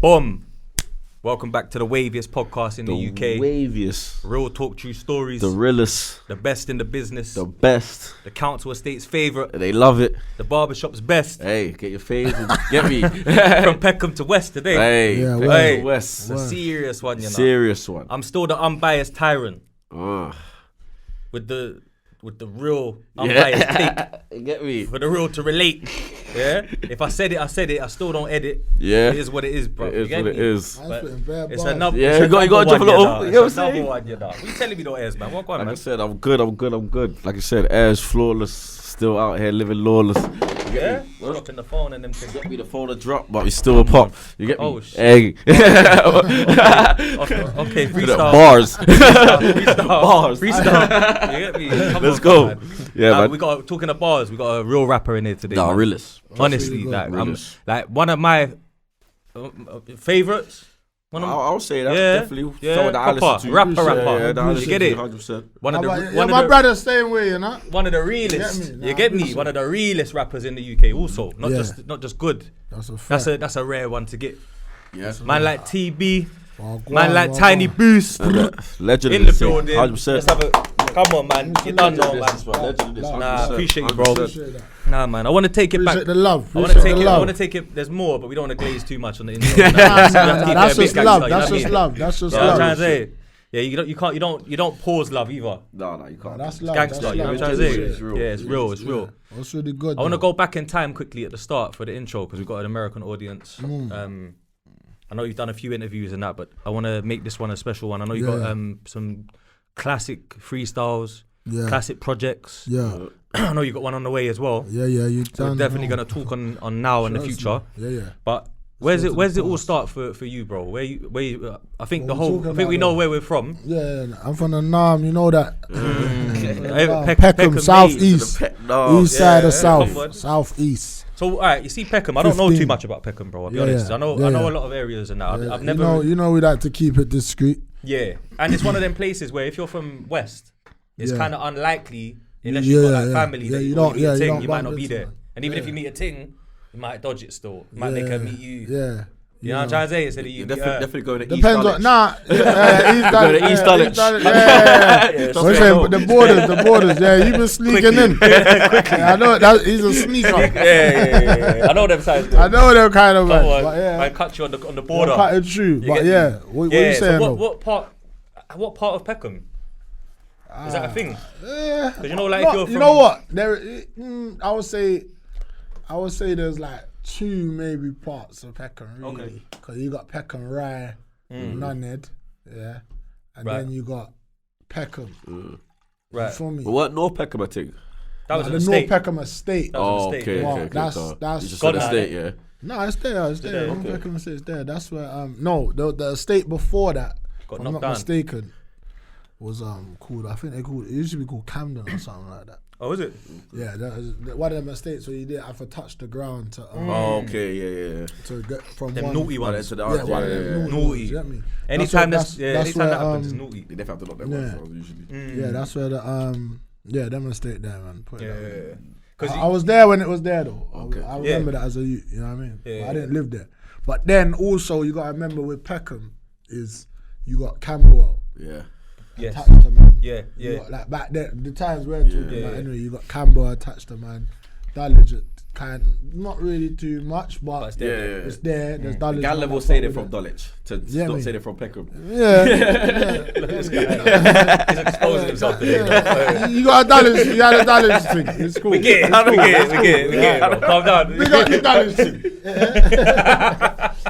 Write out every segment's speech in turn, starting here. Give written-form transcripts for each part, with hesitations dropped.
Boom. Welcome back to the waviest podcast in the UK. Waviest. Real talk, true stories. The realest. The best in the business. The best. The council estate's favourite. They love it. The barbershop's best. Hey, get your face and get me. From Peckham to West today. Hey, Yeah, Peckham hey. to West. It's a serious one, you know. Serious one. I'm still the unbiased tyrant Uh, with the real unbiased take. Get me. For the real to relate. Yeah? If I said it, I said it. I still don't edit. Yeah. It is what it is, bro. It is You get what it me? is. But It's it's another. Yeah, it's you gotta another drop a one, little- know. you know It's what I'm another saying? one, you know. What you telling me, no airs, man? What on, Like man? I said, I'm good. Like I said, air's flawless. Still out here living lawless. You get Yeah? me? Dropping the phone and them things. Get me the phone to drop, but we still a pop. You get me? Oh, shit. Hey. Okay, freestyle. Bars. Freestyle. Bars. Freestyle. You get me? Come Let's on, go. man. Yeah, man. We got talking of bars. We got a real rapper in here today. Nah, man. realist. Honestly, That's really like good. like one of my favorites. One of I'll say that. Yeah, Definitely. yeah, Someone that I proper, listen to. rapper. Yeah, that I You listen get to it? 100%. one of the Yeah, one my of the brother same way, you know. one of the realest. You get me? You Nah, get me? 100%. One of the realest rappers in the UK. Also, not Yeah. just good. That's a fact. That's a rare one to get. Yeah. Man like TB. Well, go Man on, like well, Tiny go on. Boost. Legend In in the this thing. building. 100%. Let's have a come on, man. You done know, man. Legend in this. Nah, 100%. appreciate you, bro. 100%. Appreciate that. Nah, man. I want to take it back. Appreciate the love. I want to Appreciate take the it. I love. want to take it. There's more, but we don't want to glaze too much on the intro. Nah, that's just love. That's just love. love. That's just You know what I'm trying love. to say? Yeah, you don't pause love either. No, you can't. That's love. Gangster, That's you know love. what I'm trying to say? It's real. Yeah, it's real. It's real. That's really good. I want to though. go back in time quickly at the start for the intro because we've got an American audience. I know you've done a few interviews and that, but I want to make this one a special one. I know you got Yeah. some classic freestyles, Yeah. classic projects. Yeah. I know you got one on the way as well. Yeah. You So we're done. definitely gonna talk on now and the Trust future. me. Yeah. But where's Let's go it to the all past. start for you, bro? Where you I think What the we whole talking I think we about know then? where we're from. Yeah. I'm from the Narm. You know that. Peckham southeast, east side Yeah, of south, come on. southeast. So alright, you see Peckham. I don't know 15. too much about Peckham, bro. I'll be Yeah, honest. yeah. I know Yeah, a yeah. lot of areas and that. Yeah, I've never You know, we like to keep it discreet. Yeah, and it's one of them places where if you're from West, it's Yeah. kind of unlikely unless you've got Yeah, like yeah. family Yeah, that you you don't- meet yeah, a you ting, don't you might bump not be into there. them. And even if Yeah. you meet a ting, you might dodge it still. You might make her meet you. Yeah. You know what I'm trying to say? Instead of you You're meet her. definitely going to East Depends on Dulwich. East Go to East Dulwich. Yeah. so We're I saying know. the borders. Yeah, you been sneaking in. I know that he's a sneaker. Yeah. I know them sides. Though. I know them kind of Come man, on, but yeah, I cut you on the border. cutting true. You But get yeah, me? what yeah. you saying? So though? what part of Peckham? Is that a thing? Yeah. 'Cause you know, like, No, if you're you from- know what? I would say there's like two maybe parts of Peckham really, Okay. because you got Peckham Rye, Nunhead, yeah, and Right. then you got Peckham. Right. For me, But what North Peckham, I think? That was the an North estate. Peckham Estate. That was Oh, an estate. okay, Wow, okay. that's- So that's you just gone said now, estate, innit? yeah. No, it's there. there, North okay. Peckham Estate is there. That's where no, the estate before that, Got if I'm knocked not down. mistaken, was called. I think it used to be called Camden or something like that. Oh, is it? Yeah, that was one of them estates where you didn't have to touch the ground to Oh, okay, yeah. to get from Them one. naughty Well, ones. into the Yeah, arts, one of them naughty. Naughty. ones, you get me? Anytime that's anytime where, that happens, it's naughty. They definitely have to lock that Yeah. one usually. Yeah, that's where the them estate there, man. Put it that way. Yeah. Because I was there when it was there though. Okay. I remember that as a youth. You know what I mean? Yeah, But I didn't live there. But then also you got to remember with Peckham is you got Camberwell. Yeah. yes. Attached to man. Yeah, You yeah. got, like back then, the times we're talking Yeah. about anyway, you got Camberwell attached to man. Dulwich kind not really too much, but it's Yeah, there. yeah. it's there. There's Dulwich. Gallon man, will that say fuck they're with from it. Dulwich to Yeah, not me. say they're from Peckham. He's exposing himself today. Yeah. You got a Dulwich, you had a Dulwich thing. It's cool. We get it, we get it, bro. Calm down. We got the Dulwich thing.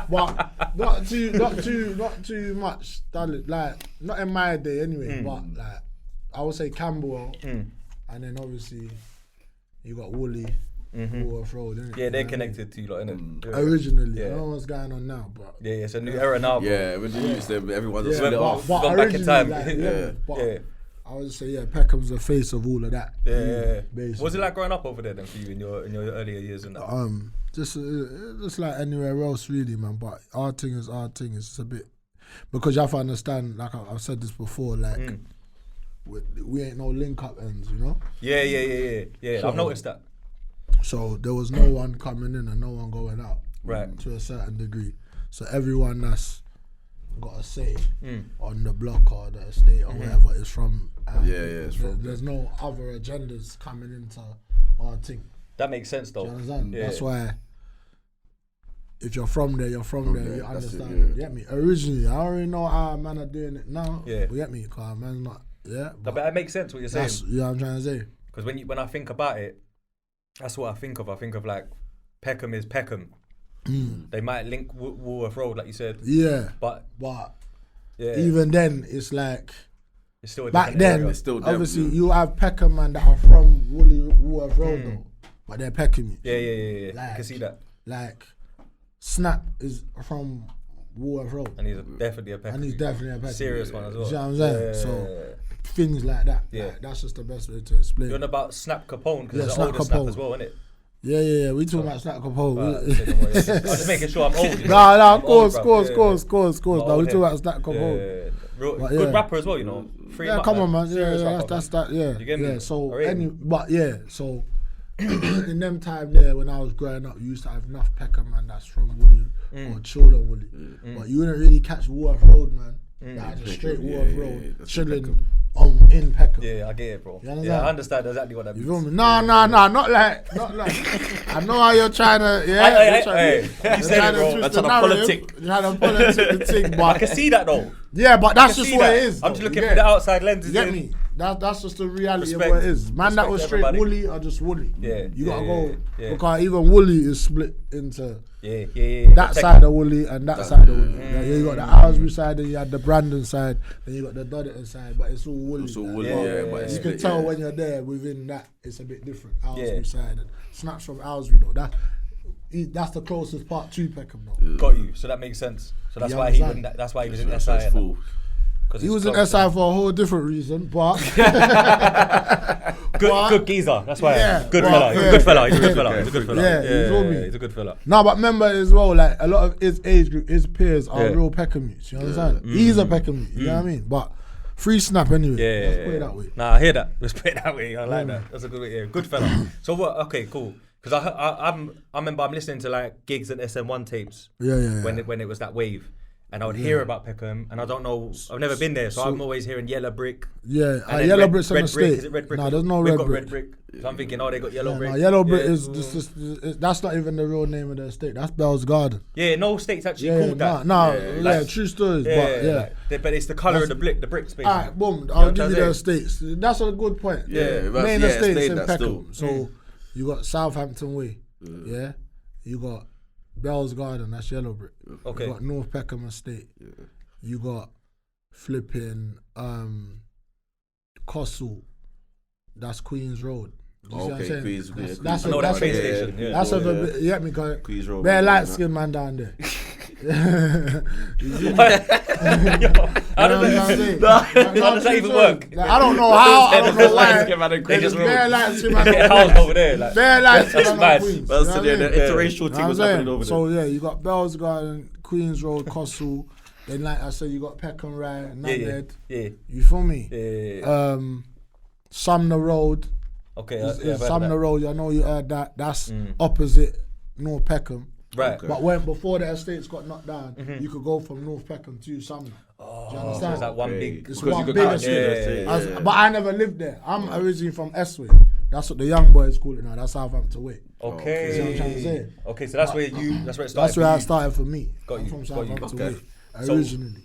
But not too much Dulwich. Like not in my day anyway. But like I would say Camberwell, and then obviously you got Woolley, Woolworth Road. Innit? Yeah, You they're know what I mean? connected to you, lot, innit? Yeah. Originally, Yeah. I don't know what's going on now, but Yeah, it's a new era now, bro. Yeah, when you used them, everyone's yeah, split but, off. but Gone back in originally, time. like, Yeah. but Yeah. I would say Peckham's the face of all of that. Yeah. Basically. What's it like growing up over there then for you in your earlier years and that? Just like anywhere else really, man. But our thing is It's just a bit because you have to understand. Like I've said this before, like we ain't no link up ends, you know. Yeah. So- I've noticed that. So there was no one coming in and no one going out, Right. to a certain degree. So everyone that's got a say on the block or the estate or whatever is from. It's from. There's no other agendas coming into our thing. That makes sense though. Do you understand? Yeah. That's why. If you're from there, you're from there. You that's understand? it, yeah. You get me? Originally, I already know how man are doing it now. Yeah. You get me? Cause man's not. Yeah. But that makes sense what you're saying. That's what I'm trying to say. Because when I think about it, that's what I think of. I think of like Peckham is Peckham. They might link Woolworth Road, like you said. Yeah. But yeah, even then, it's like it's still a back different then. area. It's still them, Obviously, yeah. you have Peckham man that are from Woolworth Road though, but they're Peckham. Yeah. Like, I can see that. Like Snap is from Woolworth Road, And he's definitely a Peckham. Peckham. Serious one as well. You see what I'm saying? Yeah. So things like that. Yeah. Like, that's just the best way to explain. You're on about Snap Capone because Yeah, it's Snap an older Snap Capone. as well, isn't it? Yeah. We talking about Snap Capone. I'm just making sure I'm old. You know? Nah, I'm of course. old, bruv. No, we old talking about Snap Capone. Yeah. Real, But good yeah. rapper as well, you know. Free Yeah, up, come on, man. Serious Yeah, rapper, that's man. that. Yeah, You get me? yeah. So, I rate him. So in them time there when I was growing up, you used to have enough Peckham man that's from Woolly or children Woolly, but you wouldn't really catch Woolworth Road man. Like just straight Woolworth Road, that's chilling in Peckham. Yeah, I get it, bro. You understand? Yeah, I understand exactly what that You means. feel me? No, not like. I know how you're trying to. Yeah, you're trying to- you said it, bro. twist That's the trying to narrative. politic. You're trying to politic the thing, I but can see that though. yeah, but that's I can just see what that. it is. I'm just though, looking you through get the it? outside lenses. You get in. me? That's just the reality Respect. of what it is. Man that Respect was straight everybody. Woolly are just Woolly. Yeah, You gotta go yeah. because even Woolly is split into Yeah. that side of Woolly and that side of Woolly. Yeah, you got the Aylesbury side and you had the Brandon side, then you got the Dodderton side, but it's all Woolly. It's all like, Woolly, but yeah, but it's you can split, tell yeah. when you're there within that it's a bit different. Aylesbury Yeah. side and Snaps from Aylesbury though. That's the closest part to Peckham though. Got you. So that makes sense. So that's You why he understand? wouldn't. That's why he was in That's SI. why it's full. Because He was in SI for a whole different reason, but Good geezer. That's why. Yeah, Good well, fella. He's yeah. a good fella. He's a good fella. He's a good fella. Yeah, you feel me? He's a good fella. no, but remember as well, like a lot of his age group, his peers are Yeah. real Peckham youths. You understand? He's a Peckham youth. You know what I mean? But free Snap anyway. Yeah. Let's put it that way. Nah, I hear that. Let's put it that way. I like that. That's a good way. Yeah, good fella. So what? Okay, cool. Because I remember I'm listening to like gigs and SN1 tapes Yeah. when it was that wave. And I would hear about Peckham, and I don't know. I've never been there, so I'm always hearing Yellow Brick. Yeah, And then Yellow red, Brick's on red the brick. state. Is it red brick? No, there's no We've red got brick. red brick. So I'm thinking, oh, they got Yellow Yeah, Brick. no, Yellow Brick Yeah. is that's not even the real name of the estate. That's Bell's Garden. Yeah, no state's actually Yeah, called that. yeah, true stories. But yeah. like, but it's the colour of the bricks, basically. Alright, boom. You know I'll what give I'm you the saying? estates. That's a good point. Yeah, Main estates stayed in that Peckham. still. So you got Southampton Way. Yeah. You got Bell's Garden. That's Yellow Brick. Okay. You got North Peckham Estate. You got flipping Castle. That's Queen's Road. You see what I'm Okay, saying? Queen's That's I know that train a- station. Yeah. That's a you get me going. Queen's Road. Bare light skinned man down there. How does that even work? Like, I don't know how. I don't know why. They There's just bare light skinned man. Get housed over there. Like. Bare light That's skinned mad. man. Queens. Well, You know so what yeah, I the mean? interracial You know thing what was I'm happening saying? over So there. yeah, you got Bell's Garden, Queen's Road, Castle. Then like I said, you got Peckham Rye, Nuthead. Yeah. You feel me? Yeah. Sumner Road. Okay. Is I've heard of Sumner that. Road. I know you heard that. That's opposite North Peckham. Right. Okay. But before the estates got knocked down, you could go from North Peckham to Sumner. Do you So understand? it's that one Okay. big. It's Because one you could big count, estate. yeah. But I never lived there. I'm originally from Esway. That's what the young boys call it now. That's Southampton Way. Okay. See what I'm trying to say? Okay, so that's where it started. That's where for I you. started for me. Got I'm you, from got you. Southampton Okay. Way So- originally.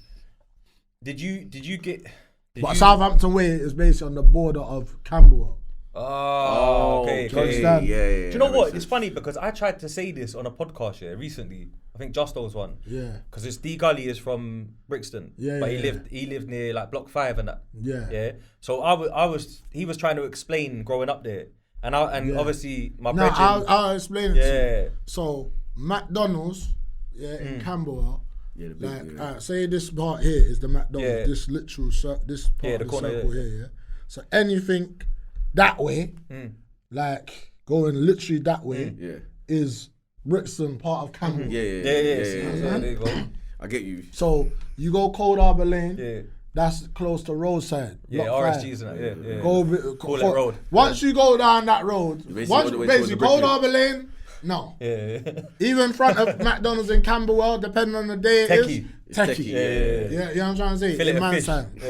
Did you get? But Southampton Way is based on the border of Camberwell. Oh, okay. Do you understand? Yeah. Do you know what? It's funny because I tried to say this on a podcast recently. I think Justo's one. Yeah. Because it's D Gully is from Brixton. Yeah, But yeah, he lived near like Block 5 and that. Yeah. Yeah. So he was trying to explain growing up there. And Yeah. obviously my Now brethren. I'll explain it to you. Yeah. So McDonald's, in Camberwell. Yeah, the big, Like, say this part here is the McDonald's. Yeah. This literal this part Yeah, of the the corner, circle yeah. here. Yeah. So anything that way, like going literally that way, Yeah. is Brixton, part of Camberwell. Yeah. There you go. I get you. So you go Cold Harbour Lane. Yeah. That's close to roadside. Yeah, Block 5. RSGs and that. Yeah. Go Call it road. Once you go down that road, Basically once all the way basically towards the Cold Brickley. Harbour Lane, No. Yeah. Even in front of McDonald's in Camberwell, depending on the day it is. Techie. Yeah. You know what I'm trying to say? Fillet In of man's fish. time. Yeah.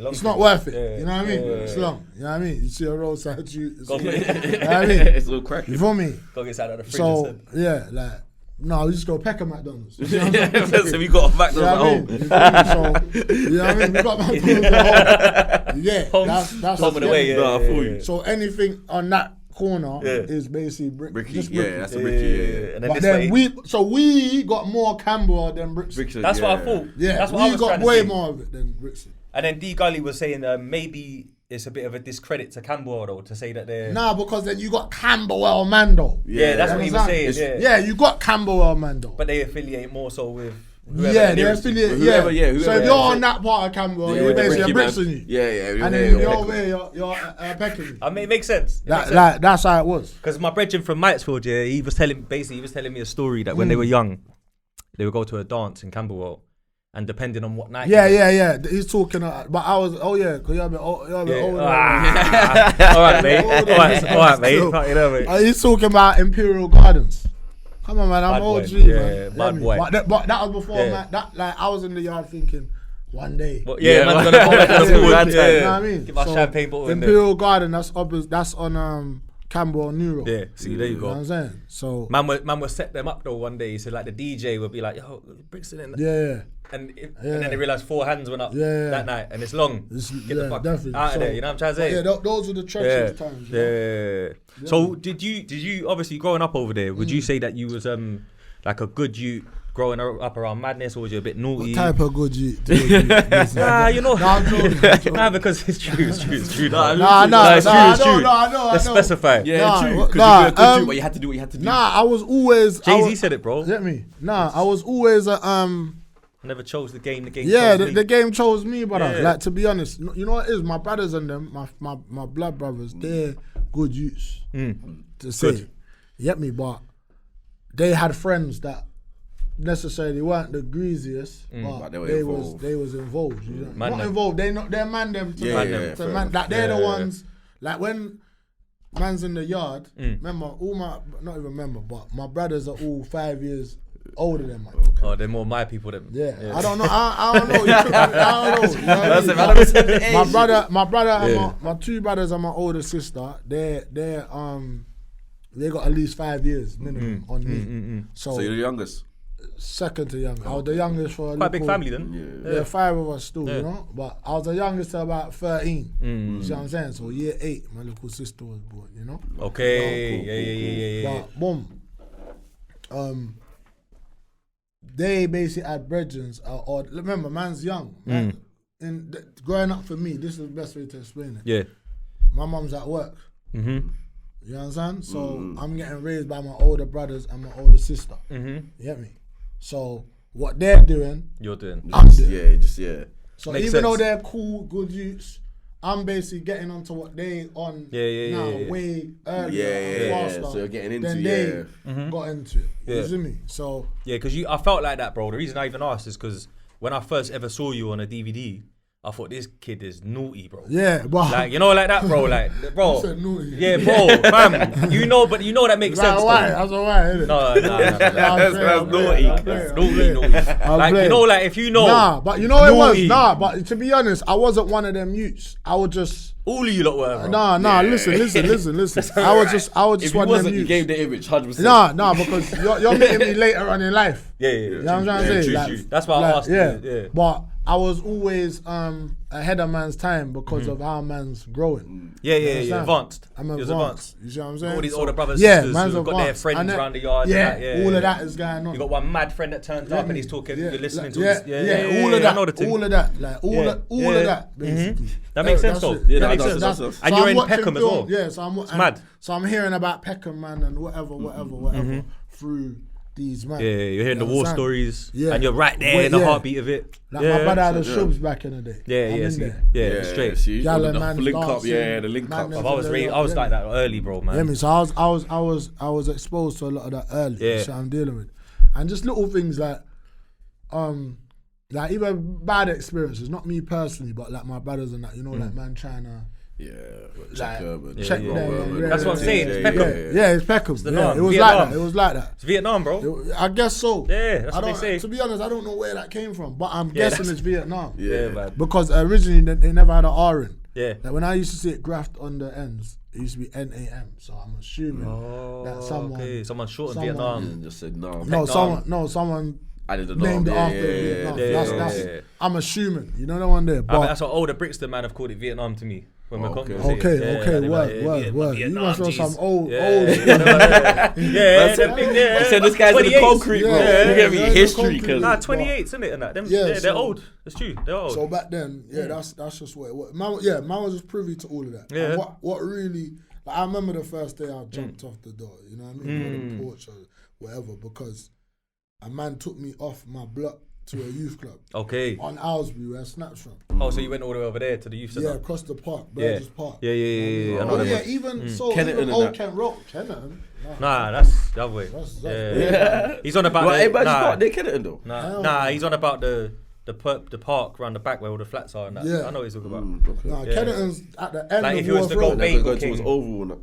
It's not worth it. Yeah. You know what I mean? Yeah. It's long. You know what I mean? You see a roadside shoot. You know Go what get- I mean? It's all cracking. You feel me? Go get out of the fridge So, instead. yeah, like, no, we just go Peckham McDonald's. You know what I'm saying? So we got a You McDonald's know at what I mean? home. You feel me? So, you know what I mean? We got McDonald's at home. Yeah, that's Home and away, yeah. No, I feel you. So anything on that corner Yeah. is basically Bricky. just Yeah, bricky. that's a bricky. Yeah. And then But this then way, we got more Camberwell than Brixton. Brixton, that's yeah. what I thought. Yeah, That's what I we was got trying to way say. more of it than Brixton. And then D Gully was saying maybe it's a bit of a discredit to Camberwell though to say that they're. Nah, because then you got Camberwell Mando. Yeah, that's You what he was understand? saying. Yeah, you got Camberwell Mando. But they affiliate more so with. whoever Yeah, the they nearest affiliate. is. Whoever, Yeah. yeah, So whoever, if you're yeah. on that part of Camberwell, Yeah, you're with the basically a Bricky, Brixton. man. You. Yeah. And yeah, then yeah. you're over here, you're Peckham. I mean, it makes sense. That's how it was. Because my brethren from Mitesfield, yeah, he was telling me a story that when they were young, they would go to a dance in Camberwell, and depending on what night. Yeah. He's talking, but I was, because you're a bit older. All right, mate. All right, mate. Still. Fuck it up, mate. He's talking about Imperial Gardens. Come on, man, I'm Bad boy. OG, Yeah, man. bad Get me? boy. But that was before, Yeah. man. That, like, I was in the yard thinking, one day. Well, yeah, man's man. gonna go back to the Yeah, pool. man. You know what I mean? Get my champagne bottle in there. Imperial Garden, that's on Camberwell New Road. Yeah, see, there you You know what go. I'm saying? So, Man would set them up though one day. He said like the DJ would be like, yo, Brixton in yeah. and then they realised 4 hands went up Yeah. that night and it's long. It's- Get the fuck definitely. out of So- there, you know what I'm trying to say? Yeah, those were the treacherous times. You know? Yeah. So did you obviously growing up over there, would you say that you was like a good youth growing up around madness, or was you a bit naughty? What type of good you? Nah, you know. Nah, I'm joking. Nah, because it's true. It's true. Nah, it's true. It's true. I know. Let's specify. Yeah, Nah, true. nah, Because you're a good dude, but you had to do what you had to do. Nah, I was always. Jay-Z said it, bro. Get me? Nah, I was always a I never chose the game. The game. Yeah, chose me. the game chose me, brother. Yeah. Like, to be honest, you know what it is? My brothers and them, my blood brothers, they're good youths. To say, Good. you get me? But they had friends that necessarily weren't the greasiest, but they were they involved. was involved. You know? Man Not them. involved. They're man them to Yeah, man yeah, them. yeah, To fair man, enough. like they're the Yeah. ones. Like when man's in the yard. Remember, all my not even remember, but my brothers are all 5 years older than mine. Oh, they're more my people than. Yeah, I don't know. I don't know. I don't know. You know what I mean? That's it. My brother, and my two brothers and my older sister, they got at least 5 years minimum on me. So you're the youngest. Second to youngest. I was the youngest for a Quite a big little- family then. Yeah, 5 of us still, Yeah. you know. But I was the youngest to about 13. You see what I'm saying? So year 8, my little sister was born, you know. Okay. Yeah. But boom. They basically had brethrens, or remember, man's young. Man, growing up for me, this is the best way to explain it. Yeah. My mum's at work. Mm-hmm. You understand? So I'm getting raised by my older brothers and my older sister. You get me? So what they're doing, You're doing. I'm doing. Yeah. So Makes even though sense. they're cool, good youths, I'm basically getting onto what they on now way earlier and faster So you're getting into than they got into it. Yeah. You see me? So Yeah, because I felt like that, bro. The reason I even asked is because when I first ever saw you on a DVD, I thought this kid is naughty, bro. yeah, but Like, you know, like that, bro. Like, bro. said naughty. Yeah, bro, fam. You know that makes sense. that's why, though. that's alright, isn't it? No. That's naughty. Naughty. Like, you know, like, if you know. Nah, but you know what it was? naughty. Nah, but to be honest, I wasn't one of them youths. I would just All of you lot were, bro. nah. Listen. I was just If you one of them wasn't, you youths. gave the image 100%. Nah, because you're meeting me later on in life. Yeah. You know what I'm trying to say? True, Like, true. That's why I asked you, yeah. But I was always ahead of man's time because of how man's growing. Yeah. understand? Advanced. I'm He was advanced. You see what I'm saying? All these So- older brothers, yeah, sisters man's who've got their advanced. friends And around the yard. Yeah, and that, all of that is going on. You got one mad friend that turns up and he's talking, you're listening to yeah, his, all of I know the that, thing. all of that, like all of that, basically. That makes sense, That's though. it. Yeah, that that makes does, sense. that does. And So you're I'm in watching Peckham as film, well. Yeah, so I'm mad. So I'm hearing about Peckham, man, and whatever through these man. Yeah, you're hearing the You war understand? stories, Yeah. and you're right there in the heartbeat of it. Like yeah. my brother had the so, shubs back in the day. Yeah, I'm yeah, in see, there. yeah, straight. See, Gala the man link up, dancing, the link up. madness. I was like that early, bro, man. Yeah, me. So I was exposed to a lot of that early. Yeah. So I'm dealing with, and just little things like even bad experiences. Not me personally, but like my brothers and that. You know, like man trying to Yeah, Like, Urban. check Yeah, them, Urban. yeah, That's what I'm saying. It's Peckham. Yeah, it's Peckham. the Yeah, norm. it was Vietnam. like that. It was like that. It's Vietnam, bro. I guess so. Yeah, that's what they say. To be honest, I don't know where that came from, but I'm Yeah, guessing it's Vietnam. Yeah, man. Because originally they never had an R in. Yeah. Like when I used to see it graphed on the ends, it used to be NAM. So I'm assuming that someone, someone short in someone- Vietnam. And just said no. someone I didn't named know. it after Vietnam. That's yeah. I'm assuming. You know the one there. I bet But that's what older Brixton man have called it Vietnam to me. When we're Okay. okay, word. You must know some old. Yeah, Yeah, I said this guy's in the 28s. concrete, bro. Yeah, You get me? yeah, History, concrete. cause Nah, 28, isn't it? And that. Them, Yeah, they're so- old. It's true. They're old. So back then, that's just what it was. Man was just privy to all of that. Yeah. And what really, like, I remember the first day I jumped off the door, you know what I mean, or the porch or whatever, because a man took me off my block to a youth club Okay. on Owlsbury where Snap's from. Oh, so you went all the way over there to the youth centre? Yeah, across the park, Burgess Park. Yeah. I know Oh them yeah, ones. even Kenneton and old that. Kent Road, Kenneton. Nah, that's the other way. That's- Yeah. He's on about But hey, the. man, Nah, they get it though. nah, he's on about the park around the back where all the flats are and that. Yeah. I know what he's talking about. Okay. Nah, Yeah. Kenneton's at the end Like of if you was Wharf to go Road. big- Go King. towards Oval and that.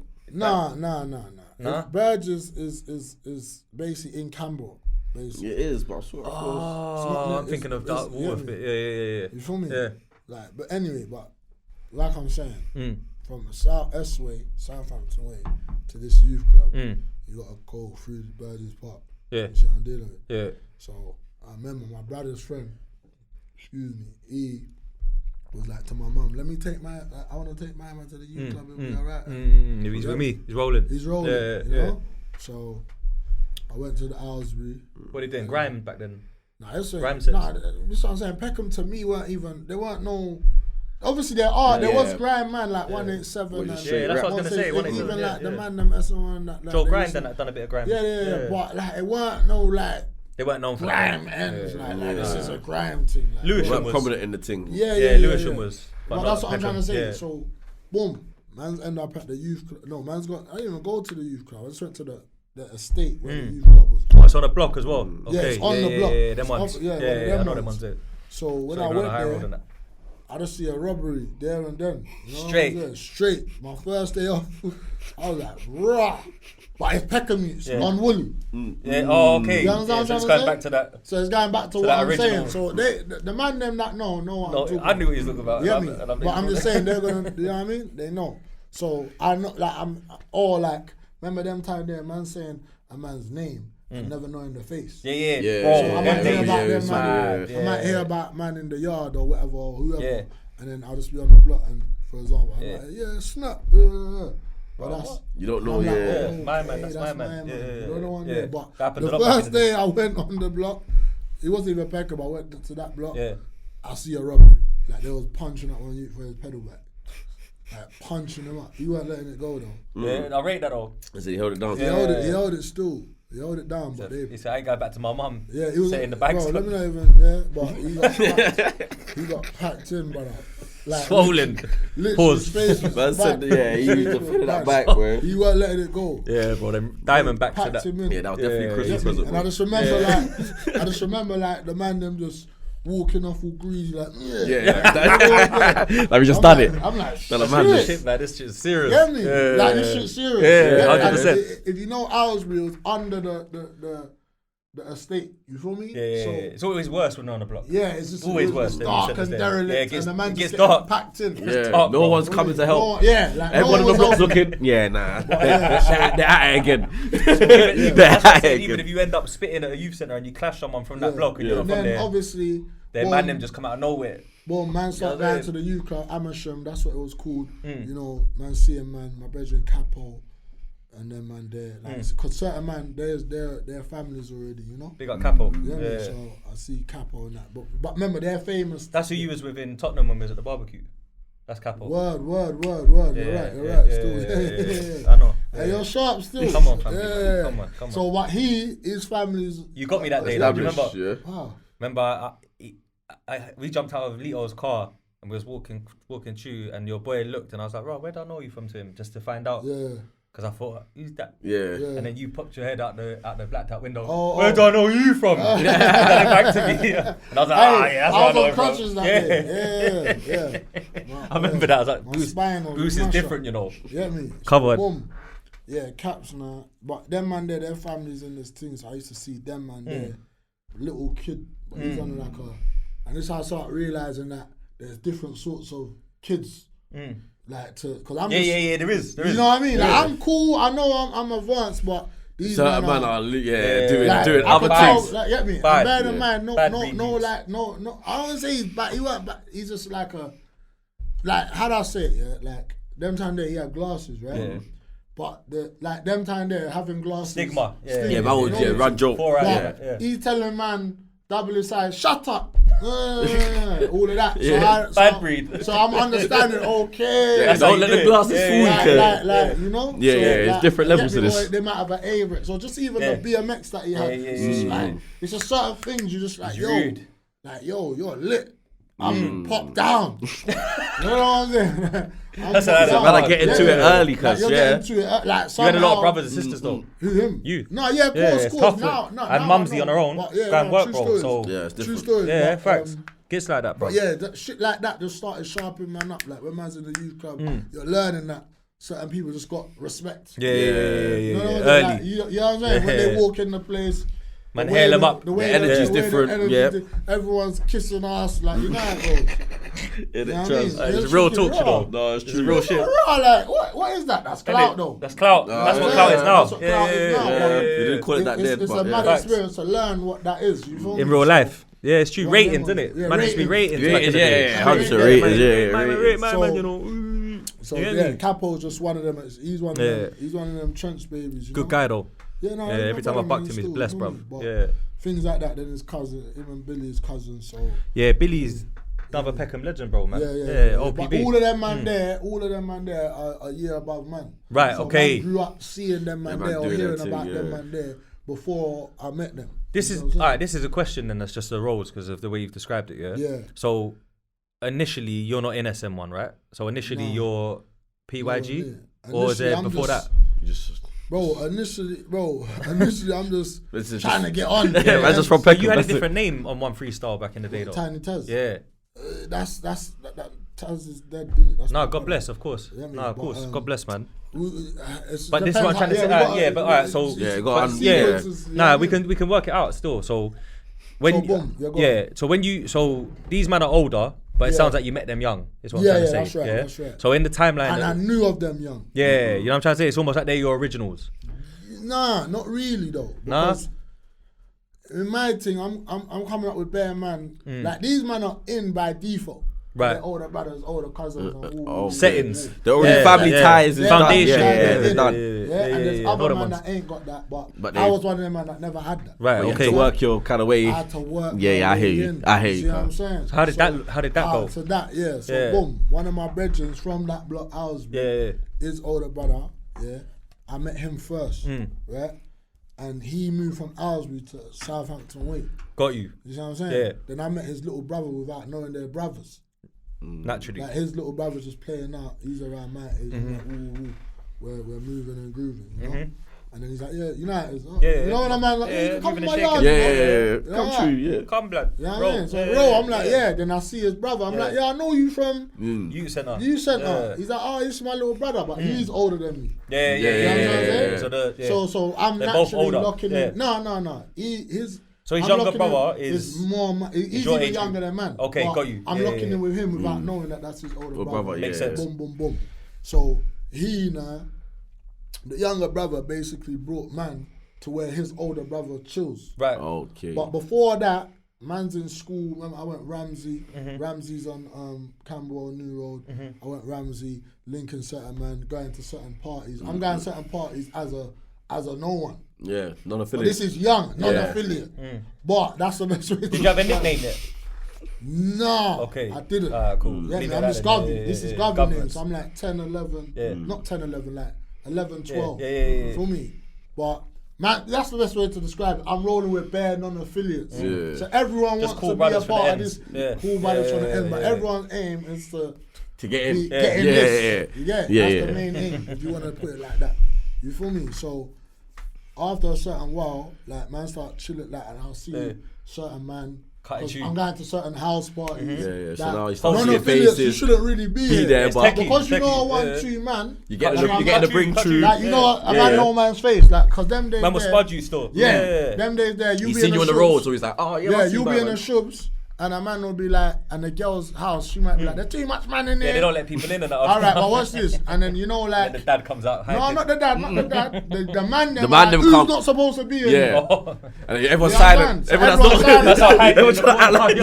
Nah. Burgess is basically in Campbell, basically. It is, but I swear. Oh, I'm thinking of that Wolf bit. Yeah. You feel me? Yeah. Like, but anyway, like I'm saying, from the South S way, Southampton way, to this youth club, you gotta go through Burgess Park. Yeah. You see what I'm dealing with? Yeah. So I remember my brother's friend, he was like to my mum, I want to take my man to the youth club, it'll be alright. He's with me. He's rolling. He's rolling, Yeah. you know? So I went to the Owlsbury. What are you doing? Grime back then? Nah, that's Grime it. sets. Nah, that's what I'm saying. Peckham to me there weren't no. Obviously there was grime man like 187. Well, and yeah, that's what I was gonna say, Even 187, like the yeah. man them SN1 that. Like, Joe they Grime used to- done a bit of grime. Yeah. But like it weren't no like They weren't known for grime that. ends like this is a grime thing. Like, Lewisham Weren't was. prominent in the thing. Yeah. Lewisham was. But not that's what I'm trying to say. Peckham. So, boom, man's end up at the youth club. No, I didn't even go to the youth club. I just went to the estate where the youth club was. Oh, it's on a block as well. Yeah, Okay. it's on the block. Yeah, them It's ones. up- yeah, Yeah, I them know them ones. ones. So when So I even on the went high road and there, that. I just see a robbery there and then. You know what Straight. I'm saying? Straight. My first day off, I was like, rah. But it's Peckham use on Woolly. Yeah. Oh, okay. You understand Yeah, what so it's I'm going saying? back to that. So it's going back to what that I'm original. saying. So the man them that know what I'm talking I knew what he was talking about. You and get me? I'm- and But I'm just saying they're gonna, you know what I mean? They know. So I know, like I'm all like, remember them time there, man saying a man's name and never knowing the face. Yeah. Yeah. Bro, So I might hear about them, man. Yeah. I might hear about man in the yard or whatever or whoever, Yeah. and then I'll just be on the block and, for example, I'm like, Snap. But that's. You don't know, I'm like, yeah. oh, My man, okay, that's my man. Yeah. You don't know one Yeah. there. But That happened the a lot back first in the day I went on the block, it wasn't even Peckham. I went to that block. Yeah. I see a robbery. Like they was punching up on you for his pedal back. Like punching him up. He weren't letting it go though. Yeah, I rate that all. I said he held it down. He held it. He held it still. He held it down, but they. He said, I ain't going back to my mum. Yeah, he was. Sit in the back. Bro, let me not even. Yeah, but he got packed. He got packed in, brother. Like, Swollen. literally, Pause. his face was Man said, back. yeah, he His used to face fill was that back. back, bro. He weren't letting it go. Yeah, bro, them diamond backs to Packed that. him in. Yeah, that was definitely Yeah, Christmas yeah. present, And I bro. just remember like the man them just walking off all greasy like Yeah, like we just done it. I'm like Tell a man shit. this. Shit, man, this shit's serious. Get me? Yeah. Like this shit's serious. Yeah, Like, 100%. if you know Owlsbury was under the estate, you feel me? Yeah. So, It's always worse when they're on the block. yeah, it's just Always it was worse than dark you said and it's derelict, there. Yeah, it gets- and the man it just gets getting dark. packed in. Yeah, Top, no bro. one's coming to help. Yeah, like Everyone no on the one was block's helping. looking. Yeah, nah. yeah. They're at it again. That's what They're I'm at saying, it even again. if you end up spitting at a youth centre and you clash someone from that block and you're And not from then there, obviously, their boom, man them just come out of nowhere. boom, man start Yeah, going to the youth club, Amersham, that's what it was called. You know, man seeing man, my brethren Capo, and then man there, like, cause certain man, there's their families already, you know. They got Capo. Yeah, Yeah. so I see Capo and that, but remember they're famous. That's who you was with in Tottenham when we was at the barbecue. That's Capo. Word. You're right. Still, I know. Hey, you're sharp still. Come on, family. Yeah. Come on. So what his family's. You got me that day. Like, do you Established, remember? yeah. Wow. Remember, we jumped out of Lito's car and we was walking through, and your boy looked, and I was like, "Right, where do I know you from?" To him, just to find out. Yeah. Because I thought, who's that? Yeah. And then you popped your head out the blacked out window. Oh, Where do I know you from? And then back to me. And I was like, that's where I know on him from. crutches that day. Yeah. I remember that. I was like, My spine was Goose is mashed different, up. you know. You get me? Covered. Boom. Yeah, caps now. But them man there, their families in this thing. So I used to see them man there, little kid, but he's on like and this how I started realizing that there's different sorts of kids. Like cause I'm just, there is. you know what I mean? Like I'm cool. I know I'm advanced, but these Certain men man are doing like, other things. Like, get me? Bad, Bear in mind, no. I don't say he's bad. He weren't bad. He's just like how do I say it? Yeah, like them time there he had glasses, right? Yeah. But them time there having glasses. Stigma. Yeah, that was run joke. He's telling man double his size, shut up. All of that. Bad breed. So I'm understanding. Okay. Yeah, don't let the glasses fool you. Like you know. Yeah, it's different levels to this. They might have an A. So just even the BMX that he had, it's just like it's just certain things you just like you're lit. I'm popped down. You know what I'm saying? That's how I get into it early, cause you had a lot of brothers and sisters though. Who him? You. No, yeah, of it's course. tough. No, and Mumsy on her own. Grand work, bro. So yeah, it's different. True story. Yeah, facts. Gets like that, bro. But yeah, shit like that just started sharpening man up. Like when man's in the youth club, you're learning that certain people just got respect. Yeah. You know what I'm saying? Early. Like, you know what I'm saying? When they walk in the place, Man, hail them up. The energy's different. Everyone's kissing us. Like, you know how it goes. It's real talk, you know. No, it's true. Real shit. Like, what is that? That's clout, though. That's clout. That's what clout is now. That's what clout is now. You didn't call it that then. It's a mad experience to learn what that is. You feel me? In real life. Yeah, it's true. Yeah, Ratings, yeah, isn't it? yeah, Man, used to be ratings. Yeah. 100% ratings. You know. So yeah, Capo's just one of them. He's one of them. He's one of them trench babies. Good guy though. Yeah, no. Every time I bucked him, he's blessed, bro. Yeah. Things like that. Then his cousin, him and Billy's cousin. So yeah, Billy's another Peckham legend, bro, man. Yeah. OPB. But all of them man there are a year above man. Right. So okay. man grew up seeing them man there or hearing about them man there before I met them. This is alright. This is a question, then that's just the roles because of the way you've described it. Yeah. Yeah. So initially, you're not in SN1, right? So initially, you're PYG, or was it before that? Initially, I'm just trying to get on. That's just from Peckham. You had a different name on one freestyle back in the day, though. Tiny Tez. Yeah. That Tez is dead, didn't it? No, God bless, of course. Yeah, no, of course, God bless, man. But this is what I'm trying to say. But alright, so we can work it out still. So when so these men are older. But it sounds like you met them young, is what I'm trying to say. That's right. So in the timeline... And I knew of them young. Yeah, you know what I'm trying to say? It's almost like they're your originals. Nah, not really though. Because in my thing, I'm coming up with bare man. Like these men are in by default. Right. Their older brothers, older cousins. Settings. They're already family ties. Foundation. They're done. And there's other men that ain't got that. But I was one of them man that never had that. Right, okay. You had to work your kind of way. I had to work. Yeah, I hear you. See what I'm saying? How did that go? So that, So boom, one of my brethren from that block, Owsbury, his older brother, I met him first, right? And he moved from Owsbury to Southampton Way. Got you. You see what I'm saying? Yeah. Then I met his little brother without knowing they're brothers. Naturally. Like his little brother's just playing out. He's around my age. Like, we're moving and grooving, you know? And then he's like, you know what I'm like, hey, come to my yard. Come true, Come, blood. You know what I mean? So, I'm like, Then I see his brother. I'm like, I know you from Youth Centre. He's like, this is my little brother, but he's older than me. Yeah. You know what I'm saying? So I'm naturally locking in. No. So his younger brother is more. He's even younger than man. Okay, got you. I'm locking in with him without knowing that that's his older brother. Makes sense. Boom. So the younger brother basically brought man to where his older brother chills. Right. Okay. But before that, man's in school. Remember, I went Ramsey. Ramsey's on Camberwell New Road. I went Ramsey, Lincoln Centre, man, going to certain parties. I'm going to certain parties as a no one. Yeah, non-affiliate. But this is young, non-affiliate. But that's the best way to Did you have a nickname yet? No. Okay. I didn't. Cool. Yeah, I'm just Govy. This is Govy name. So I'm like 10, 11. Not 10, 11, like 11, 12. Yeah. For me. But man, that's the best way to describe it. I'm rolling with bare non-affiliates. Yeah. So everyone just wants cool to be a brothers part of from the this. ends. Cool brothers from the end. But everyone's aim is to get in. Get in this. Yeah. That's the main aim, if you want to put it like that. You feel me? So after a certain while, like man start chilling, like, and I'll see certain man. I'm going to certain house parties. Yeah. So now you start non seeing affiliates, you faces. shouldn't really be here. there, but because you know one, two man. You get the bring true. Like, you know, a man know man's face. Like, cause them days. Man will spud you still. Yeah. Them days there, He's seen you on the road, so he's like, oh, yeah, you'll be in the shubs. And a man will be like, and the girl's house, she might be like, there's too much man in there. Yeah, they don't let people in and that. All right, but what's this? And then, you know, like. And the dad comes out. No, not the dad. The man them, who's not supposed to be in there. Yeah. And everyone's silent. Everyone's silent. That's how high Everyone's trying to act like.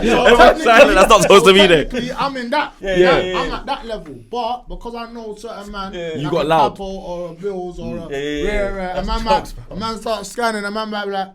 So everyone's silent. That's not supposed to be there. I'm in that. I'm at that level. But because I know certain man, you got loud. Or a Bills or a man starts scanning, a man might be like,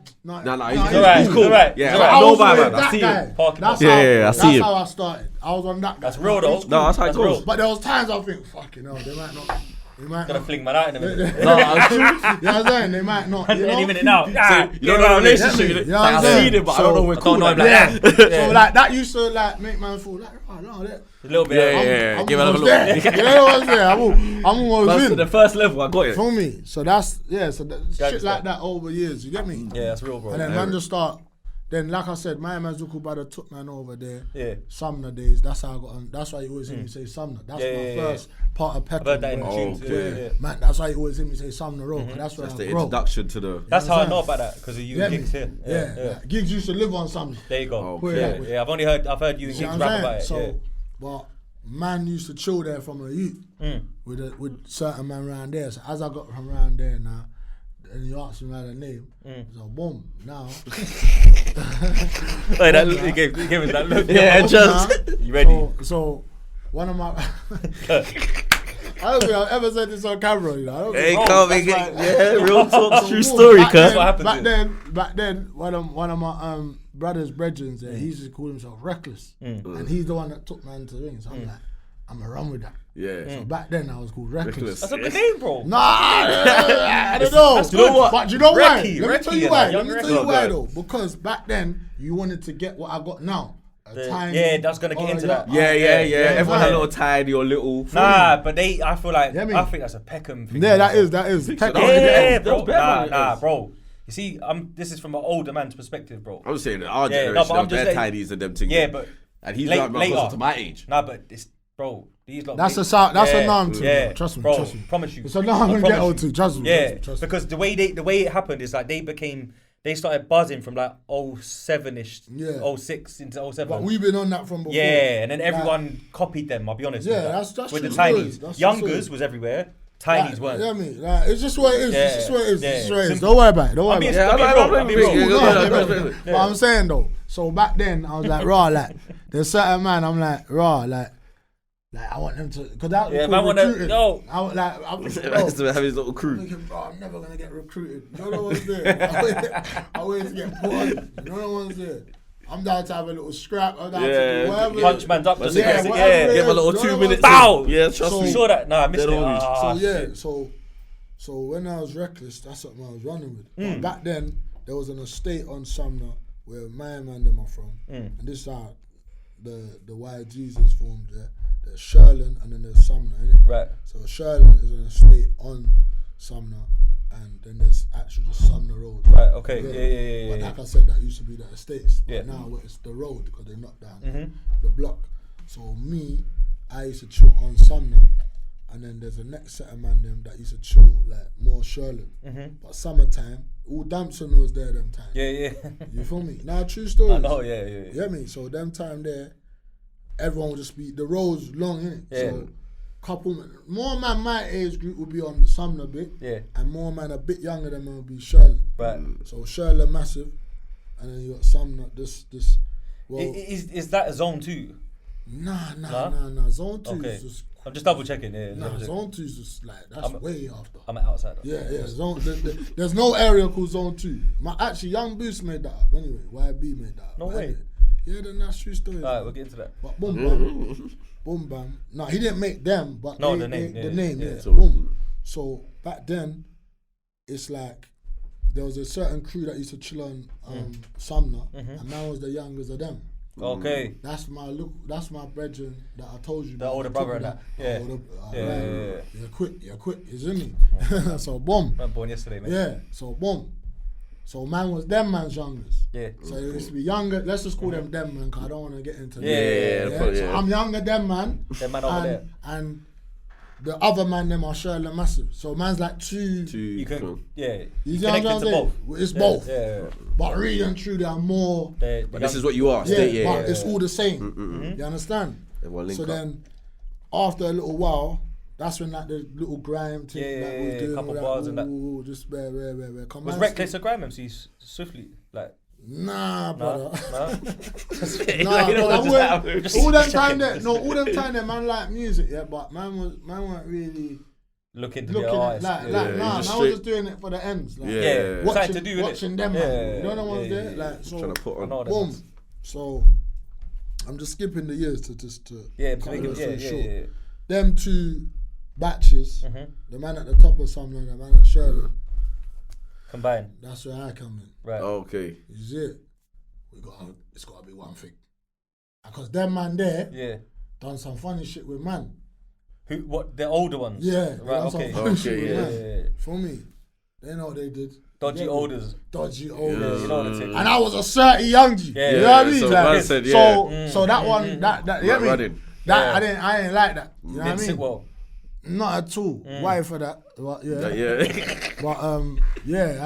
he's cool. Yeah, I know about man. I see him. I see him. That's how I started. I was on that. That's real though. No, that's how it goes. But there was times I think, fucking hell, they might not. Gonna fling man out in a minute. You know what I'm saying? They might not. Any minute now. You don't know the relationship. You know what I'm I saying? see them, but I don't know where cool. Like that. So like that used to like make man feel like, oh no, that. A little bit. Yeah. Give it a look. You know what I'm saying? I'm almost in. The first level, I got it. Feel me? So that's shit like that over years. You get me? Yeah, that's real, bro. And then man just start. Then, like I said, my man's Zuko brother took man over there. Yeah. Sumner days. That's how I got on. That's why you always hear me say Sumner. That's my first part of Peckham. I've heard that in the tunes. Man, that's why you always hear me say Sumner Road. That's where I the grew. Introduction to the. That's how I know about that because of you and Gigs here. Yeah. Gigs used to live on Sumner. There you go. Yeah. I've heard you and Gigs rap about it. So, but man used to chill there from a youth with certain man around there. So as I got from around there now. And you asked me the name, so boom, now. Wait, he gave us that look. Yeah, just. You ready? So one of my. I don't think I've ever said this on camera, you know. Hey, come and get real talk, true story, cuz. Back then, one of my brother's brethren there, he used to call himself Reckless, and he's the one that took man to the ring. So I'm like, I'm gonna run with that. Yeah. So back then I was called Reckless. That's a good name, bro. Nah, I don't know. That's good. But you know why? Recky, Let me tell you why. Let me tell you why Recky. though. Because back then you wanted to get what I got now. That's gonna get into that. Yeah. Everyone had a little tiny or little. Nah, but I feel like I think that's a Peckham thing. Yeah, that is. Peckham. Yeah, bro. Nah, bro. You see, this is from an older man's perspective, bro. I'm saying our generation, they're tinies and them things. Yeah, but and he's like closer to my age. Nah, but it's bro. That's a Narm too. Yeah, Trust me. Promise you. It's a Narm and Ghetto too. Trust me. Yeah, because the way it happened is like they started buzzing from like 07-ish, 06 into 07. But we've been on that from before. Yeah, and then everyone copied them. I'll be honest. Yeah, with that's with the tinies. Youngers was everywhere. Tinies weren't. Yeah, it's just what it is. It's just what it is. Don't worry about it. I'll be real. But I'm saying though, so back then I was like, raw, like there's certain man. I'm like, raw, like I want them to, because that was man want recruited. No, I was like, I'm have his little crew. thinking, bro, I'm never gonna get recruited. You know what's there? I wait to get put on. You know what's there? I'm down to have a little scrap. I'm down to do whatever. Punch man's up. Give him a little 2 minutes. Bow. Yeah, trust me. Sure that. Nah, I missed it. So when I was Reckless, that's what I was running with. But back then, there was an estate on Sumner where my man them are from, and this is how the PYGs is formed there. There's Sherlin and then there's Sumner, innit? Right. So Sherlin is an estate on Sumner, and then there's actually just Sumner Road. Right. Okay. Yeah. But like I said, that used to be the estates. But Yeah. now it's the road because they knocked down the block. So I used to chill on Sumner, and then there's a next set of man them that used to chill like more Sherlin. But summertime, all Damson was there them time. Yeah. You feel me? Now true story. I know. Yeah. You get me? So them time there, everyone would just be, the road's long, innit? Yeah. So more man my age group would be on the Sumner bit. Yeah. And more man a bit younger than me would be Sherlin. Right. So Sherlin massive, and then you got Sumner, this. Well, is that a zone 2? Nah. Zone 2 is just. I'm just double checking. Yeah. Zone 2 is just like, that's way after. I'm an outsider. Yeah. There's no area called Zone 2. Actually, Young Boost made that up anyway. YB made that up. No way. Yeah, then that's true story. Alright, we'll get into that. But boom bam. No, he didn't make them, but the name. Yeah. So, boom. So back then, it's like there was a certain crew that used to chill on Sumner, and man was the youngest of them. Okay. That's my brethren that I told you. The about, older the brother top and of that. Yeah. Right. You're quick, isn't he? So boom. I'm born yesterday, man. Yeah. So boom. So man was them man's youngest. Yeah. So it used to be younger. Let's just call them man, cause I don't want to get into. Yeah. So I'm younger them man. Them man over there. And the other man them are Sherlock Massive. So man's like two. You can, You connected to both. It's both. Yeah. But really and truly, I'm more. But this is what you are. But it's all the same. You understand? So then, after a little while, that's when like the little grime thing that was doing. Couple bars and that. Just where. Was Reckless a grime MC swiftly? Like. Nah, brother. Nah, all them time there, man like music, yeah, but man weren't really looking at man was just doing it for the ends, like, watching them, man. You know the ones there, like, so trying to put on. boom. So I'm just skipping the years to make it short. Them two batches, the man at the top of something, the man at Shirley. Combine. That's where I come in. Right. Okay. Is it? It's got to be one thing. Because them man there, done some funny shit with man. Who? What? The older ones. Yeah. Right. Okay. For me, they know what they did. Dodgy olders. You know what I'm saying? And I was a 30 young G. You know what I mean? So, like, said, so that one, that you get me? I didn't like that. You know what I mean? Sit well. Not at all. Why for that? But, but I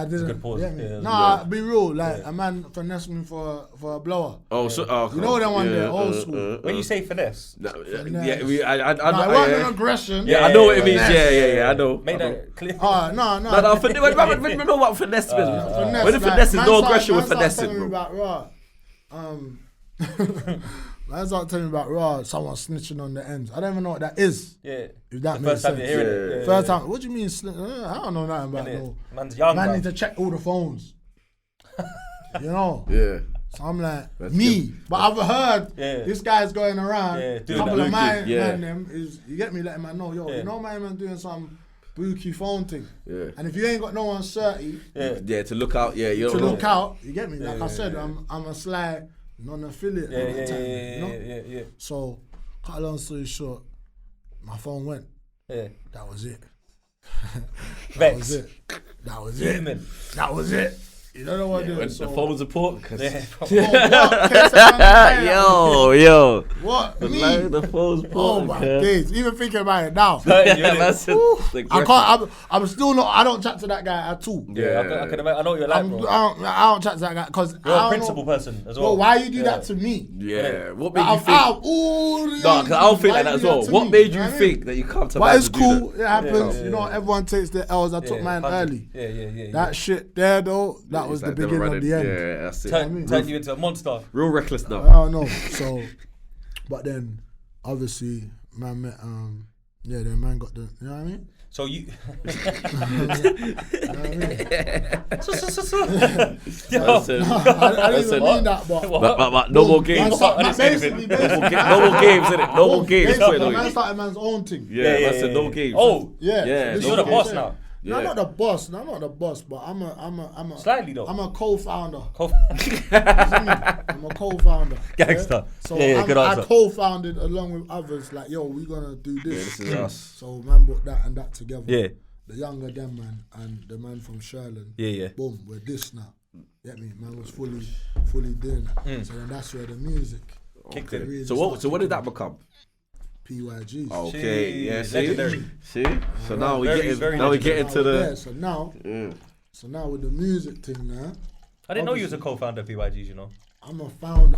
didn't. Good pause. Nah, be real. Like a man finessed me for a blower. Oh, so you know that one there, old school. When you say finesse, it wasn't an aggression. Yeah, I know what it means. Yeah, I know. Make that clear. No. We know what finesse means. When the finesse is no aggression, we're finessing, bro. Man start telling me about someone snitching on the ends. I don't even know what that is. Yeah. If that the makes first time sense. you're hearing it. First time. What do you mean? I don't know nothing about no. Man's young. Man need to check all the phones. You know. Yeah. So I'm like me, but I've heard this guy's going around. A couple of my man them is you get me letting man know you know my man doing some bookie phone thing. Yeah. And if you ain't got no one 30, to look out. Yeah, you don't know. Look out. You get me? Like I said, I'm a sly non-affiliate. Yeah. So, cut a long story short, my phone went. Yeah. That was it. That was it. You don't know what to do. The phone's important. Yo. What? Me? The phone's important. Oh my days. Even thinking about it now. I'm still not. I don't chat to that guy at all. Yeah, I can imagine. I know what you're like, bro. I don't chat to that guy because you're a principal person as well. Bro, why you do that to me? Yeah. What made you think? No, because I don't think like that as well. What made you think that you come to? But it's cool. It happens. You know, everyone takes their L's. I took mine early. Yeah. That shit there though. That was the beginning of the end. Yeah, that's it. Turn you into a monster. Real reckless now. I don't know. So, but then obviously, man met. Then man got the. You know what I mean? So you. I didn't even mean that, but no more games. Basically, no more games, innit? No more games. Man started man's own thing. Yeah, I said no games. Oh, yeah. You're the boss now. No, I'm not the boss. No, I'm not the boss, but I'm a slightly though. I'm a co-founder. I'm a co-founder. Gangster. So good answer. I co-founded along with others. Like, yo, we're gonna do this. Yeah, this is us. So man brought that and that together. Yeah. The younger them man and the man from Sherland. Yeah. Boom, we're this now. Get me? Man was fully doing that. So then that's where the music kicked in. Really so what did that become? PYGs. Okay, yeah, legendary. See? So now we get into the. Yeah, so now with the music thing now. I didn't know you was a co-founder of PYGs, you know. I'm the founder.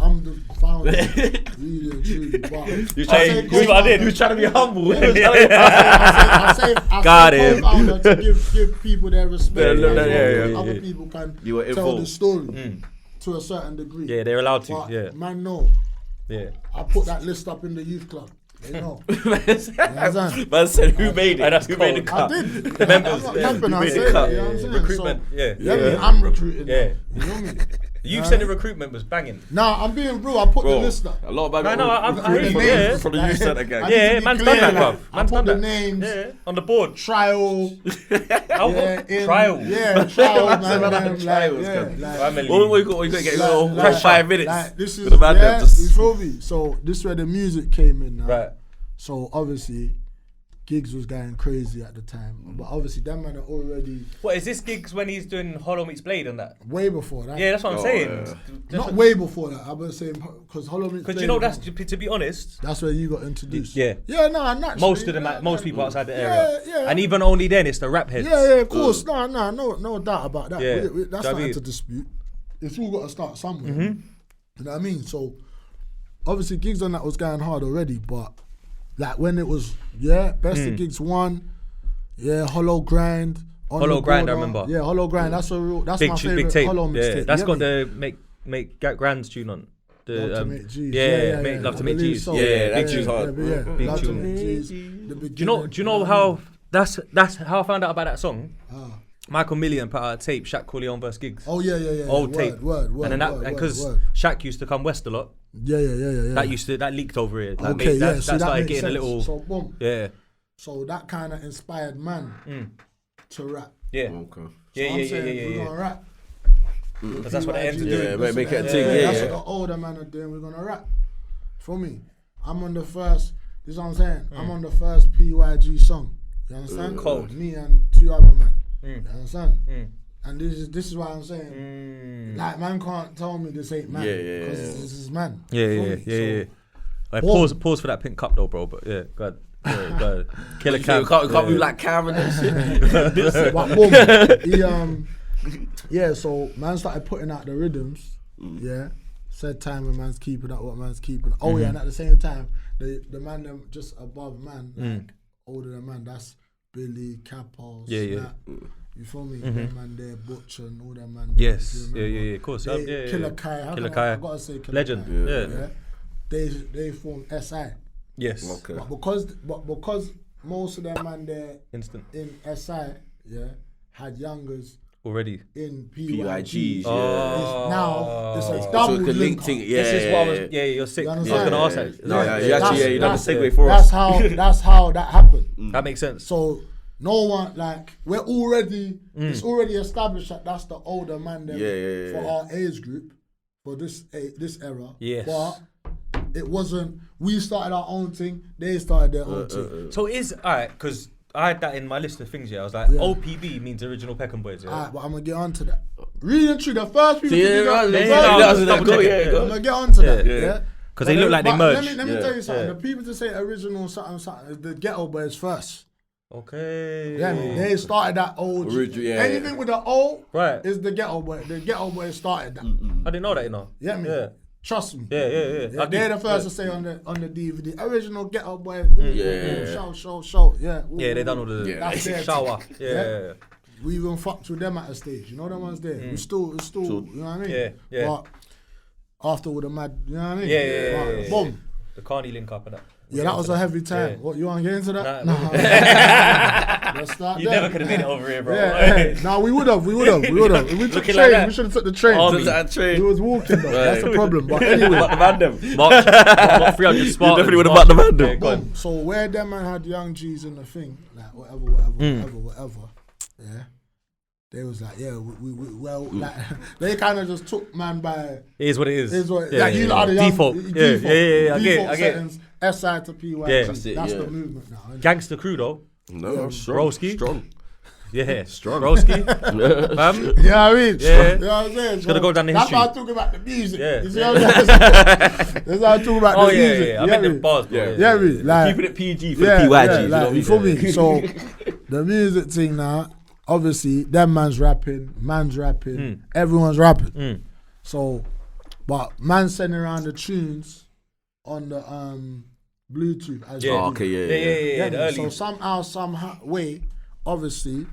Really and truly. But you trying to be humble. I say him. To give people their respect. Other people can tell the story to a certain degree. Yeah, they're allowed to. But man, no. Yeah. I put that list up in the youth club. You know. Man said, who made it? Who made the cut? I did. The members. I'm not camping, I said it. You know what I'm saying? Recruitment. So, I'm recruiting. Yeah. You know me? Youth Centre recruitment was banging. Nah, I'm being real. I put the list up. A lot of bad No, I hear you, yeah. from the youth centre gang. Yeah, man's done that, bruv. I Man's put done the that. names. Yeah, on the board. Trial. Trial. Yeah, trial, man. Trials, Family. What you got to get like, fresh 5 minutes. Like, this is, with the man them, you feel me? So this is where the music came in now. Right. So obviously, Gigs was going crazy at the time, but obviously that man are already What is this gigs when he's doing Hollow Meets Blade and that? way before that. Yeah, that's what I'm saying. Not way before that. I was saying because Hollow Meets Because Blade you know, was- to be honest, that's where you got introduced. Yeah. Yeah, no, naturally. most of them, most people outside the area, Yeah. and even only then it's the rap heads. Yeah, of course. No doubt about that. Yeah. That's nothing to dispute. It's all got to start somewhere. Mm-hmm. You know what I mean? So obviously Gigs on that was going hard already, but like when it was Best of Gigs 1, Hollow Grind. Hollow Grind, I remember. Yeah, Hollow Grind. That's my favorite big tape. Hollow mixtape. Yeah, that's got the make Grand's tune on. Love to make G's. Make Love to Make G's. So. Yeah, that tune's hard. Big Love to tune. Make G's. Do you know how that's how I found out about that song? Michael Million put out a tape, Shaq Corleone vs Gigs. Oh yeah. Old tape. Word. And then that, because Shaq used to come west a lot. Yeah. That leaked over here. That Okay, that so that started makes getting a sense. little. So boom. Yeah. So that kind of inspired man to rap. Yeah. Okay. Yeah. We're gonna rap. Because that's what the ends are Yeah, doing. make it a thing. That's Yeah. what the older man are doing. We're gonna rap. For me, I'm on the first. This is what I'm saying. I'm on the first PYG song. You understand? Cold. Me and 2 other men. You understand? And this is why I'm saying, like, man can't tell me this ain't man. Yeah. Because this is man. Yeah. Like, pause for that pink cup though, bro. But yeah, go ahead. Yeah, go ahead. Killer Cam. You can't move like Cam and that shit. But boom, so man started putting out the rhythms, said time when man's keeping up what man's keeping. Oh yeah, and at the same time, the man them just above man, like older than man, that's Billy, Capo, Snap. You feel me? Them man there, Butch and all them man. Yes, yeah, of course. Killa Ki, Killa Ki. I gotta say Killa Legend. Ki. Yeah. They formed SI. Yes. Okay. But because most of them man there Instant. in SI, had youngers Already. in PYGs. Now it's a So double it's a link. link thing. This is what I was. Yeah, you're sick. You I was understand? gonna ask that. You done the That's- segue for us. That's how that happened. That makes sense. So no one we're already it's already established that that's the older man there for our age group for this era. Yes. But it wasn't. We started our own thing. They started their own thing. So alright, because I had that in my list of things. Yeah, I was like, OPB means original Peckham boys. Yeah. Alright, but I'm gonna get onto that. Reading through the first people. Yeah, to do yeah, that, yeah. I'm gonna get onto that. Yeah. Because they look like they But merged. Let me tell you something. The people to say original something, the ghetto boys first. Okay. Yeah, they started that old. Anything with the O is the ghetto boy. The ghetto boy started that. I didn't know that, you know. Yeah. Trust me. Yeah. They're the first to say on the DVD, original ghetto boy. Show. Yeah. Yeah, they done all the That's their shower. thing. Yeah. We even fucked with them at a stage. You know them ones there. It's still, you know what I mean? Yeah. But after all the mad, you know what I mean? Yeah. Boom. The Carney link up and that. Yeah, that was a heavy time. Yeah. What, you want to get into that? Nah. Let's start You there. never could have made it over here, bro. Yeah. No, we would have. If we took Looking train, like that. we should have took the train. Train. We was walking though. That's the problem. But anyway. Mark 300 Spartans. definitely would have backed the man them. Yeah, go on. Boom. So where them man had young G's in the thing, like whatever. Yeah. They was like, like they kind of just took man by. It is what it is. Like you lot are the young Default. default. Yeah. I Default get it. settings, SI to PYG. Yeah. That's the movement now. Isn't it? Gangster crew though. No, strong. Broski. Strong. Yeah. Strong. Broski. Fam. You know what I mean? Yeah. You know what I'm saying? Gotta go down the That's history. why I talk about the music. Yeah. You see what I'm saying? That's how I talk about the music. Yeah. I meant the bars, bro. Yeah, like, Keeping it PG for the PYGs. you feel me? So the music thing now, obviously, them man's rapping, everyone's rapping. So, but man sending around the tunes on the Bluetooth. As well. Okay, Yeah. the early. So somehow, way, obviously,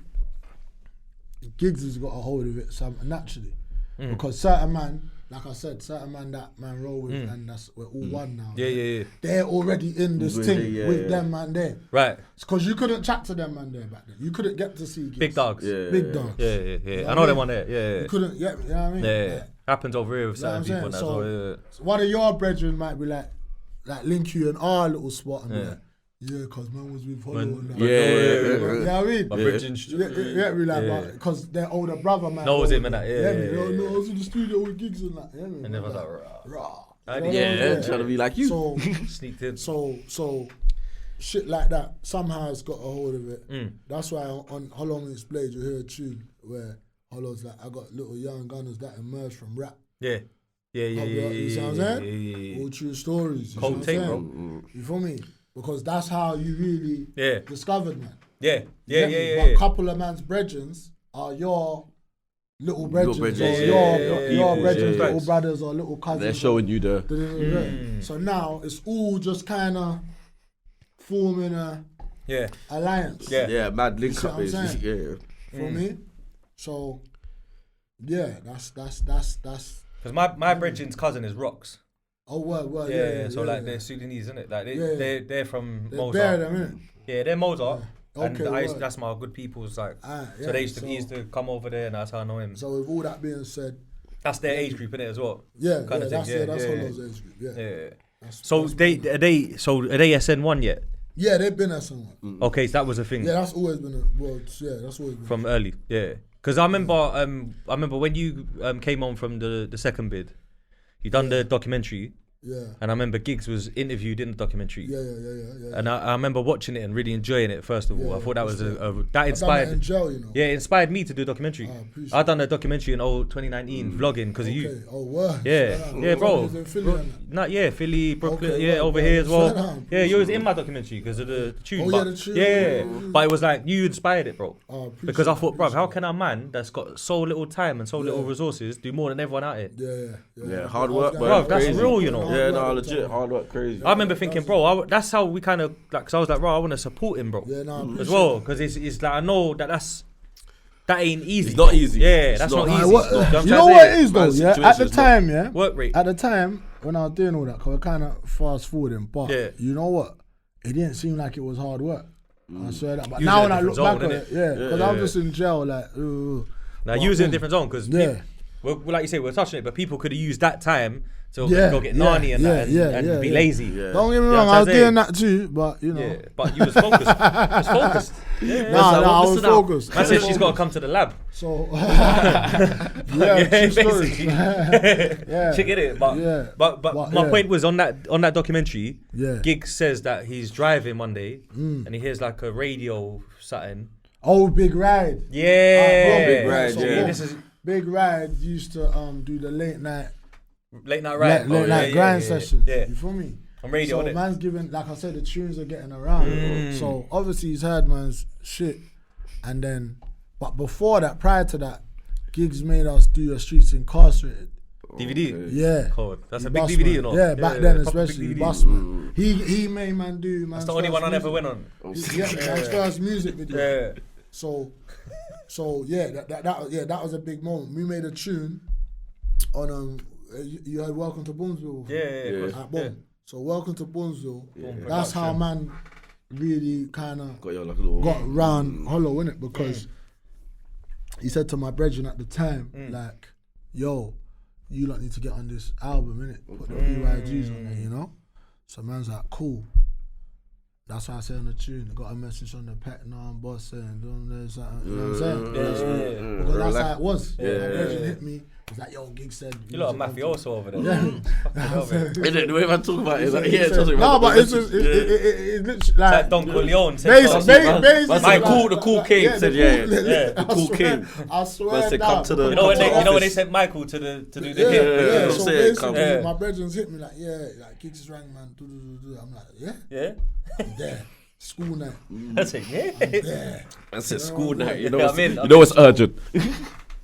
Gigs has got a hold of it naturally. Because certain man, like I said, certain man that man roll with, and we're all one now. Yeah. They're already in this thing with them man there. Right. Because you couldn't chat to them man there back then. You couldn't get to see Gigs. Big dogs. Big dogs. Yeah. I know them one there. Yeah. You couldn't get, you know what I mean? Yeah. Like, Happens over here with certain people. And So one of your brethren might be like link you in our little spot and be like, yeah, cause man was with Hollow and that. You know what I mean? My bridging, Because their older brother man knows him and that. No, I was in the studio with gigs and that. And never like rah. Trying to be like you. So sneaked in. So shit like that somehow has got a hold of it. That's why on Hollow Minutes Blade you hear a tune where Hollow's like, I got little young gunners that emerged from rap. Yeah. You see what I'm saying? All true stories. Cold tape, bro. You feel me? Because that's how you really discovered, man. Yeah. But a couple of man's brethrens are your little brethrens, or your brethrens, little brothers or little cousins. They're showing you the... So now it's all just kind of forming a alliance. Yeah, mad link up. For me? So, yeah, that's... Because my brethren's cousin is Rocks. Oh, well, So like they're Sudanese, isn't it? Like they're from Mozart. They're them, innit? Yeah, they're Mozart. Okay, and that's my good people's like. So they he used to come over there, and that's how I know him. So with all that being said, that's their age group, innit, as well. That's Hollow's age group. Yeah. So are they SN1 yet? Yeah, they've been SN1. Okay, so that was a thing. Yeah, that's always been that's always been from early. Yeah, because I remember when you came on from the second bid, you done the documentary. Yeah. And I remember Giggs was interviewed in the documentary. Yeah. And I remember watching it and really enjoying it. First of all, I thought that was that inspired. In jail, you know. Yeah, it inspired me to do a documentary. I done a documentary in 2019 vlogging because of you. Oh, wow. Yeah, bro. Philly, Brooklyn, over here as well. Yeah, you was in my documentary because of the tune. The tune. But it was like you inspired it, bro. Because I thought, bro, how can a man that's got so little time and so little resources do more than everyone out here? Yeah, hard work, bro. That's real, you know. Yeah, no, legit, hard work, crazy. I remember thinking, bro, that's how we kind of like. Cause I was like, bro, I want to support him, bro. Yeah, no, as well, because it's like I know that ain't easy. It's not easy. Yeah, that's not easy. You know what it is though? Yeah, at the time, work rate. At the time when I was doing all that, cause we're kind of fast forwarding, but you know what? It didn't seem like it was hard work. I swear that. But now when I look back at it, because I was just in jail, like. Now you was in a different zone, because like you say, we're touching it, but people could have used that time to go get Nani and be lazy. Yeah. Don't get me wrong, I was doing that too, but you know. Yeah, but you was focused. I was focused. I said she's got to come to the lab. So, basically. She get it, but my point was on that documentary. Giggs says that he's driving one day and he hears like a radio something. Oh, Big Ride. Yeah, Big Ride. This is Big Ride used to do the late night ride, late night grind sessions. Yeah. You feel me? On radio, so man's giving, like I said, the tunes are getting around. So obviously he's heard man's shit, and then, but before that, prior to that, Giggs made us do a Streets Incarcerated DVD. Yeah, cold. That's a big DVD, you know. Yeah, back then especially Busman. He made man do. That's the only one I ever went on. His first music video. Yeah. So that was a big moment. We made a tune on you heard Welcome to Boomsville before? Yeah. So Welcome to Boomsville. That's how man really kind of got round Hollow, innit? Because he said to my brethren at the time, like, yo, you lot need to get on this album, innit? Put the PYGs on there, you know? So man's like, cool. That's why I say on the tune, I got a message on the Peckham boss saying, there's something, you know what I'm saying? Because that's how it was. My brethren hit me. It's like, yo, Giggs said. You lot are mafioso over there. The way I talk about it is like, no, but it's literally like Don Corleone said. Basically, the cool king said, the cool king. I swear to come to the. You know when they sent Michael to do the hit. Yeah, so basically, my brethren hit me like, like Giggs is rang, man. I'm like, yeah. There. School night. That's it, yeah. That's it, school night. You know it's urgent.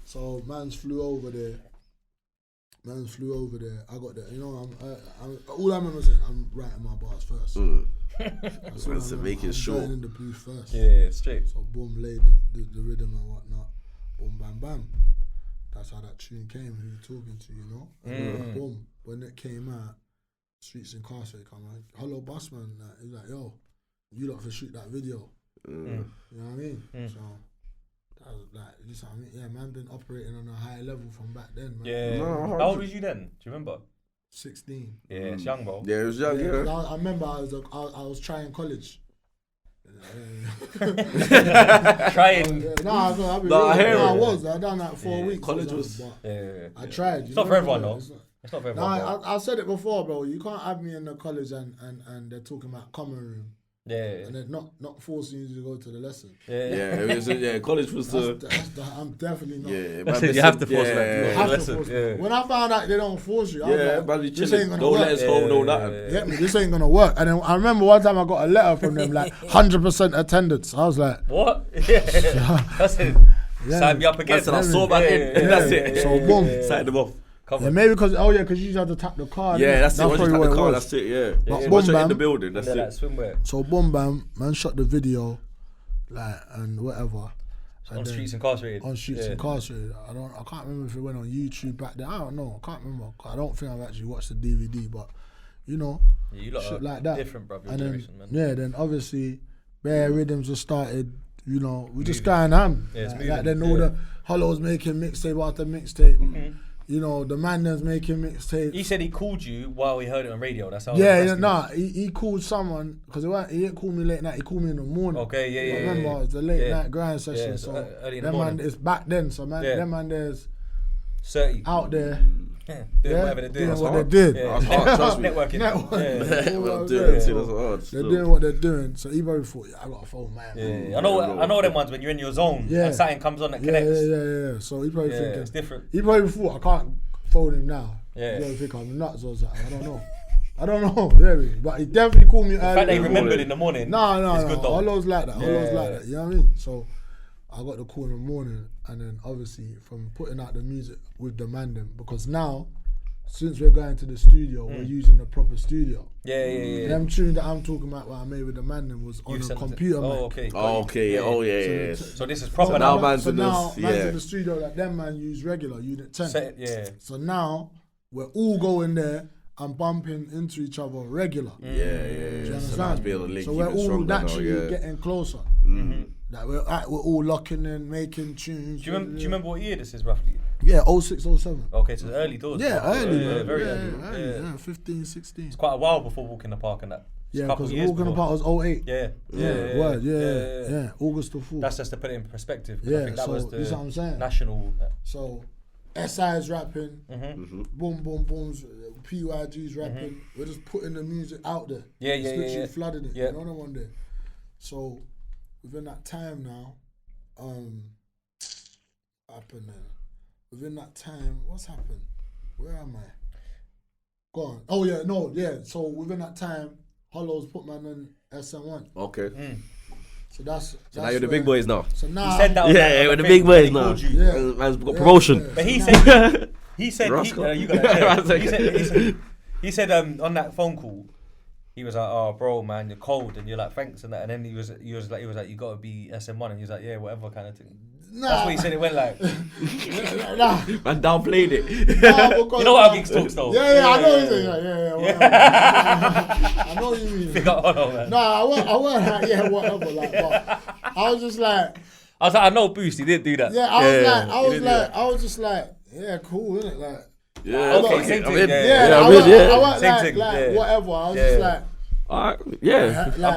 So man's flew over there. I got there. You know, I'm all I remember saying, I'm writing my bars first. That's to make it short. In the booth first. Yeah, straight. So boom, laid the rhythm and whatnot. Boom, bam, bam. That's how that tune came. Who you talking to, you know? And boom, when it came out, Streets Incarcerated come out. Hello, Busman. He's like, yo, you lot for shoot that video. You know what I mean? So I mean, yeah, man, been operating on a high level from back then, man. Yeah. How old was you then? Do you remember? 16. Yeah, it's young, bro. Yeah, it was young. Yeah. I remember I was trying college. Trying. I was. I done that 4 weeks. College was. I tried. It's not for everyone, though. It's not for everyone. I said it before, bro. You can't have me in the college and they're talking about common room. Yeah. And they're not forcing you to go to the lesson. College was I'm definitely not. Yeah, you have to force that. When I found out they don't force you, I was like, this ain't gonna don't work. let us hold no nothing. Get me? This ain't gonna work. And then I remember one time I got a letter from them like 100% attendance. I was like, what? That's it. Sign me up again. That's it. I saw back in. That's it. So boom. Signed them off. Yeah, maybe because you used to tap the card. Yeah, that's it. Once you tap the card, was. that's it. Yeah. But Once boom, you're in the bam. building, that's it. Like swimwear. So boom bam, man shot the video, like and whatever. On Streets Incarcerated. On Streets Incarcerated. I can't remember if it went on YouTube back then. I don't know. I can't remember. I don't think I've actually watched the DVD, but you know, you lot shit are like that. Different, brother. And generation, man. then obviously, bare rhythms just started. You know, we just going ham. Yeah, it's like then all the Hollows making mixtape after mixtape. Mm-hmm. You know, the man that's making mixtapes. He said he called you while he heard it on radio. That's how. He called someone because he didn't call me late night. He called me in the morning. Okay, yeah. Remember, it was the late night grind session. Yeah, so early in the morning. Man, it's back then. So them man, there's 30 out there. Doing whatever they're doing. Doing what they did. That's hard, trust me. Networking. They're doing what they're doing. So he probably thought, I got a phone, man. Yeah. I know them ones when you're in your zone and something comes on that connects. Yeah. So he probably thinking it's different. He probably thought I can't phone him now. Yeah. He probably think I'm nuts or something. I don't know. Yeah, but he definitely called me early. The fact that he remembered in the morning. No. Good though. Hollows like that. You know what I mean? So I got the call in the morning, and then obviously from putting out the music with the man them, because now, since we're going to the studio, we're using the proper studio. Yeah. Them tune that I'm talking about, what I made with the man them, was on a computer. Okay. Yeah. So this is proper now. man's in the studio that them man use regular unit 10. So now we're all going there and bumping into each other regular. Do you understand? So we're all naturally getting closer. Like we're all locking in, making tunes. Do you remember what year this is roughly? Yeah, 06, 07. Okay, so early doors. Yeah, early. Very early. Yeah, 15, 16. It's quite a while before Walk in the Park and that. Yeah, because Walk in the Park was 08. Yeah. August to 4. That's just to put it in perspective. Yeah, I think that was the what I'm saying? national. So, SI's rapping, boom, boom, booms, PYG's rapping. We're just putting the music out there. Literally flooding it. You know what I want there. So, within that time now, happened then. Within that time, what's happened? Where am I? Go on. So within that time, Hollows put man on SN1. Okay. So that's now you're the big boys now. So now he said that we're the big boys now. Man's got promotion. But he said on that phone call, he was like, "Oh, bro, man, you're cold," and you're like, "Thanks," and that. And then he was like, "You gotta be SN1," and he was like, "Yeah, whatever," kind of thing. That's what he said. It went like. Man downplayed it. You know how gigs talks though. Yeah, I know what you're saying. I know what you mean. Big up, man. No, I weren't like, whatever. Like, but I was just like. I was like, I know Boost. He didn't do that. Yeah, I was just like, yeah, cool, isn't it? Like. Yeah, okay, same thing. I went like whatever. I was just like. I'm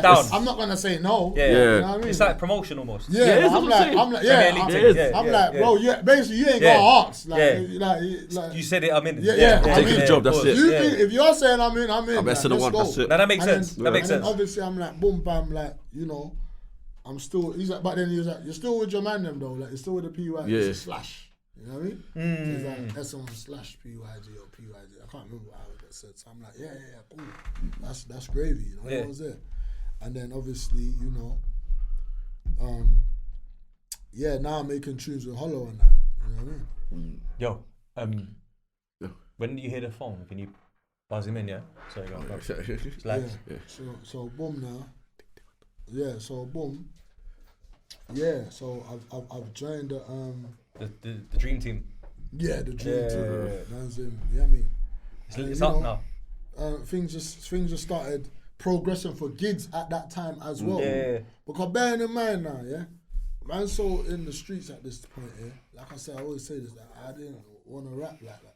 down. I'm not gonna say no. Yeah. You know what I mean? It's like promotion almost. Yeah, I'm like, bro, basically you ain't gonna ask. Like, you said it, I'm in. Take the job, that's it. If you're saying I'm in, I'm SN1, that's it. Now that makes sense. That makes sense. Obviously, I'm like, boom, bam, like, you know, I'm still. He's like, but then he was like, you're still with your man, them though. Like, you're still with the PYG. Yeah. It's a slash. You know what I mean? So he's like SN1 / PYG or PYG. I can't remember how it said. So I'm like, yeah, cool. That's gravy. You know, that was it. And then obviously, you know, now I'm making tunes with Hollow and that. You know what I mean? Yo, when you hear the phone, can you buzz him in? Yeah. Sorry, go on. So boom now. Yeah. So boom. Yeah. So I've joined the dream team. Yeah, the dream team. That's him. You know what I mean? It's up now. Things just started progressing for gigs at that time as well. Yeah. Because bearing in mind now, man, so in the streets at this point here. Like I said, I always say this. That I didn't want to rap like that.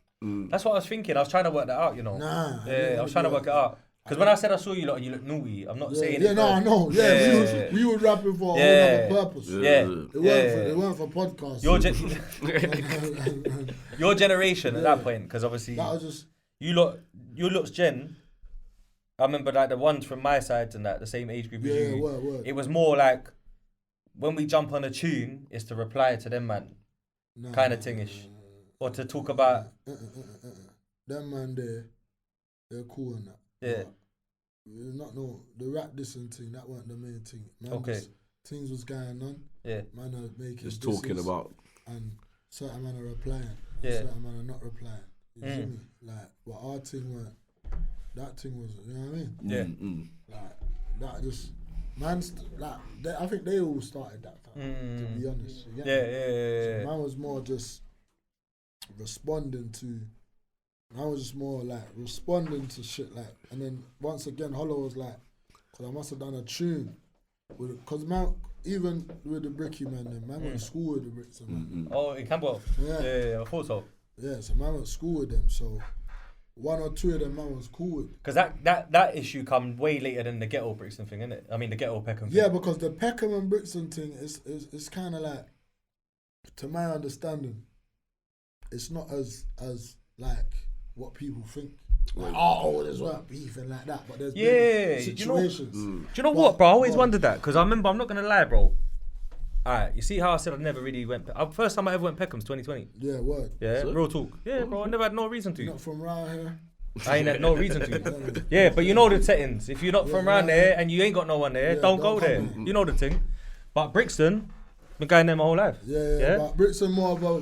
That's what I was thinking. I was trying to work that out, you know. Nah. Yeah, I was trying to work it out. Because when I said I saw you lot and you look naughty, I'm not saying it. Yeah, no, I know. Yeah, we were rapping for a whole other purpose. It weren't for podcasts. Your generation at that point, because obviously that was just you lot's gen. I remember like the ones from my side and that the same age group as you. Word. It was more like when we jump on a tune, it's to reply to them man, kind of thingish, or to talk about. Them man, they're cool on that. Yeah. The rap dissing thing, that weren't the main thing. Man, things was going on. Yeah. Man are making just talking about. And certain man are replying. Yeah. Certain man are not replying. You see me? Like, but our thing weren't. That thing was, you know what I mean? Yeah. Like, that just, I think they all started that time, to be honest. Yeah. So man was more just responding to shit like, and then once again Hollow was like, cause I must have done a tune cause man, even with the Bricky man, then man went to school with the Bricks and man. Oh, in Campbell? Yeah, I thought so. Yeah, so man went to school with them, so one or two of them man was cool with. Cause that issue come way later than the Ghetto Brixton thing, innit? I mean the Ghetto Peckham thing. Yeah, because the Peckham and Brixton thing is kind of like, to my understanding, it's not as like what people think. Like, there's work beef and like that, but there's situations. Do you know what, bro? I always wondered that, because I remember, I'm not going to lie, bro. Alright, you see how I said I never really went... First time I ever went Peckham's 2020. Yeah, word. Yeah, so? Real talk. Yeah, bro, I never had no reason to. Not from around here. I ain't had no reason to. Yeah, but you know the settings. If you're not from around there and you ain't got no one there, don't go there. You know the thing. But Brixton... been going there my whole life. Yeah. But Brixton more of a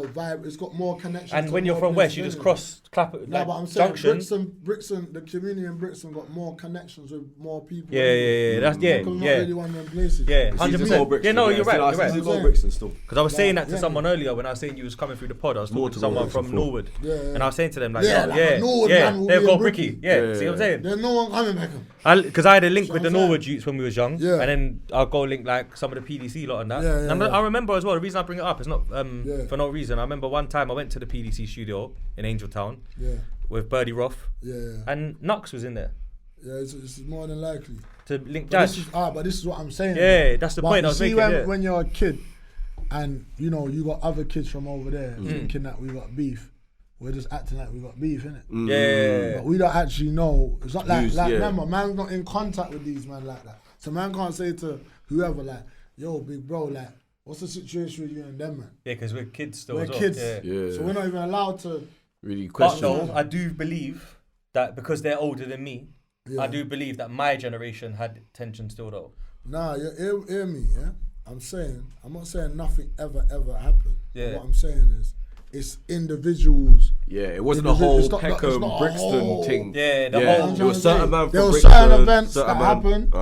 vibe. It's got more connections. And when you're from West, you just cross but I'm saying Brixton, the community in Brixton got more connections with more people. Yeah. That's not really one of them places. Yeah, 100%. Yeah, no, you're right. You're right. Brixton still. Because I was saying that to someone earlier when I was saying you was coming through the pod. I was talking to someone from Norwood, and I was saying to them they've got Bricky. Yeah, see what I'm saying? There's no one coming back. Because I had a link with the Norwood youths when we was young, and then I'll go link like some of the PDC lot and that. And I remember as well, the reason I bring it up is not for no reason. I remember one time I went to the PDC studio in Angeltown with Birdie Roth, and Nux was in there. Yeah, it's more than likely to link Jazz. But this is what I'm saying. Yeah, that's the point I was making. When you're a kid, and you know you got other kids from over there thinking that we got beef. We're just acting like we got beef, innit? Yeah. But we don't actually know. It's not remember, man's not in contact with these man like that. So man can't say to whoever like, yo, big bro, like, what's the situation with you and them, man? Yeah, because we're kids still. We're kids. Yeah. So we're not even allowed to really question. But no, I do believe that because they're older than me, I do believe that my generation had tension still though. Nah, you hear me, yeah? I'm not saying nothing ever happened. Yeah. What I'm saying is, it's individuals. Yeah, it wasn't a whole Peckham Brixton thing. Yeah, whole. There was certain events that happened.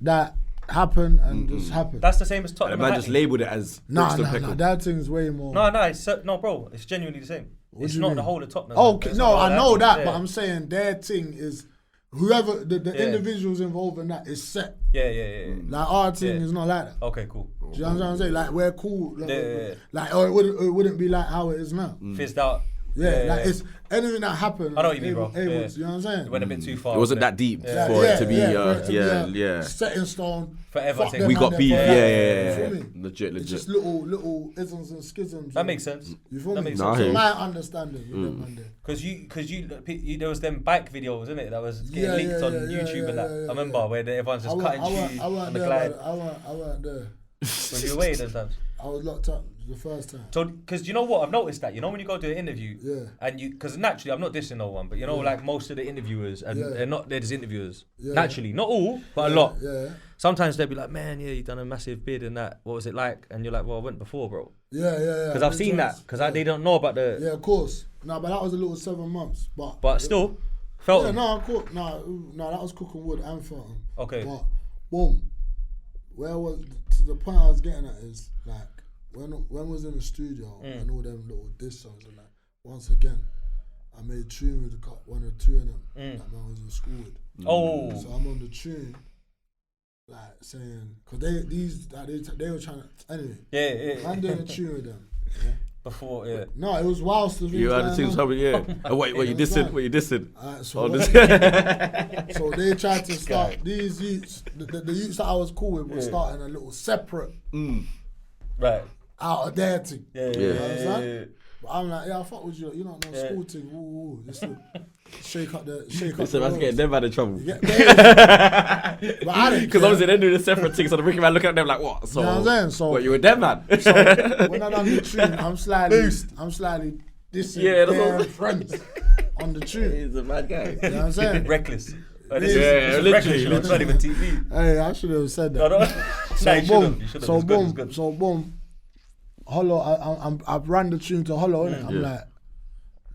That happened and just happened. That's the same as Tottenham. And man just labelled it as Brixton Peckham. Nah, that thing's way more. No, bro, it's genuinely the same. It's not the whole of Tottenham. Okay, no, I know that, but I'm saying their thing is whoever the individuals involved in that is set. Yeah. Like our thing is not like that. Okay, cool. Do you understand what I'm saying? Like we're cool. Like it wouldn't be like how it is now. Fizzed out. Yeah, it's anything that happened. I know what you mean, bro. You know what I'm saying? It went a bit too far. It wasn't that deep for it to be set in stone. Forever thing. We got beef. Yeah. Legit. It's just little isms and schisms. That makes sense. You feel me? Sense. So my understanding. Because you there was them bike videos, isn't it? That was getting leaked on YouTube and that. I remember where everyone's just cutting you on the glide. I weren't there. Were you away those times? I was locked up the first time. So, because you know what, I've noticed that, you know, when you go to an interview, and because naturally, I'm not dissing no one, but you know, like most of the interviewers, and they're just interviewers. Naturally, not all, but a lot. Sometimes they'll be like, man, you done a massive bid and that. What was it like? And you're like, well, I went before, bro. Yeah. Because I've seen that, because they don't know about the... Yeah, of course. No, but that was a little 7 months. But still, Felton. Yeah, no, that was Cooking Wood and Felton. Okay. But, boom. To the point I was getting at is, like, when I was in the studio and all them little diss songs and that, once again, I made tune with one or two of them that man was in school with. Oh. So I'm on the tune like saying, because they were trying to, anyway. Yeah. I'm doing a tune with them. Yeah. Before, yeah. No, it was whilst the You had the things happening, yeah. Wait, you dissing? What you dissing? So they tried to start these youths. The youths that I was cool with were starting a little separate, right, out of their thing. Yeah. You understand? But I'm like, I fuck with you. You know, no school thing. Ooh, just to shake up the. So that's getting them out of trouble. But I didn't. Because obviously they're doing a separate thing, so the Ricky man looking at them like, what? So, you know what I'm saying? So what, you with them, man? So when I done the tune, I'm slightly dissing their friends on the tune. He's a mad guy. You know what I'm saying? Reckless. Literally. It's not even TV. Hey, I should have said that. No. So boom. Hollow, I've ran the tune to Hollow, innit? I'm like,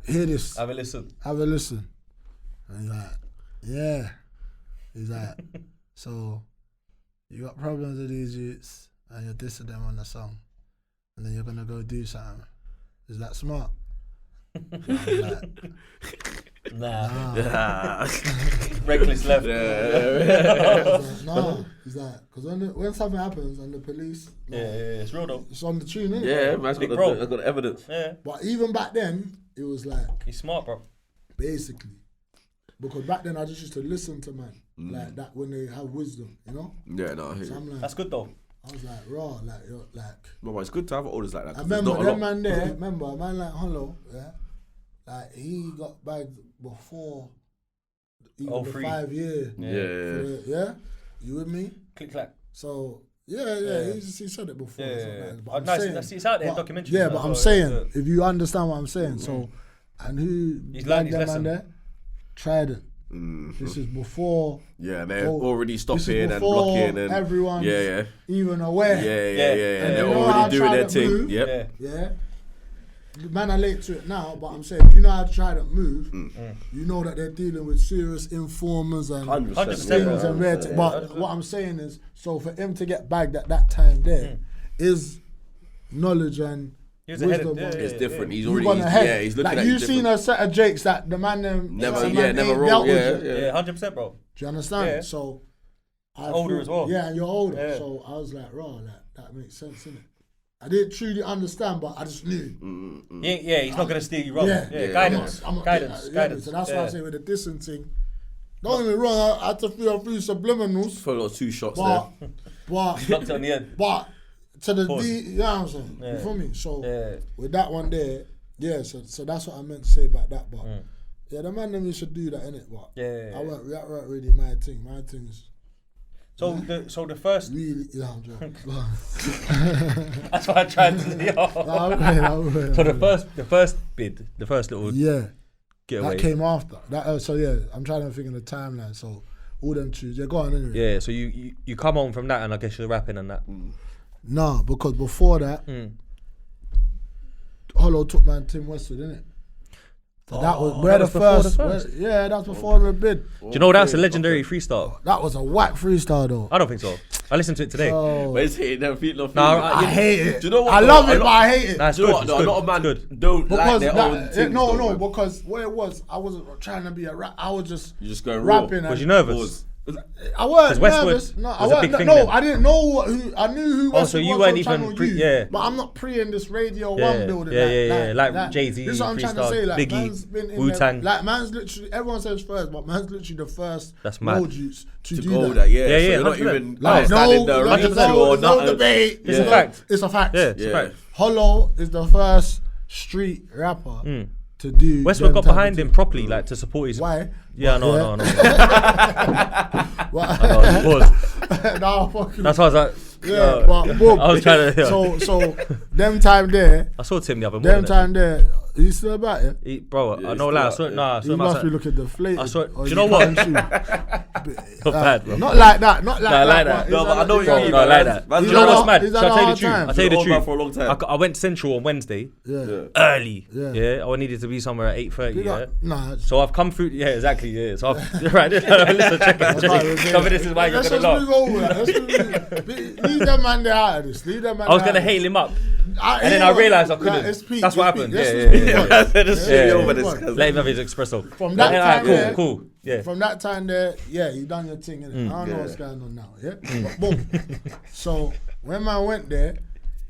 hear this. Have a listen. And he's like, yeah. He's like, so you got problems with these youths and you're dissing them on the song, and then you're gonna go do something. Is that smart? I'm like, nah. Reckless left. No, he's like, because when something happens and the police, it's real though. It's on the tune, innit? Yeah, man's got evidence. Yeah. But even back then, it was like, he's smart, bro. Basically, because back then I just used to listen to man like that when they have wisdom, you know. Yeah, no. So I'm like, that's good though. I was like, raw, like. No, but it's good to have orders like that. I remember that man there. Remember a man like Hollow, yeah. Like he got bagged before even the 5 year. Yeah. You with me? Click clack. So yeah. He said it before. Yeah. But Nice. It's out there in documentary. Yeah, but I'm saying, if you understand what I'm saying, so and who he's learned his lesson. Man there? Trident. This is before. Yeah, they're already stopping and blocking and everyone's even aware. Yeah. And they're already doing their thing. Move, yeah. The man are late to it now, but I'm saying, if you know how to try to move, you know that they're dealing with serious informers and 100%, and rare. But what I'm saying is, so for him to get bagged at that time there is knowledge and wisdom. It's different. He's already he's looking like at you've seen a set of Jakes that the man never roll. Yeah, 100%, bro. Do you understand? Yeah. So older as well. Yeah, and you're older. Yeah. So I was like, raw, that makes sense, innit? I didn't truly understand, but I just knew. Yeah, he's not gonna steer you wrong. Yeah. Guidance. So that's why I say with the distance thing. Don't get me wrong, I had to feel a few subliminals. For a 2 shots there. But knocked on the end. But to the D, you know what I'm saying? You feel me? So with that one there, so that's what I meant to say about that. But yeah, the man them you should do that, innit? But that weren't really my thing. My thing's So the first really, I'm joking. That's what I tried to do. So the first bid, the first little getaway. That came after. I'm trying to think of the timeline. So all them tunes, go on anyway. Yeah, so you come on from that, and I guess you're rapping and that. Nah, because before that, Hollow took man Tim Westwood, innit? So that was first. Yeah, that's before the bid. Do you know that's a legendary freestyle? That was a whack freestyle though. I don't think so. I listened to it today. But it's hitting them feet. I hate it. Do you know what? I love it, but I hate it. Nah, do you know what? A lot of man don't like their own things. No, because what it was, I wasn't trying to be a rap. I was just going rapping. Was you nervous? I was nervous. No, I didn't know who. I knew who Westwood was. So you weren't even but I'm not pre in this Radio 1 building. Like Jay-Z. This is what I'm trying to say. Like, Biggie, man's been in Wu-Tang. Like man's literally. Everyone says first, but man's literally the first. That's mad. To do that. So you're not even no debate. It's a fact. It's a fact. Yeah, it's a fact. Hollow is the first street rapper to do. Westwood got behind him properly, like to support his. Why? Yeah, no. What? That's why I was like. Yeah, but boom. I was trying to. So them time there. I saw Tim the other morning. Them time there. Are you still about it? Bro, I know that. You must be looking deflated. Do you know what? Not bad, bro. Not like that. Not like that. No, but I know what you mean. Not like that. Do you know what's mad? I'll tell you the truth. I'll tell you the truth. For a long time. I went Central on Wednesday. Yeah. Early. Yeah. I needed to be somewhere at 8:30. Yeah. Nah. So I've come through. Yeah, exactly. Yeah. So I've right. Listen, check it. Cover this is why you're gonna laugh. Let's move over. Leave that man there out of this. I was gonna hail him up. And then I realised I couldn't. That's what happened. Let him have his espresso. From that time there, cool. Yeah. From that time there, you done your thing, innit? I don't know what's going on now, But boom. So when I went there,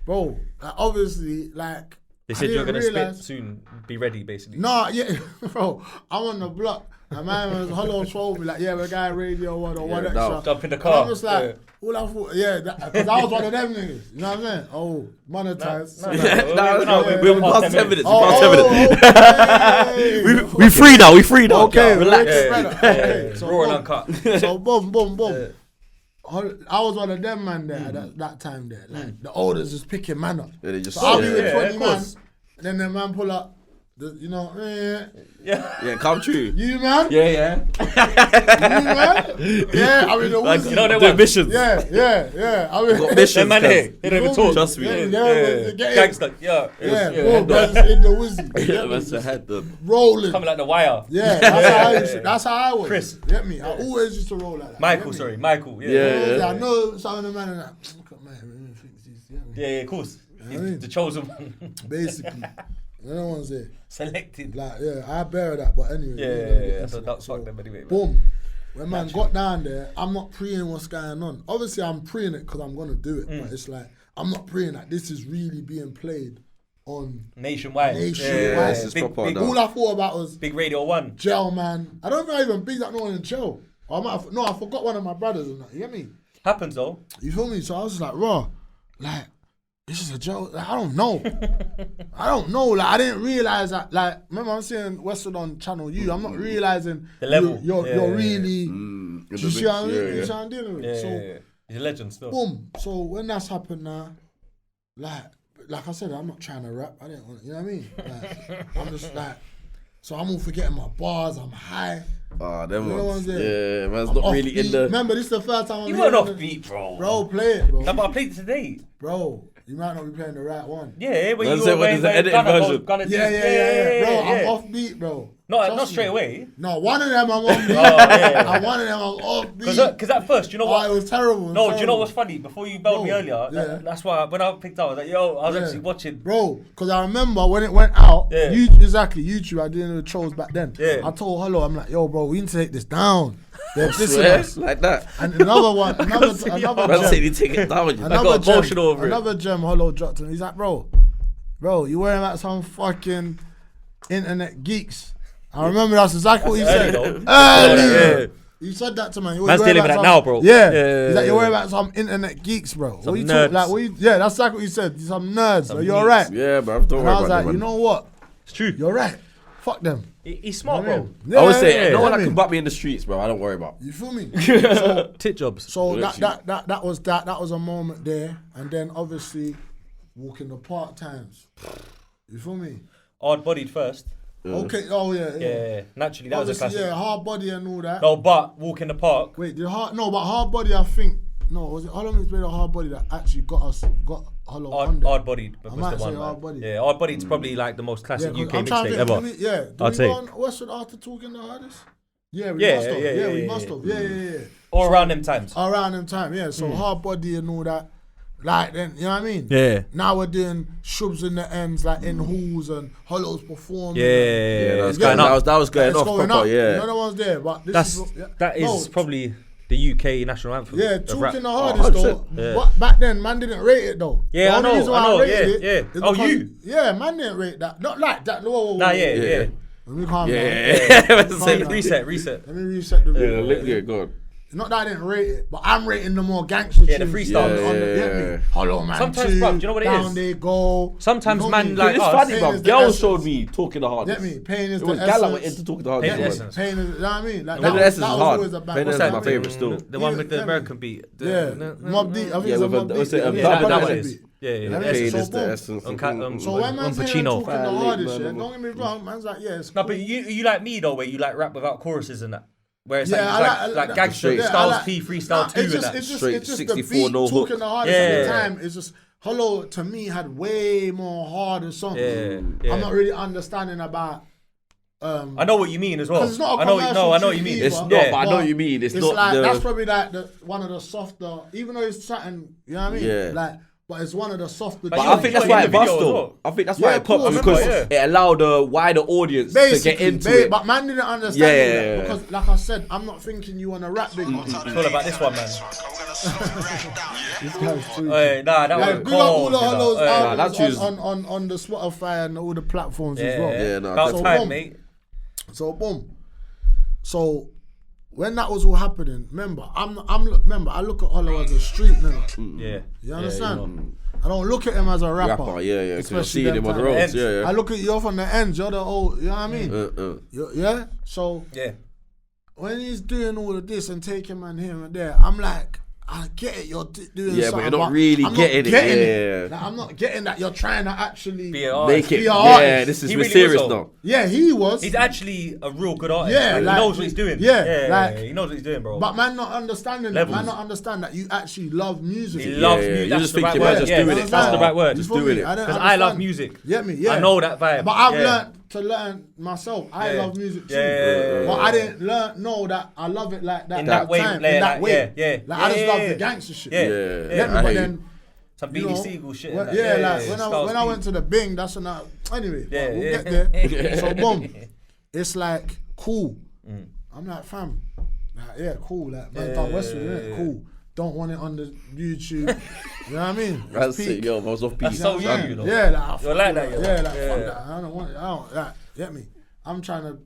bro, obviously, like, they said you're gonna spit soon. Be ready, basically. No, bro, I'm on the block. And man was hello told me like, we're going Radio 1 or one extra. Jump in the car. And I was like, all I thought, because I was one of them niggas. You know what I'm saying? Oh, monetized. No, we're past 10 minutes. We free now. Okay, relax. So raw and uncut. So boom. I was one of them man there at that time there. Like the oldest just picking man up. Yeah, they just I'll be with 20 man, and then the man pull up. Come true. You man? Yeah. You man? Yeah, I mean the you know they missions. Yeah. I mean got missions. Man, they don't even talk. Trust me. Gangster. Bro, that's in the wizzy. That's the head done. Rolling. Coming like the wire. Yeah, that's how I was. Chris. Get me? I always used to roll like that. Michael. Yeah. I know some of the man and that. Yeah, of course. He's the chosen one. Basically. The other ones there. Selected. Like, I bear that, but anyway. So that's fuck them anyway. Boom. When man got down there, I'm not preying what's going on. Obviously, I'm preying it because I'm going to do it. But it's like, I'm not preying that this is really being played on nationwide. Big, all I thought about was Big Radio 1. Jail, man. I don't even big that no one in jail. I forgot one of my brothers and that. You get me? Happens though. You feel me? So I was just like, raw, like, this is a joke. Like, I don't know. Like, I didn't realize that. Like, remember I'm seeing Westwood on Channel U. I'm not realizing the level. You're really. Do you see what I mean? You see what I'm dealing with? So, he's a legend still. Boom. So when that's happened now, like I said, I'm not trying to rap. I didn't want. You know what I mean? Like, I'm just like. So I'm all forgetting my bars. I'm high. Them ones. Yeah, man's not really in the. Remember, this is the first time I'm. You weren't off beat, bro. Bro, play it, bro. No, but I played it today. Bro. You might not be playing the right one. Yeah, but you were playing the edited version. Gunna Dee. Yeah. Bro, I'm off beat, bro. Not straight away. No, one of them I'm on beat. And one of them I'm off beat. Because at first, you know what? It was terrible. Do you know what's funny? Before you belled me earlier, that's why when I picked up, I was like, yo, I was actually watching. Bro, because I remember when it went out, YouTube, I didn't know the trolls back then. Yeah. I told Hello, I'm like, yo, bro, we need to take this down. They're dissing us. Like that. And another gem. Another gem Hello dropped him. He's like, bro, you wearing like some fucking internet geeks. I remember that's exactly what he said. Early. You said that to me. Man's dealing with that now, bro. Yeah. He's like, you're worried about some internet geeks, bro. Some what you nerds. talk, like, that's exactly what he said. Some nerds. Are you alright? Yeah, bro. Don't worry I was about like, them, you know what? It's true. You're right. Fuck them. He's smart, bro. Yeah, I would say no one that can butt me in the streets, bro. I don't worry about. You feel me? Tit jobs. So that was a moment there, and then obviously walking the park times. You feel me? Hard bodied first. Okay. Oh yeah. Naturally, that was a classic. Yeah, hard body and all that. No, but walk in the park. Wait, but hard body. I think was it? How long has been a hard body that actually got Hollow on there? Hard bodied. I might say hard body. Yeah, hard bodied's probably like the most classic UK mixtape ever. Did we go on Westwood after talking the hardest? Yeah, we must have. Yeah. Or around them times. Yeah. So hard body and all that. Like then, you know what I mean? Yeah. Now we're doing shubs in the ends, like in halls and Hollow's performing. Yeah. That was going off proper. Yeah. No one's there, but that is probably the UK national anthem. Yeah, talking the hardest though. Yeah. But back then, man didn't rate it though. Yeah, I know. Yeah. Oh, you? Yeah, man didn't rate that. Not like that. Nah, yeah. Let me calm down. Reset. Let me reset the video. Yeah, go on. Not that I didn't rate it, but I'm rating the more gangster tunes. Yeah, the freestyles. Yeah. Hello, man. Sometimes, bruv, do you know what it is? Down they go. Sometimes, man, like it's funny, bruv. Girls showed me talking the hardest. Get me? Pain is it the was essence. Gala went into talking the hardest. Pain is the essence. Pain is, you know what I mean? Like that was always a bang. Pain is my favourite still. The one with the American beat. Yeah. Mobb Deep. I think it's a Mobb Deep. That one is. Yeah. Pain is the essence. So when man's talking the hardest, don't get me wrong, man's like, yeah, it's cool. No, but you like me though, where you like rap without choruses and that. Where it's like gangster, Styles P, Freestyle 2 and that. It's just the beat talking the hardest at the time. It's just, Hello, to me, had way more harder songs. Yeah. I'm not really understanding about... I know what you mean as well. It's not I know what you mean. It's not, but I know what you mean. It's not like, that's probably like one of the softer, even though it's chatting, you know what I mean? Yeah. Like, but it's one of the softer. But I think that's why it bust though. I think that's why it popped because it allowed a wider audience to get into it. But man didn't understand that because, like I said, I'm not thinking you want to rap big. It's all about this one, man. This guy's true. That was big up all the cold. albums on the Spotify and all the platforms as well. Yeah, no, about time, mate. So boom. So when that was all happening, remember, I look at Hollow as a street nigga. Yeah. You understand? I don't look at him as a rapper. Yeah. Especially him on the roads. Yeah. I look at you off on the ends. You're the old. You know what I mean? Yeah. So when he's doing all of this and taking man here and there, I'm like, I get it. You're doing something. But you're not really getting it. Like, I'm not getting that. You're trying to actually make it. Yeah, this is really serious now. Yeah, he was. He's actually a real good artist. Yeah, he knows what he's doing. Yeah, he knows what he's doing, bro. But man, not understanding that. Man, not understand that you actually love music. He loves music. You just think you're just doing it. That's the right word. Just doing it. Because I love music. Get me? Yeah. I know that vibe. But I've learned myself. I love music too. But I didn't know that I love it like that. In that way. Like I just love the gangster shit. But then some Beanie Siegel shit. When I went to the Bing, that's another. Anyway, we'll get there. So boom, it's like cool. I'm like fam, like cool. Like man, done Westwood, innit? Cool. Don't want it on the YouTube. You know what I mean? That's it, yo. I was off beat. That's so you know. Yeah, like you're like that, yo. Yeah, like fuck that. I don't want it. I don't. Like, get me? I'm trying to.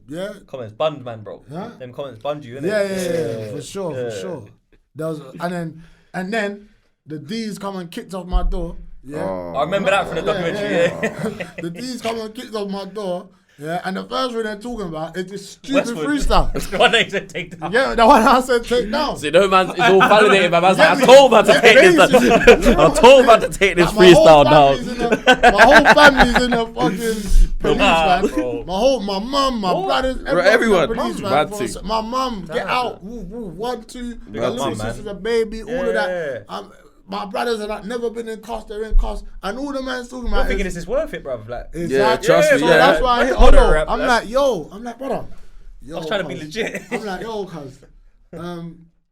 Comments bund, man, bro. Huh? Them comments bund you, innit? Yeah, for sure. There was, and then the D's come and kicked off my door. Yeah, I remember that from the documentary. The D's come and kicked off my door. Yeah, and the first one they're talking about is this stupid Westwood. freestyle. That's the one they said take down. Yeah, the one I said take down. See, no man, it's all validated by man's like, I told man to take this. I told man to take this freestyle down. My whole family's in the fucking police van. My mum, my brothers, everyone. Police van. My mum, get out. 1, 2. My little sister's a baby. All of that. My brothers have like never been in cost, they're in cost, and all the man's talking about. I'm thinking, is this worth it, bruv? Like, exactly. Trust me. So that's why I hit Hollow. I'm like, brother. I was trying to be legit. I'm like, cuz,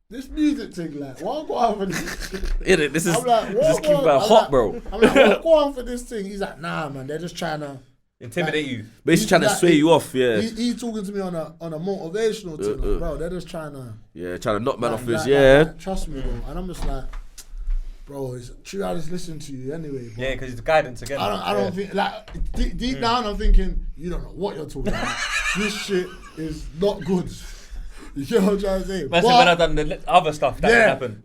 this music thing, like, what go on for this? This is keep about hot, bro. I'm like, what go on for this thing? He's like, nah, man, they're just trying to intimidate you. But he's trying to sway you off, He's talking to me on a motivational thing, bro. They're just trying to. Trying to knock man off his, trust me, bro. And I'm just like, bro, it's true. I just listen to you anyway. Bro. Yeah, because it's the guidance again. I don't think like deep down. I'm thinking you don't know what you're talking about. This shit is not good. You get what I'm trying to say? That's when I've done the other stuff that happened.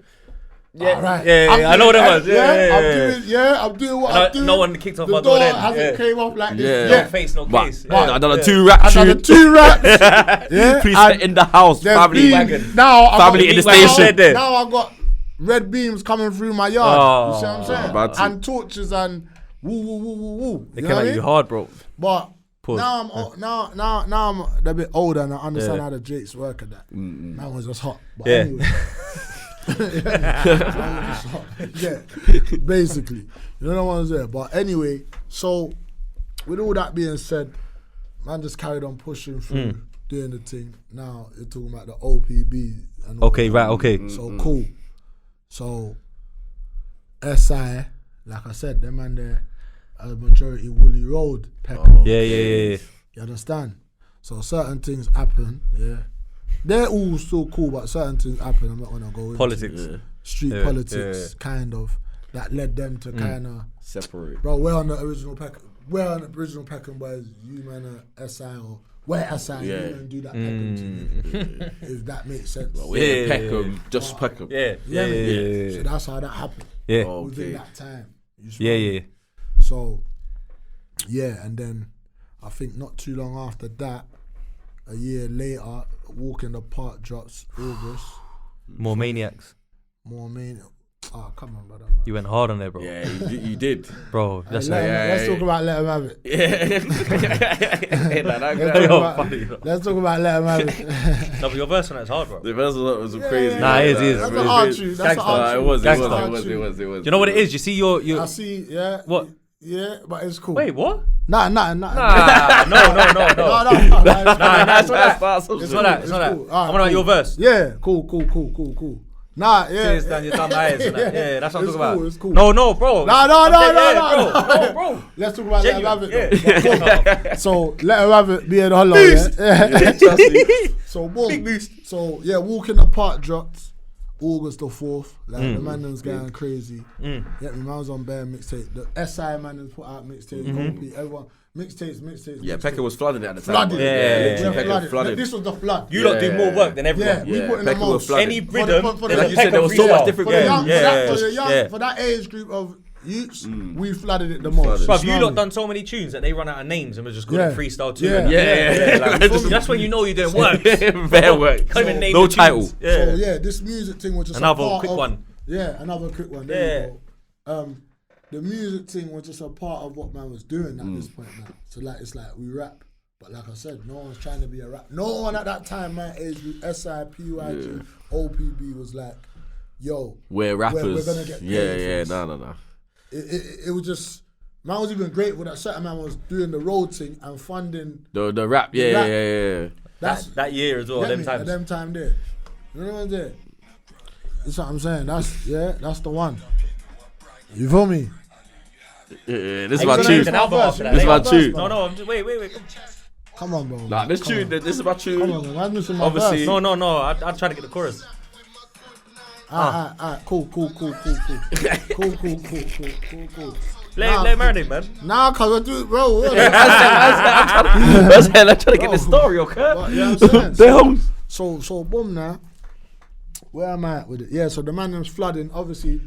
Yeah, right. I know what it was. I'm doing what I'm doing. No one kicked off the my door. Then. Hasn't came off like this. No face, no case. I done a 2 rap shoot. I done a 2 raps. Preset in the house. Family wagon. Family in the station. Now I got red beams coming through my yard. You see what I'm saying? And torches and woo. They came at you hard, bro. But now I'm a bit older and I understand how the Jakes work and that. That was just hot. But anyway. Basically. You know what I'm saying? But anyway, so with all that being said, man just carried on pushing through, doing the thing. Now you're talking about the OPB and all that. So cool. So SI, like I said, them and there are the majority Woolly Road Peckham. Yeah. You understand? So certain things happen, They're all still cool, but certain things happen. I'm not gonna go into politics, street politics, kind of that led them to kind of separate. Bro, we're on the original Peckham boys. You man are SI or we're SI. You don't do that Peckham to if that makes sense. Well, we're Peckham, just Peckham. Yeah. So that's how that happened. Within that time. So and then I think not too long after that, a year later, Walk in the Park drops August. More Maniacs. Oh, come on, brother. You went hard on there, bro. Yeah, you did. Bro, that's let's talk about Let 'Em Have It. Let's talk about Let 'Em Have It. No, but your verse on that is hard, bro. The verse was crazy. Nah, it is. That's an art tune. That's an art tune. It was. Do you know what it is? You see your... I see, What? Yeah, but it's cool. Wait, what? Nah. No. No, that's It's not that. I'm on your verse. Yeah, cool. Nah, tears down your dumb eyes. And that. Yeah, that's what I'm talking about. It's cool. No, bro. No. Let's talk about Let Her Have It. So Let Her Have It being hollow. Yeah. So boom. Big boost. So yeah, Walk in the Park dropped August the 4th. Like the man was going crazy. Yeah, man was on bare mixtape. The SI man has put out mixtape. OP, everyone. Mixtapes. Yeah, Peckham was flooding it at the time. Flooded. This was the flood. You lot do more work than everyone. Yeah, we put in the most. Any rhythm, like you said, there was so much different For that age group of youths, we flooded it the most. Bruv, you lot done so many tunes that they run out of names and we just call it freestyle too. That's when you know you're doing work. Bare work. Can't even name no the title. tunes. So yeah, this music thing was just another quick one. Yeah, another quick one. There you go. The music thing was just a part of what man was doing at this point now. So like it's like we rap, but like I said, no one's trying to be a rap. No one at that time, my age group, SI, PYG, OPB was like, yo, we're rappers. We're gonna get paid. No. It was just, man was even grateful that certain man was doing the road thing and funding the rap. Yeah. That year as well. Them times. Them time there. You know what I'm saying? That's what I'm saying. That's the one. You feel me? Yeah, this is my tune. This is my tune. No, I'm just, wait. Come on, bro. Nah, this tune. This is my tune. Come on, man. Missing my Obviously. verse. No. I'm trying to get the chorus. Cool. Let marinate, man. Nah, cause I do it, bro. I'm trying to get the story, okay? Yeah, I'm saying. So boom now. Where am I at with it? Yeah, so the man was flooding. Obviously,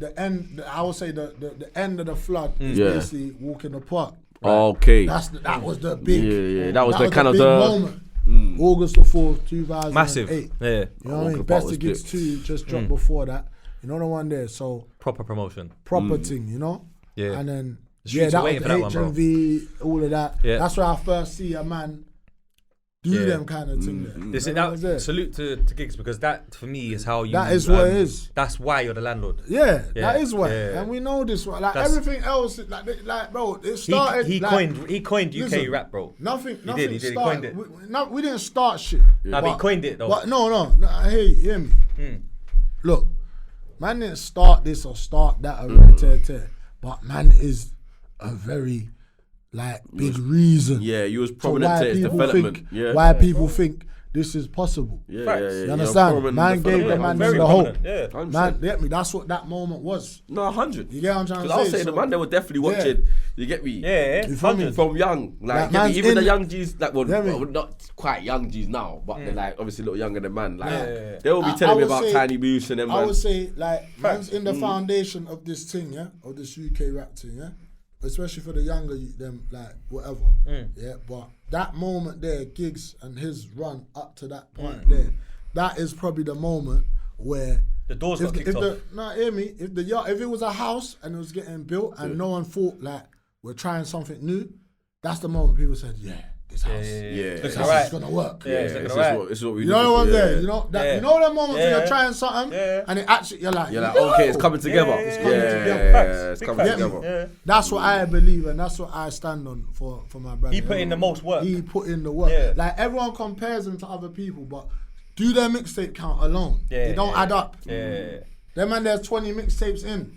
I would say the end of the flood is basically Walk in the Park. Right? Okay. That was the big. Yeah. That was the kind of big moment. August the 4th, 2008. Massive. Yeah. You know what I mean? Best of Gigs 2 just dropped before that. You know the one there. So proper promotion. Proper thing, you know? Yeah. And then that was the HMV, all of that. Yeah. That's where I first see a man do them kind of thing there. Salute to Gigs, because that for me is how you. That is what it is. That's why you're the landlord. Yeah, that is why, and we know this. Like everything else, like bro, it started. He coined UK rap, bro. Nothing He started. coined it. We didn't start shit. But he coined it though. But no. Hey, hear me. Look, man didn't start this or start that but man is a very big reason. Yeah, you was prominent to its development. Why people think this is possible. Yeah. You understand? Man gave the man the hope. Yeah. Man, get me. That's what that moment was. No, 100. You get what I'm trying to say? Because I'll say the man they were definitely watching. You get me? Yeah. You feel me? From young, even the young G's, not quite young G's now, but they're obviously a little younger than man. They will be telling me about Tiny Moose and them. I would say man's in the foundation of this thing, of this UK rap thing, especially for the younger them, whatever. Yeah, but that moment there, Gigs and his run up to that point there, that is probably the moment where the doors got kicked off. Hear me. If it was a house and it was getting built and no one thought we're trying something new, that's the moment people said, this house, this house is gonna work. This is what we do. You know what I'm saying? You know that moment when you're trying something and it actually you're like, okay, it's coming together. It's coming together. It's coming together. That's what I believe and that's what I stand on for my brother. He put in the most work. He put in the work. Everyone compares him to other people, but do their mixtape count alone. They don't add up. Them man, there's 20 mixtapes in.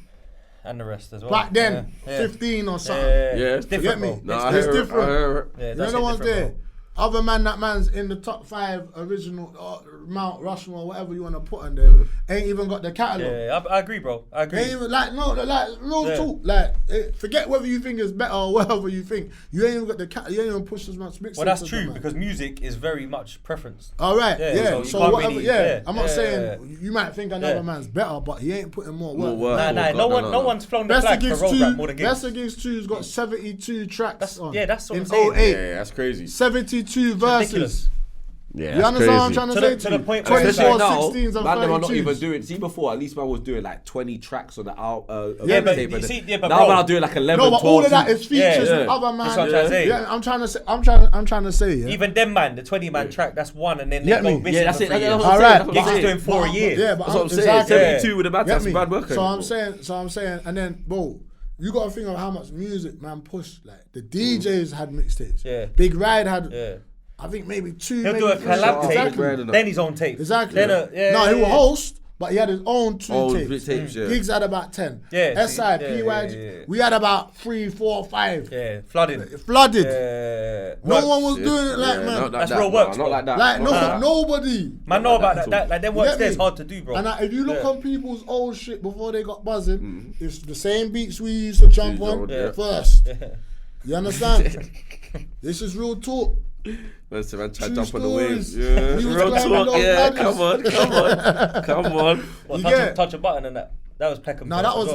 And the rest as well. Back then, 15 or something. It's different, bro. No, it's different. You know the ones there. Bro. Other man, that man's in the top 5 original Mount Rushmore, whatever you want to put on there. Ain't even got the catalogue. Yeah, I agree, bro. I agree. Ain't even real talk. Forget whether you think it's better or whatever you think. You ain't even got the catalogue. You ain't even pushed as much mixtapes. Well, that's true because music is very much preference. All right, So whatever. Really, I'm not saying you might think another man's better, but he ain't putting more work. No one's flown the flag for road rap more than Gigs. Best of Gigs 2's got 72 tracks on. That's what in I'm saying. 08. Yeah, that's crazy. 72 verses. Ridiculous. Yeah, you understand what I'm trying to say? To the point 24, where 16s and 32s. Man, are not even doing. See, before at least man was doing 20 tracks on the but now man are doing 11, 12. No, but all of that is features with other man. That's what I'm trying to say. Yeah, I'm trying to say. Yeah. Even them man, the 20-man track, that's one, and then they go missing. Yeah, that's it. All right, Gigs is doing 4 a year. Yeah, but that's what I'm saying. 72 with the man, that's bad work. So I'm saying, and then bro. You got to think of how much music man pushed. The DJs had mixtapes. Yeah. Big Ride had. I think maybe 2. He'll do a collab tape, then his own tape. Exactly. Then he will host, but he had his own two tapes. Gigs had about 10. Yeah. SI, PYG, we had about 3, 4, 5. Yeah, flooded. No one was doing it like, man. That's real work. Not like that. Like, nobody. Man, know about that. Like, them works there's hard to do, bro. And if you look on people's old shit before they got buzzing, it's the same beats we used to jump on first. You understand? This is real talk. Man, try to jump on the waves. Yeah. Real talk. Yeah, come on. What, touch a button and that? That was Peckham. No, that was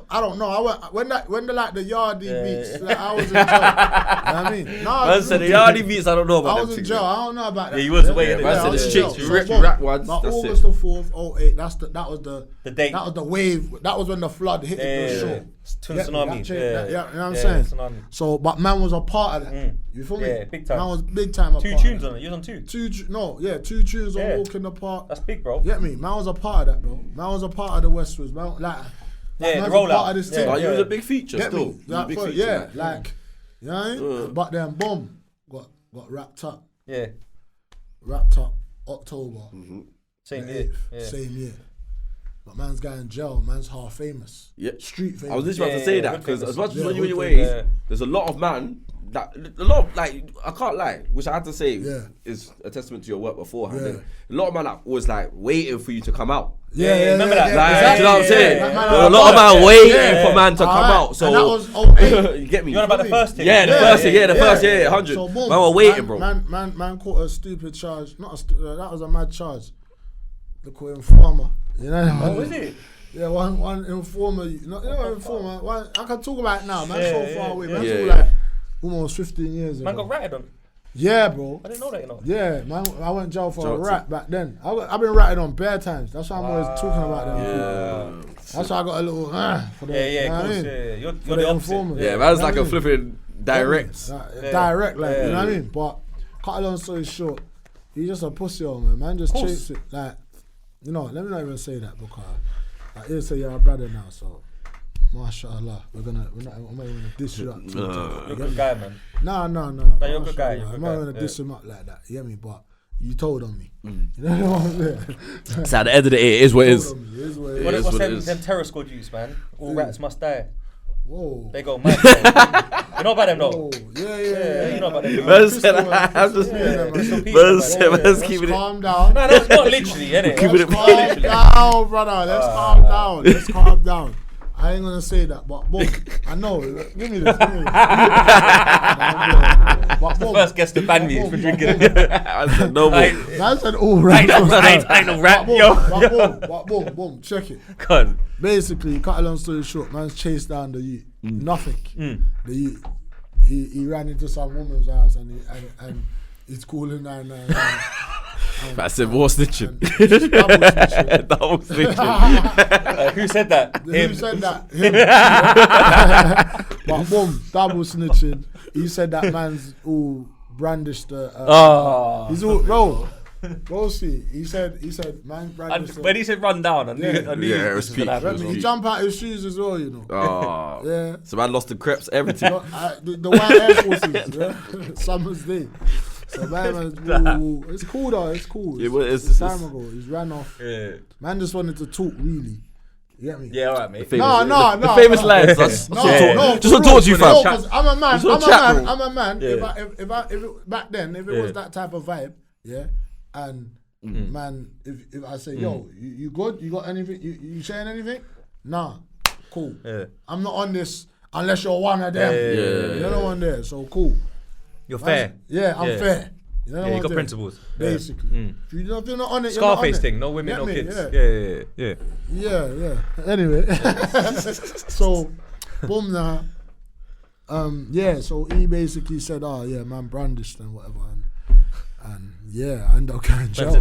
I don't know. When the like the Yardie beats, like, I was in jail. You know what I mean? No, man said the Yardie beats. I don't know about. I was in jail. I don't know about that. Yeah, you was away. Man said the chicks. You rap once. But August the 4th, 08. That was the date. That was the wave. That was when the flood hit the shore. Tsunami. You know what I'm saying? So, but man was a part of that. You feel me? Yeah, big time. Man was big time. 2 tunes on it. You was on 2. 2 tunes on Walk in the Park. That's big, bro. Get me? Man was a part of that, bro. Man was a part of the Westwoods. Man, the rollout. Of this thing. But you was a big feature still. Like, you know what I mean? But then, boom, got wrapped up. Yeah. Wrapped up October. Same year. Same year. But man's going in jail. Man's half famous. Yeah. Street famous. I was just about to say that because as much as when you're in your ways, ways, there's a lot of man. Like I can't lie, which I had to say is a testament to your work beforehand. A lot of man that was like waiting for you to come out. Remember that? Like, you know what I'm saying? A lot of man waiting for man to come out. So and that was you get me? You know about the first thing? Yeah, the first thing, 100. So, boom, man were waiting, bro. Man caught a stupid charge. That was a mad charge. They call it informer. You know? What was it? Yeah, one informer. You know informer. I can talk about it now. Man, so far away. Man, yeah. like almost 15 years ago. Man got ratted on. Yeah, bro. I didn't know that, you know. Yeah, man. I went jail for a rat back then. I've been ratted on bare times. That's why I'm always talking about them. Yeah. That's why I got a little for the. Yeah, of course. Yeah. You're the opposite. Yeah, man's like a flipping direct. Direct, like, you know what I mean? But cut a long story short, he's just a pussy, man. Man just chased it. Like, you know, let me not even say that because I hear say you're a brother now, so. MashaAllah, I'm not even gonna diss you up. You're a good guy, man. No. But you're a good guy. I'm not gonna diss him up like that. You get me? But you told on me. You know what I'm saying? So at the end of the day, it is what it is. What's them terror squad use, man? All rats must die. Whoa. They go mad. You know about them, though? Yeah. You know about them. Let's keep it. Calm down. No, that's not literally, innit? Calm down, brother. Let's calm down. Let's calm down. I ain't gonna say that, but boom, I know. Give me this. But boom, first guest to ban me for drinking. I said no more. I said all right. I know rap, yo. But boom, check it. God. Basically, cut a long story short, man's chased down the youth. Nothing. The youth. He ran into some woman's house and he's calling 999. I said more snitching. Double snitching. Who said that? Who said that? Him. But boom, double snitching. He said that man's all brandished. He's all bro. See, he said man brandished. When he said run down, I knew it was peak. He jumped out his shoes as well, you know. Oh, yeah. So man lost the creps, everything. The white Air Forces, yeah? Summer's day. So man, it's cool though. It's cool. It's time ago. He's ran off. Yeah. Man just wanted to talk, really. You get me? Yeah, alright, mate. No. The famous lines. No. Just want to talk to you, fam. Because I'm a man. If back then, if it was that type of vibe, yeah, and man, if I say, yo, you good? You got anything? You saying anything? Nah, cool. Yeah. I'm not on this unless you're one of them. You're not on there, so cool. You're fair. I'm fair. You know you got principles. Basically. If you're not on it, Scarface thing, no women, no kids. Yeah. Anyway. So, boom now. So he basically said, man brandished and whatever. And I ended up going jail.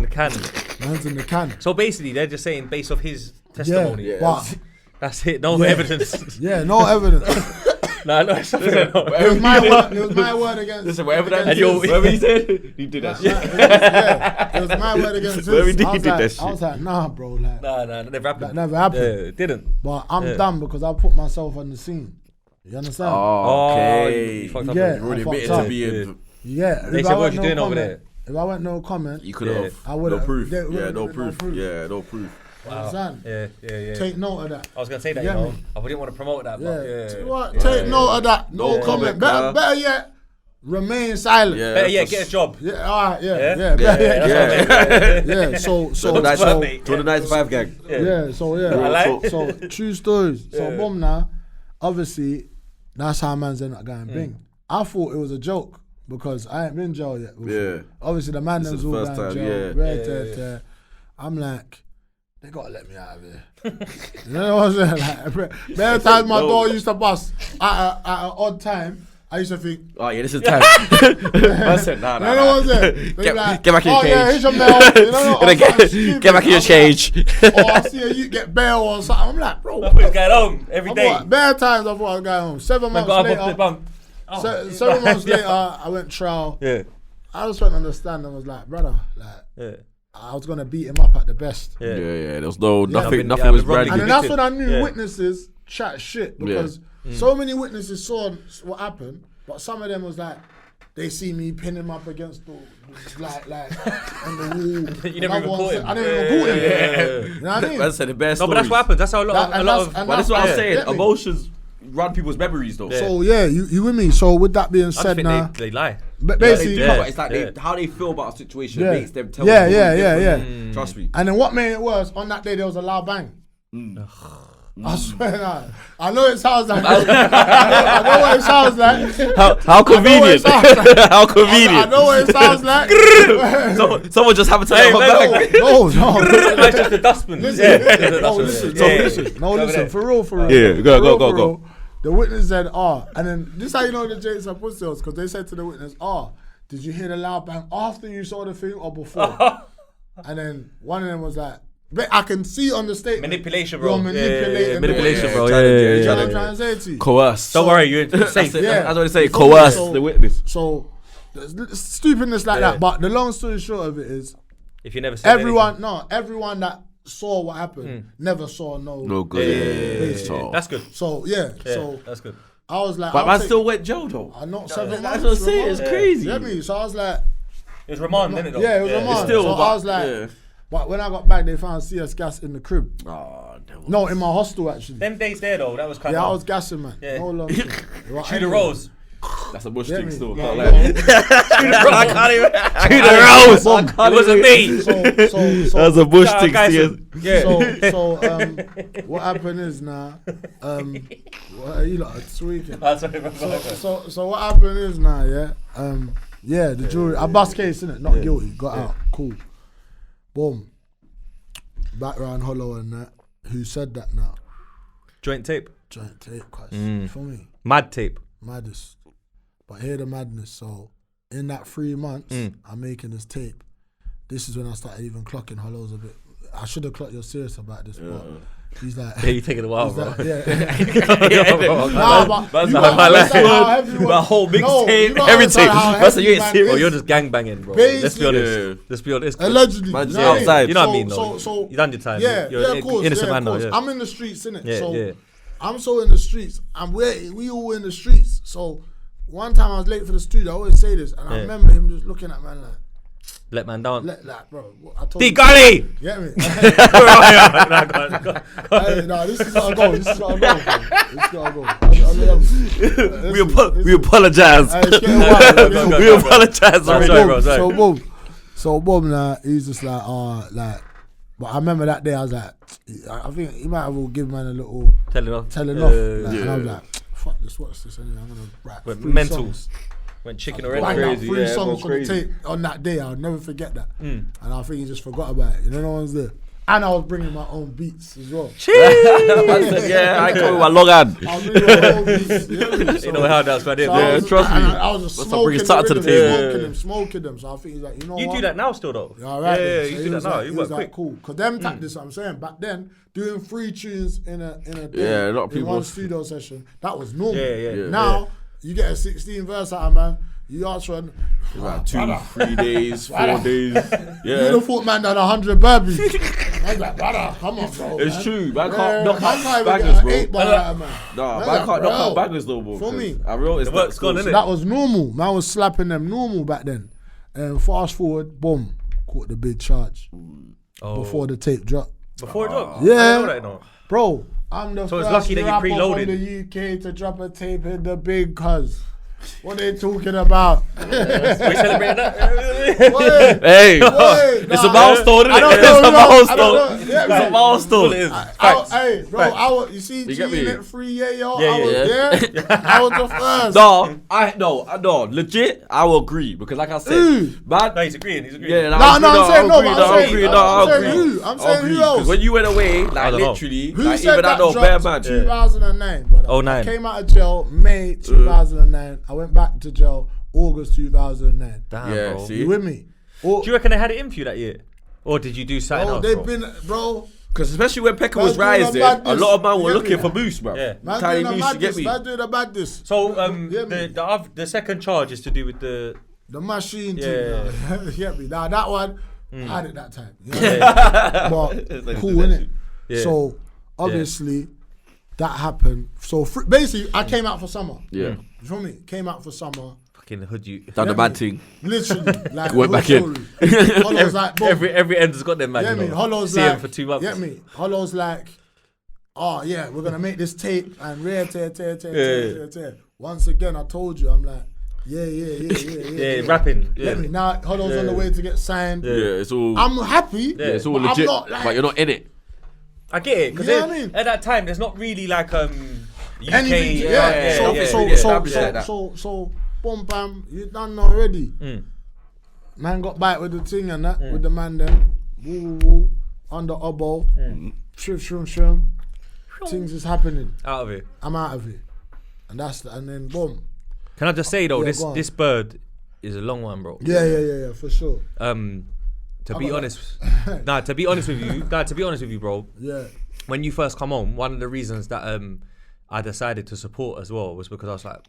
Man's in the can. So basically, they're just saying based off his testimony. Yeah, but that's it. No evidence. Yeah, no evidence. No, it's something. It was my word against. Listen, whatever he said, he did that shit. It was my word against his. I was like, nah, bro. Like, nah, that never happened. That never happened. Yeah, it didn't. But I'm done because I put myself on the scene. You understand? Oh, okay. You already admitted to being. Yeah. They said, what you doing over there? If I went no comment, you could have. I would have. No proof. No proof. Understand? Yeah. Take note of that. I was gonna say that, Yeah, you know. man. I didn't want to promote that, but yeah. Take note of that. No comment. Better yet, remain silent. Yeah, Better yet, get a job. Yeah, alright, yeah. So the 95 gang. Yeah, so true stories. So boom now, obviously, that's how man's end up going bing. I thought it was a joke because I ain't been in jail yet. Yeah. Obviously the man was all first going time, jail. I'm like, they gotta let me out of here. You know what I'm saying? Like, many times my door used to bust at an odd time. I used to think, oh yeah, this is time. I said, nah. you know what I'm saying? Get like, back in your cage. Yeah, here's your mail. You know, get back in your cage. Or I see you get bail or something. I'm like, bro. I thought he was going home every day. Bare times I thought I was going home. 7 months later. 7 months later, I went trial. Yeah. I just went to understand and was like, brother, I was gonna beat him up at the best. Yeah. There was nothing Yeah, was brand new. And that's when I knew witnesses chat shit because so many witnesses saw what happened, but some of them was like, they see me pin him up against the like on the wall. You never even caught him. I didn't even caught him. You know what I mean? That's the best. No, but that's what happens. That's how a lot of. But that's what I'm saying. Emotions run people's memories though. So you with me? So with that being said, now they lie. But basically, but it's like how they feel about a situation makes them tell. Trust me. And then what made it worse? On that day there was a loud bang. I swear, I know it sounds like. I know what it sounds like. How convenient. How convenient. I know what it sounds like. Someone just happened to have a bag. No. It's just a dustbin. Listen. For real. Yeah, go. The witness said, and then this is how you know the James are pussy because they said to the witness, did you hear the loud bang after you saw the thing or before? And then one of them was like, I can see on the statement. Manipulation, bro. You're manipulating. Manipulation, bro. You know what I'm trying to say to you? Coerce. Don't worry, you're safe. That's what they say. Coerce the witness. So, stupidness like that. But the long story short of it is, if you never said everyone that saw what happened never saw no good. That's good. So so that's good. I was like, but man still went jail though. I know 7 months. That's what I'm saying. It's crazy. You get me? So I was like, it was remand, didn't it? Yeah, it was remand. Still, so I was like. But when I got back, they found CS gas in the crib. No, in my hostel actually. Them days there though, that was kind of. Yeah, I was gassing, man. Yeah. No long. Shoot the rose. That's a bush thing still. Shoot the rose. It wasn't me. So that's a bush thing. Yeah. So what happened is now, you lot are tweaking. So what happened is now, the jury, a bus case, innit? Not guilty, got out, cool. Boom. Background hollow and that. Who said that now? Joint tape, cuz. For me. Mad tape. Maddest. But hear the madness. So, in that 3 months, I'm making this tape. This is when I started even clocking hollows a bit. I should have clocked you're serious about this, but he's like... Yeah, you taking a while, bro. Like, my whole mixtape, everything. That's you ain't serious. Oh, you're just gangbanging, bro. Let's be honest. Let's be honest. Allegedly. Man, outside. You know what I mean, though. So you done your time. Yeah, of course. Innocent man, though. I'm in the streets, innit? I'm so in the streets. We all in the streets. So one time I was late for the studio. I always say this, and I remember him just looking at man like, let man down. Bro. I told D Gully! Get me? No, this is gotta go. This is gotta go. We apologize. We apologize. Sorry. So boom, now he's just like, but I remember that day I was like, I think he might have all given man a little telling off. And I was like, fuck this, what's this anyway? I'm gonna rap. Went mentals. Went chicken already. Crazy. 3 songs from the tape on that day. I'll never forget that. And I think he just forgot about it. You know, no one's there. And I was bringing my own beats as well. I go with my long hand. I was bringing my own beats. You know how that's what I did. Yeah, trust me. I was just smoking them. So I think he's like, you know what? You do that now still though. Yeah, right. Yeah, you do that now. You work quick. Cool. Because them tactics, I'm saying, back then, doing 3 tunes in a day, a lot of people in one studio session, that was normal. Yeah. Now, you get a 16 verse out of man, you ask for like 2, 3 days, 4 days. Yeah. You thought man done 100 burpees. I was like, brother, come on, bro. It's true. Man can't knock out bangers, bro. Man can't knock out bangers though, bro. For me. I realized the work's gone, innit? That was normal. Man was slapping them normal back then. And fast forward, boom, caught the big charge. Before the tape dropped. Before it dropped? Yeah. I didn't know that, no. Bro, I'm the So it's first lucky that you rapper preloaded. from the UK to drop a tape in the big cuz. What they talking about? We celebrating that? Hey, Wait, it's nah, a milestone, I isn't don't it? know, It's a no, I don't milestone. know. Yeah, It's a milestone. It is. Hey, bro, Facts. you see You get me? G-Unit 3, yo, Yeah, I was there. I was the first. No, legit, I will agree because, like I said, Ooh. man. No, he's agreeing. Yeah, No, I'm saying no, I I'm saying who Because else? when you went away, I like don't know. literally, Who like said even I that know bare dropped man. 2009, brother. 09. I came out of jail May 2009. I went back to jail August 2009. Damn, Yeah, bro. see? You with me? Do you reckon they had it in for you that year? Or did you do something Bro, else, they've bro? been, bro. Because especially when Peckham was Man's doing rising, a a madness. lot of man were Get looking me? for boost, bro. Yeah. Man Tiny doing a boost, you get madness. me? Man doing a madness. So Get me? the second charge is to do with the... The machine Yeah. thing. You get me? Now that one, I had it that time. You know what Yeah. I mean? But cool, innit? Yeah. So obviously that happened. So basically, I came out for summer. Yeah. You feel me? Came out for summer. Fucking hood you. Done the Get bad me? thing. Literally, like Went back in. Hollow's like, boom. Every end has got them, man. Get you me? know. Hollow's See like, him for 2 months. Get me? Hollow's like, oh yeah, we're gonna make this tape and tear. Once again, I told you, I'm like, yeah. Yeah, rapping. Yeah. Get me? Now Hollow's on the way to get signed. Yeah, it's all. I'm happy. Yeah, it's all but I'm legit, not, like- but you're not in it. I get it. Because You know what I mean? at that time, there's not really like UK... Anything, yeah. So, boom, bam, you done already. Man got bite with the thing and that, with the man then, woo, on the oboe, shroom. Things is happening. Out of it. I'm out of it, and and then boom. Can I just say though, Yeah, this go on. this bird is a long one, bro. Yeah, for sure. To be honest with you, bro. Yeah, When you first come home, one of the reasons that I decided to support as well was because I was like,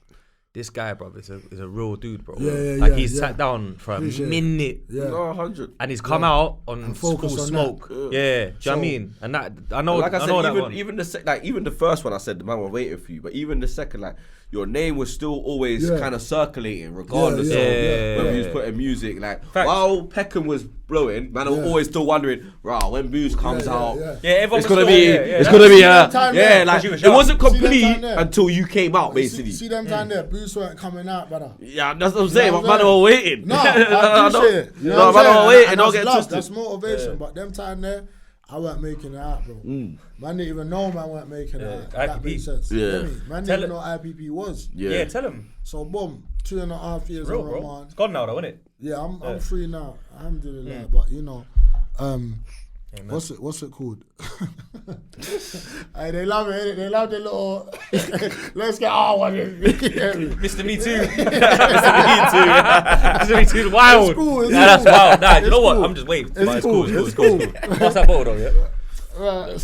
this guy, bro, is a real dude, bro. Yeah, he's sat down for a Appreciate it. minute. yeah. No, 100. And he's come out on And school focus on smoke. that. Yeah, do you know what I mean? And that I know. Like I said, know that one. even the first one, I said the man was waiting for you, but even the second, like your name was still always Yeah. kind of circulating, regardless Yeah, of when yeah. we was putting music. Like Facts. while Peckham was blowing, man, I was always still wondering, rah, when Booze comes out, Yeah, everyone it's was gonna still- be, yeah, it's yeah. gonna be, that time yeah, there, like 'cause you was it young. wasn't See that complete time there? until you came out, basically. See them time there, Boots weren't coming out, brother. Yeah, that's what I'm saying. know But what man, I'm were waiting. No, I appreciate it. You know No, what man, I'm were saying? waiting. And Don't that's get love, twisted. that's motivation. But them time there, I weren't making it out, bro. Man didn't even know man weren't making it out. That IPP. makes sense. Yeah. You get me? Man Tell didn't it- know what IPP was. Yeah, tell him. So boom, 2.5 years Real, on bro. remand. It's gone now, though, isn't it? Yeah, I'm free now. Alhamdulillah. But you know, what's it called? Hey, they love it, innit? They love the little let's get our one in. Mr. Me Too. Mr. Me Too. Wild. It's cool, it's Yeah, that's cool. wild. Nah, you know what? cool. I'm just waving. It's But cool, It's it's cool. cool. What's that bottle though, yeah? Right.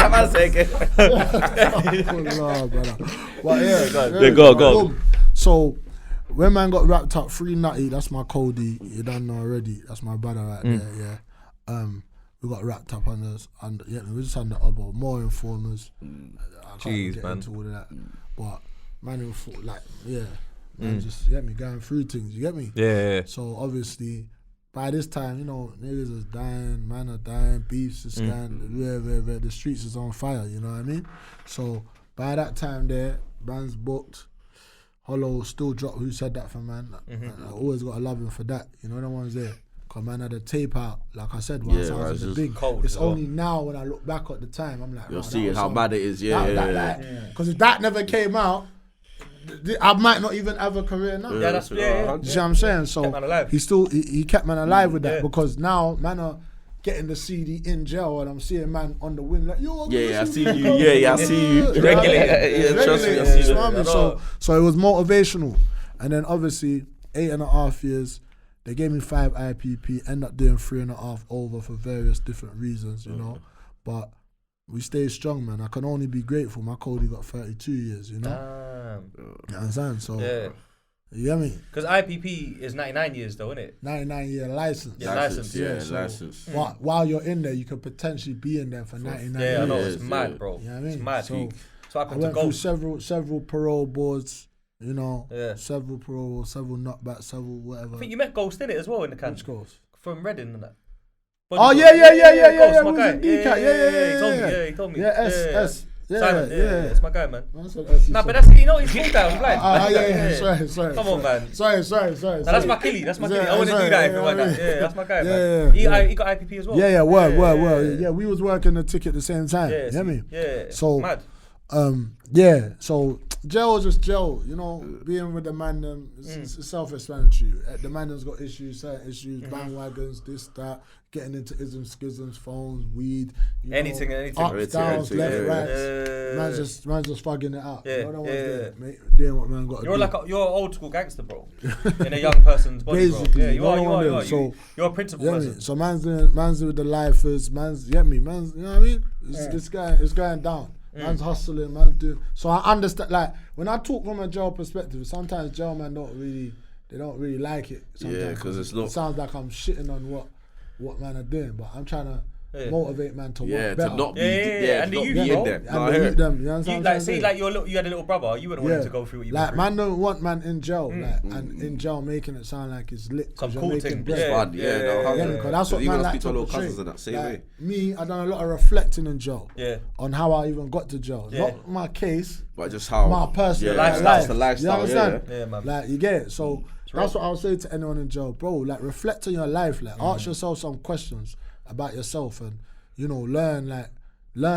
Come on, say it. Nah, brother. But yeah, Yeah, go on. Boom. So when man got wrapped up, Free Nutty, that's my Cody. You done know already. That's my brother right there. Yeah. We got wrapped up on this, and yeah, we just had the other more informers. I can't Jeez, get man. into all of that, but man, man, just get me going through things. You get me? Yeah. So obviously, by this time, you know, niggas is dying, man are dying, beefs is scanning, the streets is on fire, you know what I mean? So by that time there, band's booked. Hollow still dropped Who Said That for man. I always got to love him for that, you know the ones there. Cause man had a tape out, like I said, once I was at the big. cold It's as well. only now when I look back at the time, I'm like, You're seeing how mad it is, Because if that never came out, I might not even have a career now. Yeah, that's You see what I'm saying? So Kept man alive. he kept man alive with that Yeah. because now man are getting the CD in jail and I'm seeing man on the win like yo. Yeah, I see you. Yeah, I see you. Regulated. Yeah, trust me, I Regulated, see you know what I that. mean? So it was motivational, and then obviously 8.5 years. They gave me 5 IPP. End up doing 3.5 over for various different reasons, you know. But we stayed strong, man. I can only be grateful. My Cody got 32 years, you know. Damn. You understand? So Yeah. you get me? Because IPP is 99 years though, isn't it? 99-year license. Yeah, license. Yeah, so license. While you're in there, you could potentially be in there for 99 Yeah, I years. know. years, It's mad, yeah. bro. You know what I mean? It's mad. So So I I happened to went go. through several parole boards, you know, Yeah. several parole, several knockbacks, several whatever. I think you met Ghost in it as well in the can. Which goes? From Reading and that. Oh yeah. Ghost, my We guy. was in D-Cat. Yeah, he told me. Yeah, S. Simon, Yeah. it's my guy, man. But that's he's full down, blind. Yeah. Sorry. Come on, man. Sorry. Nah, that's my killie. That's my killie. I wouldn't do that if it were that. Yeah, that's my guy, Yeah, man. He got IPP as well. Yeah, word. Yeah, we was working the ticket at the same time. Yeah, You know me? Yeah. So, mad. so gel is just gel, you know, being with the man, it's self-explanatory. The man has got issues, certain issues, bandwagons, this, that, getting into isms, schisms, phones, weed, anything. Ups, downs, left, right. Man's just fucking it out. Yeah, you know doing what man got to do. You're an old school gangster, bro. In a young person's body, basically, bro. Yeah, you are. So, you're a principal person. So man's with the lifers, you know what I mean? It's going down. Man's hustling, man's doing. So I understand. Like when I talk from a jail perspective, sometimes jail man don't really like it. Sometimes, because it's not. It sounds like I'm shitting on what man are doing, but I'm trying to motivate man to work better. To not be, and to the not youth, be bro. in there. And the youth them, you know what I'm saying? Say like you had a little brother, you wouldn't want him to go through what you went like through. man don't want man in jail, and in jail making it sound like it's lit. Some cool thing. Bread. It's fun, because that's what man like to little portray. cousins and that same way. Me, I done a lot of reflecting in jail. Yeah. On how I even got to jail. Not my case, but just how my personal lifestyle. The lifestyle. You understand? Yeah, man. Like you get it. So that's what I would say to anyone in jail, bro. Like reflect on your life. Like ask yourself some questions about yourself, and learn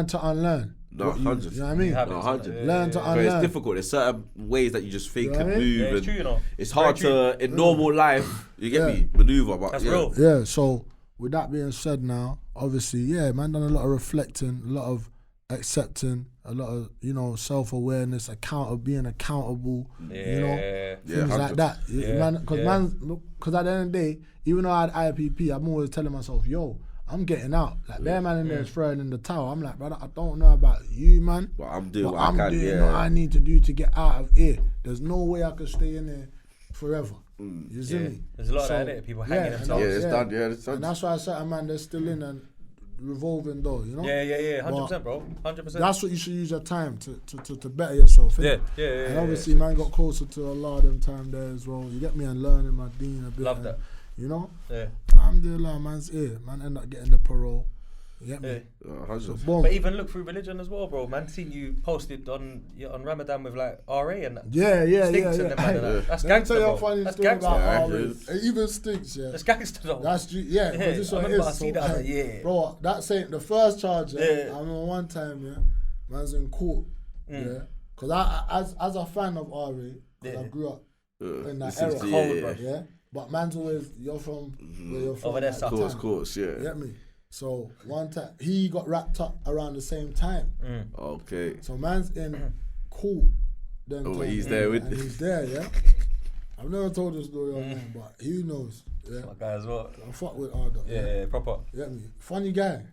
to unlearn. No, 100. You know what I mean? No, 100. Learn to unlearn. It's difficult. There's certain ways that you just think and move. Yeah, it's and true, you know. it's hard to, in normal life, you get me, maneuver. But that's real. Yeah, so with that being said now, obviously, man done a lot of reflecting, a lot of accepting, a lot of, self-awareness, being accountable, things like that. Because at the end of the day, even though I had IPP, I'm always telling myself, yo, I'm getting out. Like, their man in there is throwing in the towel. I'm like, brother, I don't know about you, man. But I'm doing what I'm I can, doing what I need to do to get out of here. There's no way I could stay in there forever. You see me? There's a lot of that, people hanging themselves. It's done. It's done. And that's why I said, man, they're still in and revolving door, you know? Yeah, 100%, bro. 100%. That's what you should use your time to better yourself, innit? Yeah. And obviously, man got closer to Allah them time there as well. You get me, and learning my deen a bit. Love that. You know? Yeah. Alhamdulillah, man's here. Man end up getting the parole. You get me? So but even look through religion as well, bro. Man, seen you posted on Ramadan with like RA and that. Yeah. Stinks and them, man. That's gangster, Let me tell you bro. a funny That's story gangster, about bro. RA. It even stinks, yeah. That's gangster, though. That's because this one is. I see that, Bro, that's saying the first charge, I remember one time, man's in court, because I as a fan of RA, because I grew up in that era, but man's always, you're from where you're from. Over there, of course, yeah. You get me? So one time, he got wrapped up around the same time. Okay. So man's in court. He's there with and he's there, yeah? I've never told this story on him, but he knows. Yeah. My guy as well. I fuck with Arda. Yeah, proper. You get me? Funny guy.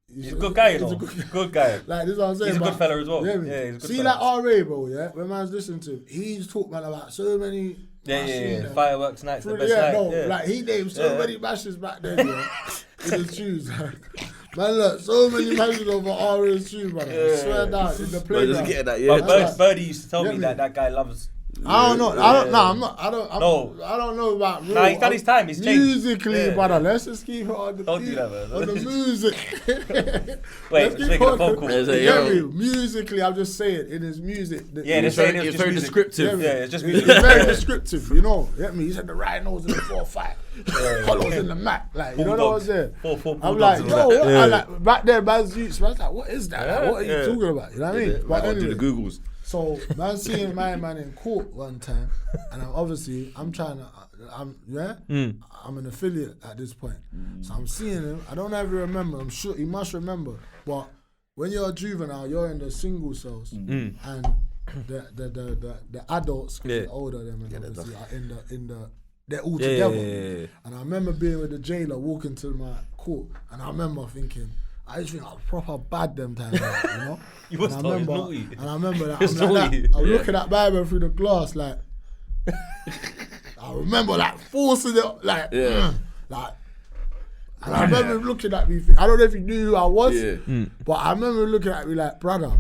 He's a good guy, you know. He's a good guy. Like, this is what I'm saying. He's a good fella as well. Yeah, he's a good see, fella. like RA, bro, yeah? When man's listening to him, he's talking, man, about so many... Fireworks nights, the best night. Like, he named so many mashes back then, yeah. In the shoes. Man, look, so many mashes over RA's shoes, man. I swear down, in the playground. Just that, But Birdie used to tell me that guy loves... I don't know. I don't know about real. Nah, he's done his time. He's changed. Musically, brother. Let's just keep it on the Don't do that, man. On the music. Wait, let's make it a phone call. Musically, I'm just saying, in his music. They're saying it's very descriptive. Yeah, it's just music. It's very descriptive, you know. Get me? He said the rhinos in the 4-5. Hollows in the Mac. Like, you know what I'm saying? I'm like, yo, what? Like, back there, man's youths. Man's like, what is that? Like, what are you talking about? You know what I mean? But anyway, do the Googles. So, man, seeing my man in court one time, and I'm trying to, I'm an affiliate at this point. So I'm seeing him. I don't ever remember. I'm sure he must remember. But when you're a juvenile, you're in the single cells, and the adults, the older than obviously are in the. They're all together. Yeah. And I remember being with the jailer walking to my court, and I remember thinking, I just think I was proper bad them times, like, you know? You was naughty. And I remember that. I'm looking at Bible through the glass, like, I remember, like, forcing it, like, and I remember him looking at me. I don't know if he knew who I was, but I remember him looking at me like, brother,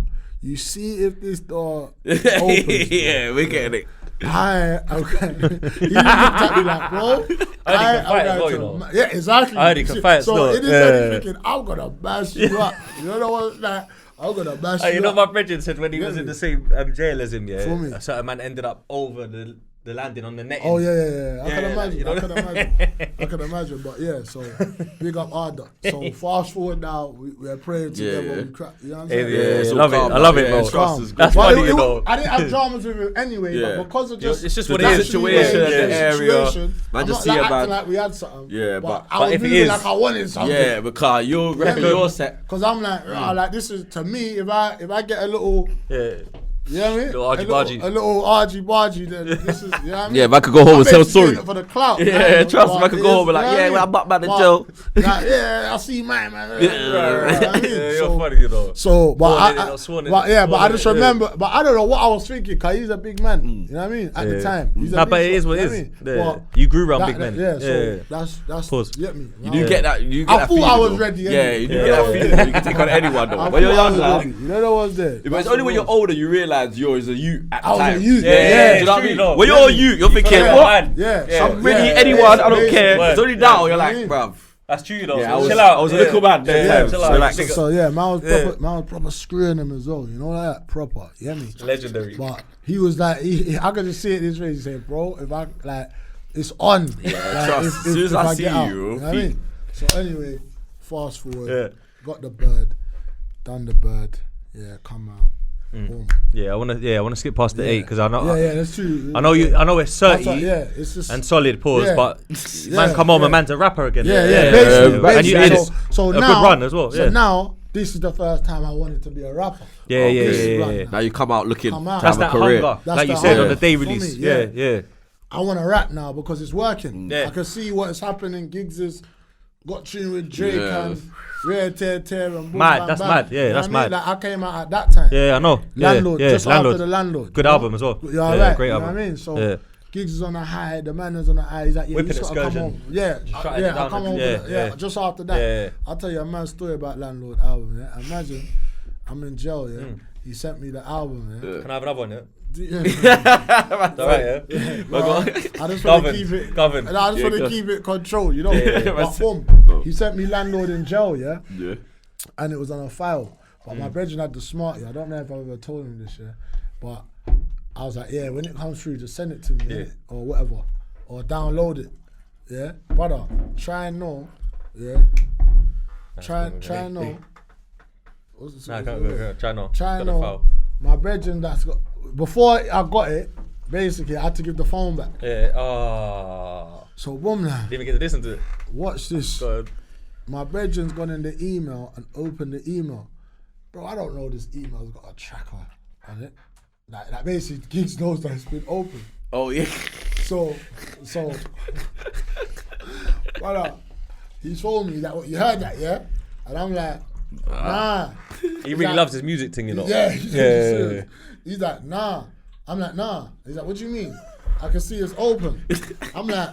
you see if this door opens. We're getting it. he looked at me like, bro. Yeah, exactly. I heard he can fight. So in his head, he's thinking, I'm gonna bash you up. You know what? Like, I'm gonna bash you up. You know, my friend said when he was in the same jail as him, a certain man ended up over the landing on the net. Oh yeah. I can imagine. I can imagine. But yeah, so big up Arda. So fast forward now, we're praying together. You know what I'm saying? I love it, bro. That's funny, you know. I didn't have dramas with him anyway, but because of just it's just what it is. Situation, the area. I'm just not see like about acting like we had something. Yeah, but I was moving like I wanted something. Yeah, because you're set. Because I'm like, this is to me. If I get a little. You know what I mean? A little argy-bargy, then this is, you know what I mean? Yeah, if I could go home and tell a story. For the clout. Yeah, trust me, I could go home and I'm not bad in jail. I see mine, man. You're funny, you know. So, but I just remember, but I don't know what I was thinking, because he's a big man. You know what I mean? At the time. But it is what it is. You grew around big men. Yeah, so that's, get me. You do get that. I thought I was ready. Yeah, you do get that feeling. You can take on anyone, though. When you're young, you know that was there. But it's only when you're older you realise you're a youth at the time. I was a youth. Yeah, do you know what I mean? When you're a youth, you're thinking, what? Yeah. I'm really anyone, I don't care. It's only now you're like, bruv. That's true, though. Yeah, chill out. I was a little man then. So yeah, man was proper screwing him as well. You know that? Proper. You hear me? Legendary. But he was like, I could just see it this way. He said, bro, if I, like, it's on. Yeah, trust. As soon as I see you, know what I mean? So anyway, fast forward. Got the bird. Done the bird. Yeah, come out. Boom. Yeah, I wanna skip past the 8 because I know. Yeah, that's true. I know it's 30. It's just and solid pause, but man, come on, my man's a rapper again. Basically. And it's so a now, good run as well. So now this is the first time I wanted to be a rapper. Yeah. Now you come out looking to That's have a that career. hunger, like you said on the day release. Yeah. I want to rap now because it's working. I can see what is happening. Giggs has got tuned with Drake and Rare Tear and boom, mad. bang, That's bang. mad. Yeah, that's mad. Like I came out at that time. Yeah, I know. Landlord, just Landlord. after the Landlord. Good album as well. Yeah, great you album. know what I mean? So Giggs is on a high, the man is on a high. He's like, you just gotta come home. I come home. Just after that, I'll tell you a man's story about Landlord album. Yeah, imagine I'm in jail. Yeah, he sent me the album. Yeah, can I have another one? Yeah. That's right, I just want to keep it governed. I just want to keep it controlled, you know. But boom, he sent me Landlord in jail, yeah, and it was on a file. But my brethren had the smartie. I don't know if I've ever told him this, but I was like, when it comes through, just send it to me, or whatever, or download it, brother. Try and know, try and know. Try and know. My brethren that's got. Before I got it, basically I had to give the phone back. So boom now. Didn't even get to listen to it. Watch this. My brethren's gone in the email and opened the email. Bro, I don't know this email's got a tracker on it. Like basically Giggs knows that it's been open. Oh yeah. So brother, he told me that you heard that, yeah? And I'm like, nah. He really loves his music thing, you know. Yeah. He's like, nah. I'm like, nah. He's like, what do you mean? I can see it's open. I'm like,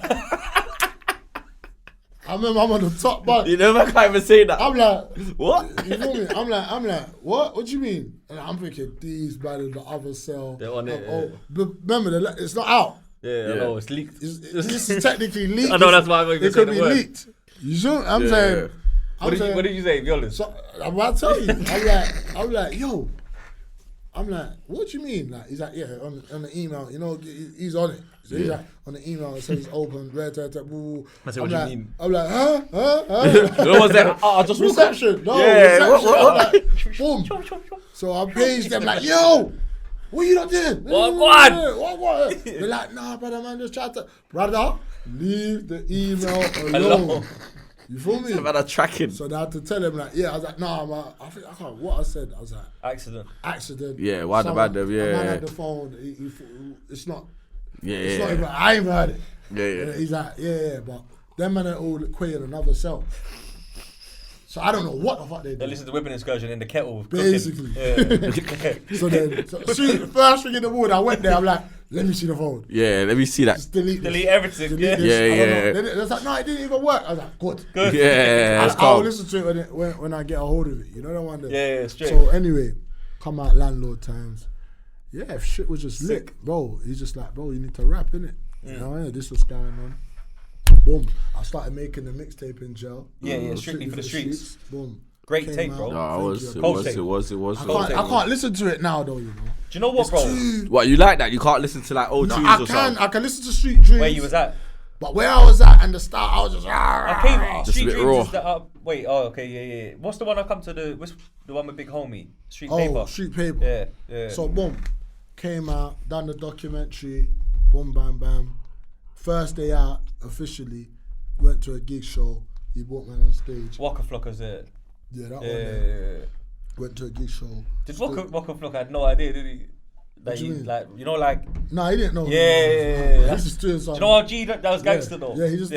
I remember I'm on the top bunk. You never can't even say that. I'm like, what? You feel me? I'm like, what? What do you mean? And I'm thinking, these man in the other cell. They're on it. But remember, it's not out. Yeah, I know, it's leaked. This is technically leaked. I know, that's why I'm it could be leaked. You see what I'm saying? What did you say, be honest? So, I'm about to tell you. I'm like, yo. I'm like, what do you mean? Like, he's like, on the email, you know, he's on it. So he's like, on the email, it says it's open, red, boo. I said, what do you mean? I'm like, huh? No one's there. Just reception. No, reception. I'm like, boom. So I paged them like, yo, what you not doing? What? They're like, nah, brother, man, just try to. Brother, leave the email alone. You feel me? About a tracking. So they had to tell him like, I was like, nah, man, I can't. What I said, I was like, accident. Yeah, why about them? Yeah. Man had the phone. It's not. Yeah. It's not even. I ain't even heard it. Yeah. He's like, but them men are all quitting another cell. So I don't know what the fuck they do. They listen to Whipping Excursion in the kettle. Basically. So then, first thing in the morning, I went there. I'm like, let me see the phone. Yeah, let me see that. Just delete everything. Delete this. Yeah. Then it's like, no, it didn't even work. I was like, good. Yeah, I'll listen to it when I get a hold of it. You know that one. Yeah, straight. So anyway, come out Landlord times. Yeah, if shit was just lit, bro. He's just like, bro, you need to rap, innit? You know, this was going on. Boom. I started making the mixtape in jail. Yeah, strictly for the streets. Boom. Great tape, bro. No, it was. I can't listen to it now, though, you know. Do you know what, bro? What, you like that? You can't listen to like old tunes or something? I can listen to Street Dreams. Where you was at? But where I was at and the start, I was just... Okay, Street a bit Dreams raw. is the... wait, okay, yeah. What's the one I come to the... What's the one with Big Homie? Street Paper. Street Paper. Yeah. So, boom. Came out, done the documentary. Boom, bam, bam. First day out, officially, went to a gig show. He brought me on stage. Waka Flocka's there. Yeah, that one. Yeah. Went to a gig show. Did Waka Flocka had no idea, did he? That What you mean? like, you know, like... No, he didn't know. Yeah. He's just doing Do something. you know how G that was gangster though? Yeah, he's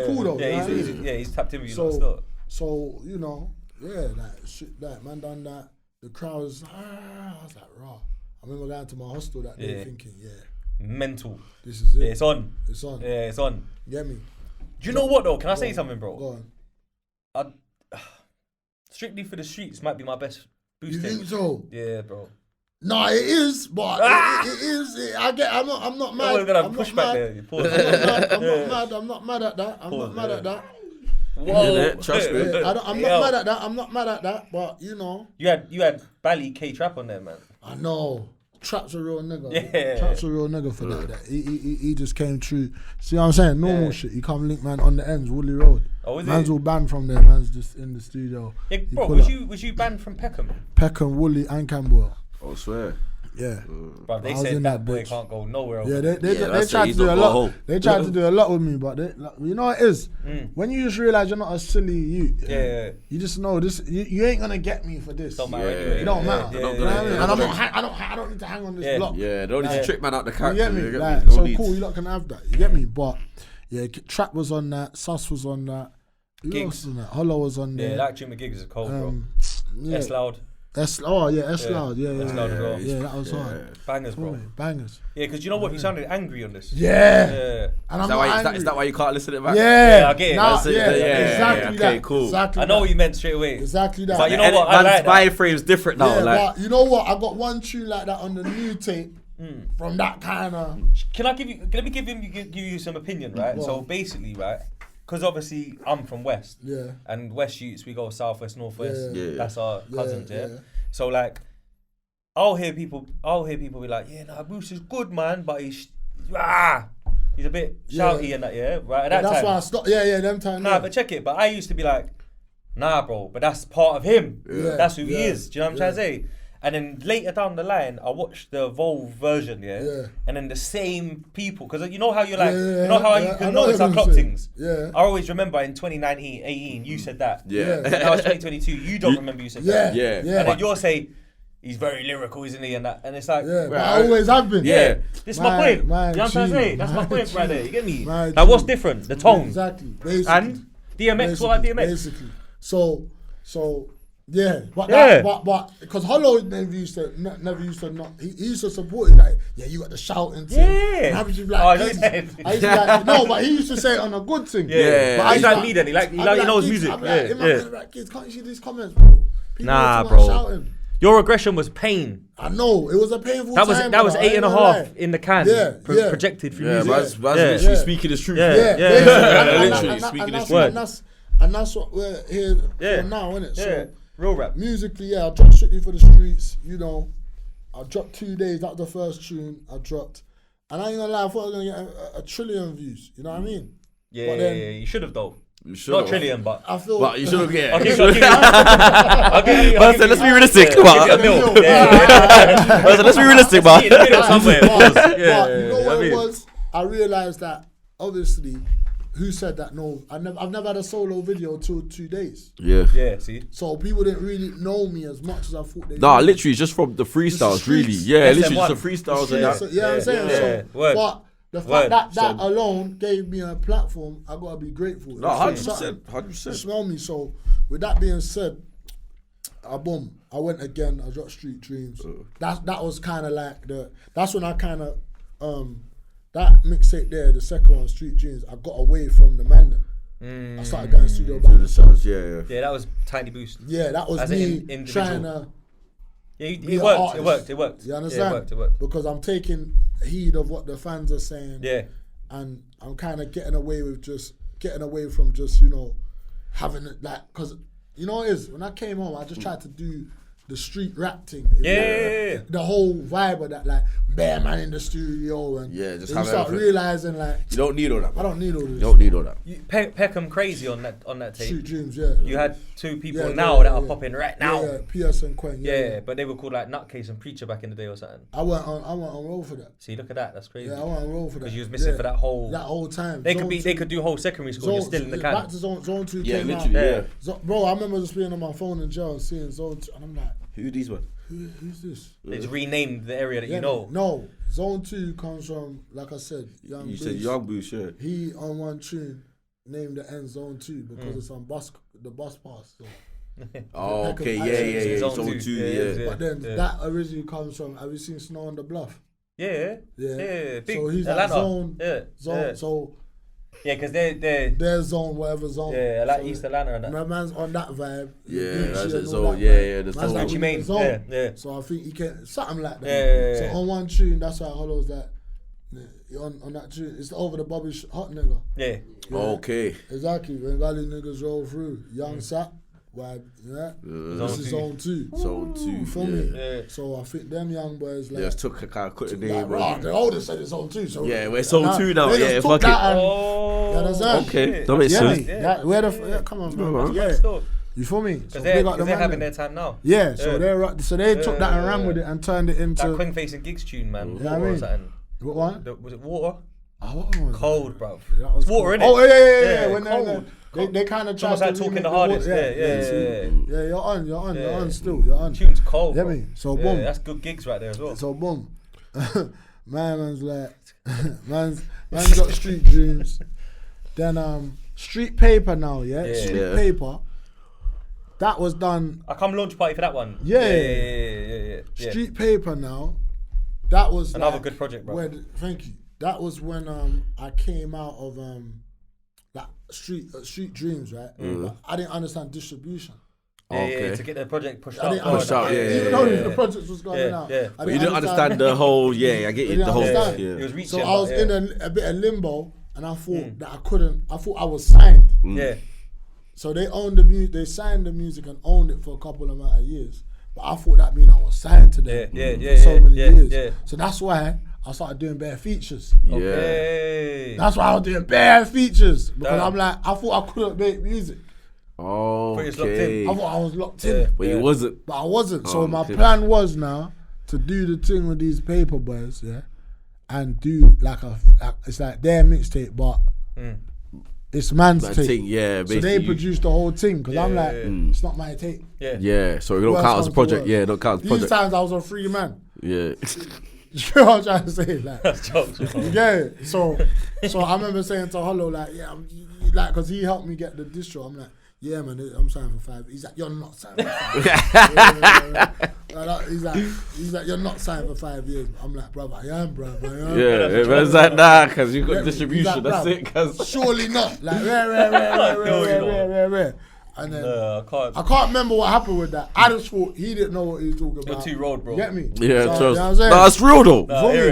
cool though. Yeah, he's tapped in with you still. So, you know, like shit, that man done that. The crowd was, I was like, raw. I remember going to my hostel that day thinking, mental. This is it. Yeah, it's on. It's on. Yeah, it's on. Get me? Do you know what though? Can I say something, bro? Go on. Strictly for the Streets might be my best boost. You think so? Yeah, bro. No, it is, but it is. I'm not mad. We're gonna push back there. I'm not mad at that. I'm not mad at that. Whoa. Trust me. I'm not mad at that. I'm not mad at that. But you know, you had Bally K Trap on there, man. I know. Trap's a real nigga. Yeah. Trap's a real nigga for that. He just came true. See what I'm saying? Normal shit. He come link man on the ends, Woodley Road. Oh, is Man's it? all banned from there. Man's just in the studio. Yeah, bro. Was you banned from Peckham? Peckham, Woodley, and Camberwell. I swear. Yeah. Bro, they I was said in that that boy bitch. can't go nowhere else. Yeah, they that's tried it, to do a he's lot. home. They tried to do a lot with me, but you know what it is? When you just realize you're not a silly youth, Yeah. you just know this. You ain't gonna get me for this. Don't matter Yeah. anyway. It don't matter. Yeah, You know what I mean? And I don't need to hang on this block. Yeah, don't need to trick man out the You character. get me? You get Like, me? so Don't need. cool, you lot can have that. You get me? But yeah, Trap was on that. Sus was on that. Who Gigs. else was on that? Hollow was on there. Yeah, that Jimmy Gigs is cold, bro. Yeah. S Loud. S Loud. Yeah, S Loud. Yeah, S Loud as well. yeah, that was hard. Bangers, bro. Bangers. Yeah, because you know what? You sounded angry on this. Yeah. And I'm Is not angry. that why you can't listen to it back? Yeah, I get it. Nah, That's it. yeah, Yeah, exactly okay, that. cool. Exactly I know that. what you meant straight away. Exactly that. But you know what? I like My that. frame's different now. Yeah, Like, but you know what? I got one tune like that on the new tape from that kind of. Let me give you some opinion, right? Go So on. basically, right, because obviously I'm from West. Yeah. And West youths, we go South West, North West. Yeah. That's our cousins, yeah. yeah. So like, I'll hear people be like, yeah, nah, Bruce is good, man, but he's a bit shouty and that, yeah, right. At that That's time, why I stopped. Yeah, them time. nah, but check it. But I used to be like, nah, bro, but that's part of him. Yeah. That's who he Yeah. is. Do you know what I'm trying to say? And then later down the line, I watched the Evolve version, Yeah. and then the same people, because you know how you're like, Yeah, you know how yeah, you I can know notice what I you're clock saying. things. Yeah. I always remember in 2019, 18, you said that. yeah. Now it's 2022, you don't remember you said that. Yeah. And then you'll say, he's very lyrical, isn't he? And that, and it's like, Yeah, but I always have been. Yeah. this is my point. You know what I'm trying to say? G, That's my point right there. You get me? my Like, what's G. different? The tone. Exactly. Basically. And DMX, what about DMX? Basically. So yeah, but Yeah. but because Hollow never used to not he used to support it like you got the shouting thing. Yeah. And I used to be like, Oh, he said- I used to be like no, but he used to say it on a good thing. Yeah. But I He's used like to- me then. He I'd be knows kids, music. I'd be like, in my Yeah. head, I'd be like, kids, can't you see these comments, bro? People Nah, are too much bro. shouting. Your aggression was pain. I know it was a painful That was time. that was bro, I ain't 8.5 gonna lie. in the can. Yeah, yeah. Projected through Yeah, music. man's Yeah. literally Yeah. speaking his truth. Yeah. Literally speaking his truth. And that's what we're here Yeah. for now, innit? Yeah. So Real rap. musically, I dropped strictly for the streets. You know, I dropped 2 days. That was the first tune I dropped, and I ain't gonna lie, I thought I was gonna get a trillion views. You know what I mean? Yeah, But then- you should have though. You should Not have. trillion, but. I feel. But you should have, yeah. I'll give you. Let's be realistic. Come I'll on. give you a mil. Yeah. Let's be realistic, man. In the middle somewhere. But Yeah, you know yeah, what I it mean. was? I realized that obviously, who said that? No, I've never had a solo video till 2 days. Yeah. Yeah, see. So people didn't really know me as much as I thought they Nah, did. literally just from the freestyles, streets. really. Yeah, literally SN1. just the freestyles and Yeah, that. so, yeah, I'm saying. yeah. So, Word. but the fact Word. that alone gave me a platform, I gotta be grateful. No, It's 100%. something. 100%. You smell me. So with that being said, I went again. I dropped Street Dreams. That was kind of like that's when I kind of that mixtape there, the second one, Street Dreams. I got away from the man. I started going studio by myself. Yeah. Yeah, that was tiny boost. Yeah, that was As me an individual. trying to Yeah, it worked. It worked. You understand? Yeah, it worked. Because I'm taking heed of what the fans are saying. Yeah. And I'm kind of getting away from just, you know, having it like, because you know what it is, when I came home, I just tried to do the street rap thing. Yeah. The whole vibe of that, like, bear man in the studio, and just you start realizing, like, you don't need all that. I don't need all this. You don't need all that. Peckham crazy on that tape. Street Dreams, yeah. You had two people that are popping right now. Yeah, SN1. Yeah, but they were called like Nutcase and Preacher back in the day or something. I went on roll for that. See, look at that. That's crazy. Yeah, I went on roll for that. Because you was missing for that whole time. They could do whole secondary school. You're still in the can. Back to Zone 2 Yeah, came literally. out. Yeah. Bro, I remember just being on my phone in jail and seeing Zone 2, and I'm like, who these were? Who's this? They just renamed the area that you know. No, Zone 2 comes from, like I said, Young Boost. You said Young Boost, yeah. He on one tune named the end Zone 2 because it's on the bus pass. So. Oh, okay, yeah. Zone 2, yeah. But then that originally comes from, have you seen Snow on the Bluff? Yeah. Big So he's Atlanta. like zone. So yeah, because they're zone, whatever zone. Yeah, like so East Atlanta and that. My man's on that vibe. Yeah, that's it. So the zone. zone. Gucci Mane. Yeah. So I think he can something like that. Yeah. So on one tune, that's why Hollow's that. On that tune, it's over the Bobby Hot nigga. Yeah. Okay. Exactly. When Gully niggas roll through, Young Sap, vibe, this is Zone 2. Zone 2. For me. Yeah. So I think them young boys like. Just took a kind of cut the name. Like, the oldest said it's Zone 2. So yeah, we're Zone 2 now. Yeah, fuck it. Oh. You understand? Okay. That makes sense. Come on, bro. Yeah. You feel me? Because they're having their time now. Yeah. So they took that and ran with it and turned it into that Queen Facing Gigs tune, man. You know what I mean? What one? Was it Water? What one was Cold, bro. It's Water, innit? Oh yeah. When cold. They kind of tried almost like talking the hardest. Yeah, you're on still. You're on. Tune's cold. Yeah, me. So boom. That's good gigs right there as well. So boom. man's like, man's got Street Dreams. Then Street Paper now, Street Paper. That was done. I come launch party for that one. Yeah. Street Paper now. That was another good project, bro. Thank you. That was when I came out of like Street Dreams, right? But I didn't understand distribution. Yeah, to get the project pushed out. Even though the project was going out. But you didn't understand the whole. I get you. The whole. It was reaching. So I was in a bit of limbo, and I thought that I couldn't. I thought I was signed. Yeah. So they owned the music. They signed the music and owned it for a couple amount of years. But I thought that mean I was signed to them for so many years. Yeah. So that's why I started doing bare features. Okay. That's why I was doing bare features. Because I'm like, I thought I couldn't make music. Okay. I thought I was locked in. But you wasn't. But I wasn't. So my plan was now to do the thing with these paper boys, and do like it's like their mixtape, but it's man's tape. So they produced the whole thing because I'm like, it's not my tape. Yeah. So it don't count as a project. Yeah, it don't count as a project. These times I was a free man. Yeah. You know what I'm trying to say? Like, that's jokes. Yeah. So I remember saying to Hollow, like, like, because he helped me get the distro. I'm like, yeah, man, I'm signed for 5. He's like, you're not signed for 5. He's like, you're not signed for 5 years. I'm like, brother, I am, brother. Yeah, man's like, nah, because you got distribution. Like, that's it. Cause surely not. Like, rare. And then I can't remember what happened with that. I just thought he didn't know what he was talking about. You're too road, bro. Get me? Yeah, so, trust. No, that's real though.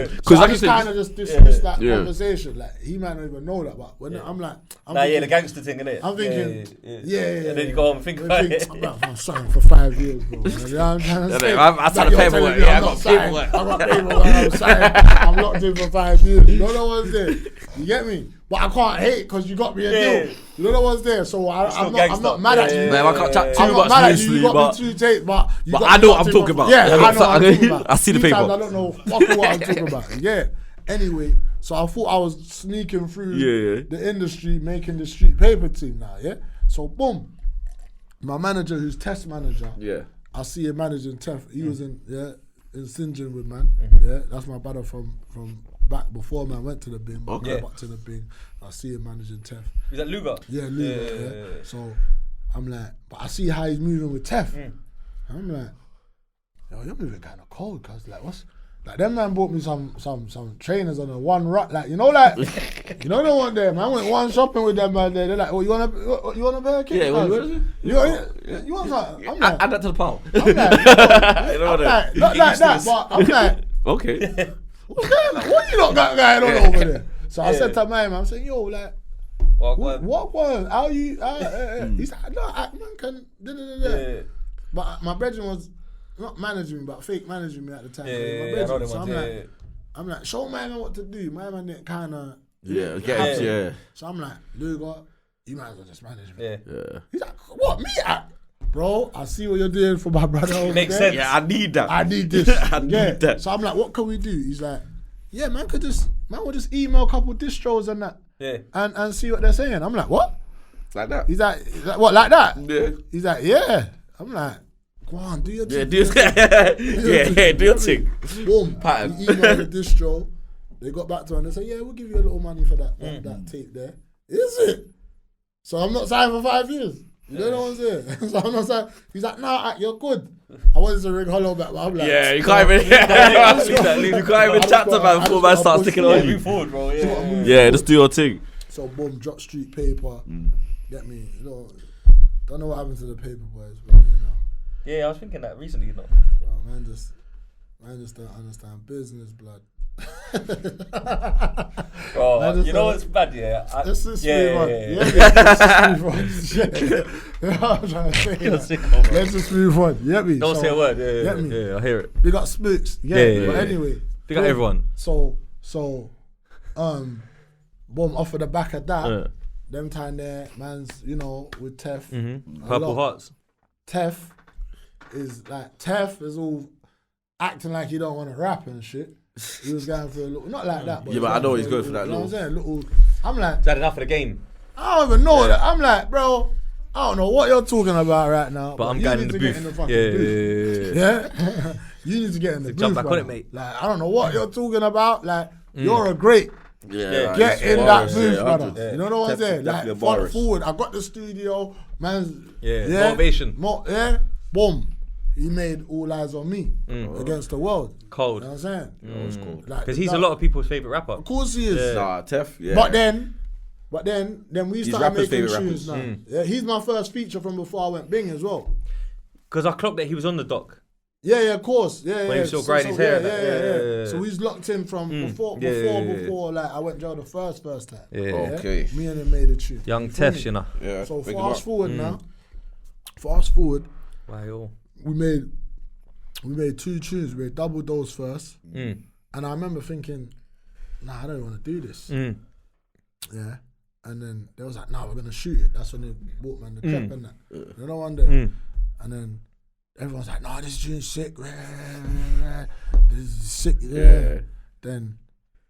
Because I just kind of just dismissed that conversation. Like he might not even know that, but when I'm like, thinking, the gangster thing, innit? I'm thinking, And then you go home and think about it. I'm signed for 5 years, bro. You know I'm trying to say. I signed the paperwork. Yeah, I got paperwork. I got paperwork. I'm signed. I'm locked in for 5 years. You don't know what's there. You get me? But I can't hate because you got me a deal. You don't know what's there, so I'm not mad at you. Man, I can't chat too I'm much not mad at loosely, you. You got me 2 tapes, but I know what I'm talking about. Yeah, I know what I'm talking about. I see the paper. I don't know fucking what I'm talking about. Yeah. Anyway, so I thought I was sneaking through the industry, making the street paper team now. Yeah. So boom, my manager, who's test manager. Yeah. I see him managing Tef. He was in St. John with man. Yeah. That's my brother from back before man went to the bin, but back to the bin. I see him managing Tef. Is that Luga? Yeah, Luga. Yeah. So I'm like, but I see how he's moving with Tef. I'm like, yo, you're moving kind of cold, cuz like, what's Like them man bought me some trainers on a one rut, like you know the one there, man. I went one shopping with them man there. They're like, oh, you want a pair of kicks? Yeah, you want something? I'm like, add that to the pile. I'm like, not like that, but I'm like, okay. What's going on? What you not got going on over there? So I said to my man, I'm saying, yo, like, what was? How you? He's like, no, man can. Yeah. But my brethren was not managing me, but fake managing me at the time. I'm like, show my man what to do. My man didn't kind of. Yeah. So I'm like, Luga, you might as well just manage me. Yeah. He's like, what, me? Bro, I see what you're doing for my brother over Makes there. sense. Yeah, I need that. I need this. I need that. So I'm like, what can we do? He's like, yeah, man will just email a couple distros and that. Yeah. And see what they're saying. I'm like, what? Like that. He's like, what, like that? Yeah. He's like, yeah. I'm like, go on, do your thing. Yeah, do your thing. Boom. Pattern. He emailed the distro. They got back to him and they said, yeah, we'll give you a little money for that tape there. Is it? So I'm not signed for 5 years. You know what I'm saying? So I'm not signed. He's like, nah, you're good. I wanted to ring Hollow back, but I'm like, yeah, you can't even chat to man before man starts sticking on you. Move forward, bro. Yeah, just do your thing. So boom, drop street paper. Get me, don't know what happened to the paper boys, but Yeah, I was thinking that recently, Bro, man just don't understand business, blood. Bro, you know what's bad, yeah? Let's just move on. I'm trying to say that. Let's just move on. You get me? Don't say a word. Get me? Yeah, I hear it. We got spooks. But anyway. We got everyone. So, boom, off of the back of that, them time there, man's, with Tef. Purple Hearts. Tef is all acting like he don't want to rap and shit. He was going for a little, not like that, but yeah, but I know he's going for that. You know what I'm saying? I'm like, Is that enough of the game? I don't even know that. I'm like, bro, I don't know what you're talking about right now. But I'm going in the booth. Yeah. You need to get in the booth. Jump back on it, mate. Like, I don't know what you're talking about. Like, you're a great. Yeah, get in that booth, brother. Yeah. You know what I'm saying? Like, front forward. I got the studio, man's. Motivation. Boom. He made All Eyes on Me against the world. Cold. You know what I'm saying? It was cold. Because he's a lot of people's favourite rapper. Of course he is. Nah, Tef, yeah. But then we started making tunes now. Yeah, he's my first feature from before I went Bing as well. Because I clocked that he was on the dock. Yeah, of course. Yeah. When he still grinding his hair. Yeah. So he's locked in from before like I went jail the first time. Yeah. Okay. Me and him made a tune. Young Tef, you know. Yeah. So fast forward now. Fast forward. Wow. We made 2 tunes. We made Double Dose first. And I remember thinking, nah, I don't want to do this. Yeah. And then they was like, nah, we're going to shoot it. That's when they bought man the clip and that. You know, one day. And then everyone's like, nah, this tune's sick. This is sick. Yeah. Then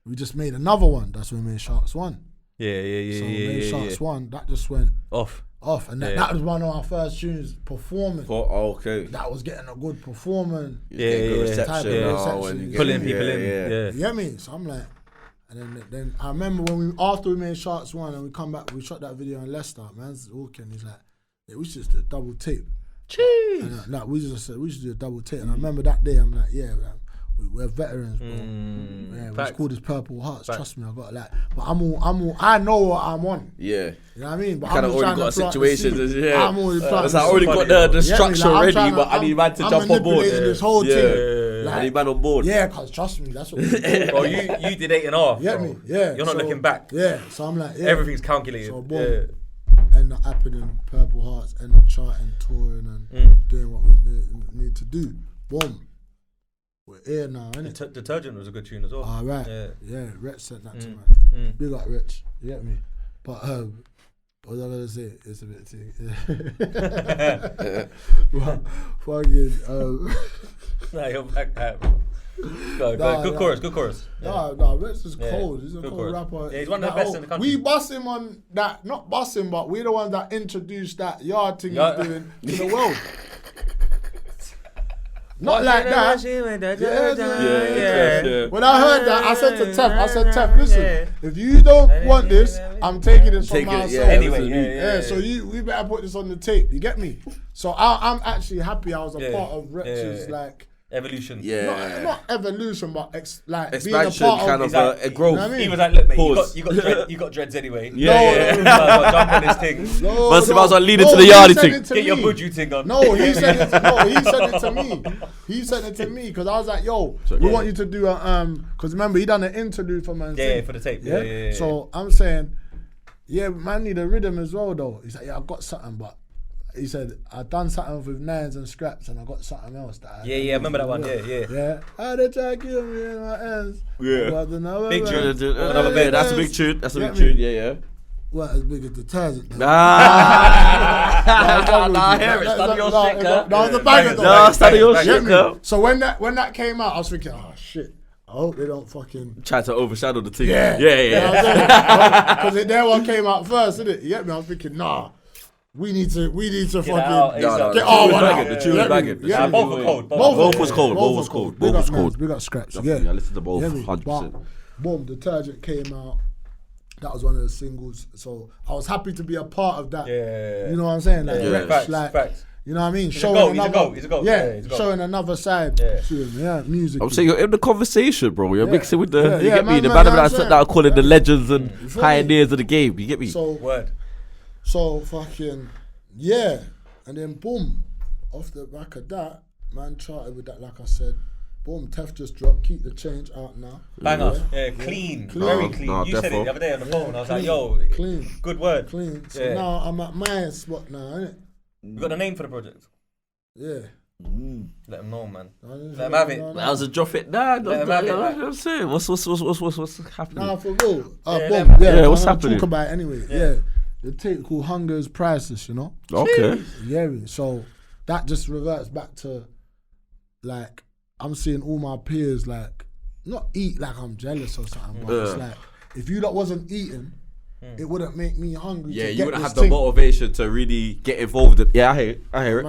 we just made another one. That's when we made Shockz 1. Yeah. So we made Shockz 1. That just went off. And that was one of our first tunes performing. Okay. That was getting a good performance. Good reception. Pulling people in. Yeah. You get me? So I'm like, and then I remember after we made Shockz 1 and we come back, we shot that video in Leicester. Man's walking, he's like, yeah, we should just do a double tape. Jeez. And we just said we should do a double tape. And I remember that day, I'm like, yeah, man. We're veterans, bro. Yeah, we called this Purple Hearts. Trust me, I got like, but I know what I'm on. Yeah. You know what I mean? But kind of already got a situation. I'm already planting. I already got the structure ready, but I need man to jump on board. This whole thing. I need man on board. Yeah, cause trust me, that's what we do. Bro, you did 8.5. Get me? Yeah. You're not looking back. Yeah. So I'm like, yeah. Everything's calculated. So boom. End up happening, Purple Hearts, end up charting, touring, and doing what we need to do. Boom. We're here now, innit? Detergent was a good tune as well. Right. Yeah. Rich sent that to me. Big up Rich. You get me? But what was I gonna say? It's a bit too. Well, fucking. Nah, you're back at. Good chorus. Nah, Rich is cold. He's a cold rapper. Yeah, he's one of the best in the country. We bust him on that, not bust him, but we're the ones that introduced that yard thing he's doing to the world. Not like that. Yeah. When I heard that, I said to Tef, listen, if you don't want this, I'm taking this from myself. Anyway, so we better put this on the tape. You get me? So I'm actually happy I was a part of Rex's like Evolution. Yeah. Not evolution, but like Expansion, being a part kind of of a growth. You know what I mean? He was like, look, mate, Pause. you got dreads anyway. Yeah. No, jump on this thing. Must have was leading to the yardie thing. Get your buju thing on. No, he said it. No, he said it to me. He said it to me because I was like, "Yo, we want you to do a because remember he done an interlude for man. Yeah, for the tape. Yeah. So I'm saying, yeah, man need a rhythm as well though. He's like, yeah, I got something, but he said I done something with nines and scraps, and I got something else that. I remember that one. Yeah. How they try to kill me in my hands. Yeah. Big tune. That's a big tune. That's a big tune. Yeah. What as big as detergent? Nah, I hear it. Study your shit, That was a banger though. Nah, study your shit, girl. So when that came out, I was thinking, oh shit. I hope they don't fucking try to overshadow the team. Yeah. Because their one came out first, didn't it? You get me? I was thinking, nah, we need to fucking get our one out. The tune was banging. Both were cold. Both was cold. We got scraps. I listened to both 100%. Boom, Detergent came out. That was one of the singles. So I was happy to be a part of that. Yeah. You know what I'm saying? Like, Facts. You know what I mean? He's a goat. Yeah, showing another side. Yeah, music. I'm saying you're in the conversation, bro. You're mixing with the. You get me? The man that are calling the legends and pioneers of the game. You get me? So fucking yeah, and then boom, off the back of that, man charted with that. Like I said, boom, Tef just dropped. Keep the change out now. Banger. Yeah, clean. Very clean. You said it the other day on the phone. I was like, yo, clean. Good word. Clean. So now I'm at my spot now, innit? You got a name for the project? Yeah. Let them know, man. Let them have it. That was a drop it. Nah, let them have it. I'm saying, what's happening? Nah, for real. Boom. Yeah, what's happening? Talk about it anyway. Yeah. The tape called Hunger is Priceless, you know? Okay. Yeah, so that just reverts back to, like, I'm seeing all my peers, like, not eat like I'm jealous or something, but it's like, if you lot wasn't eating, it wouldn't make me hungry. Yeah, you wouldn't have the motivation to really get involved. Yeah, I hear it. I hear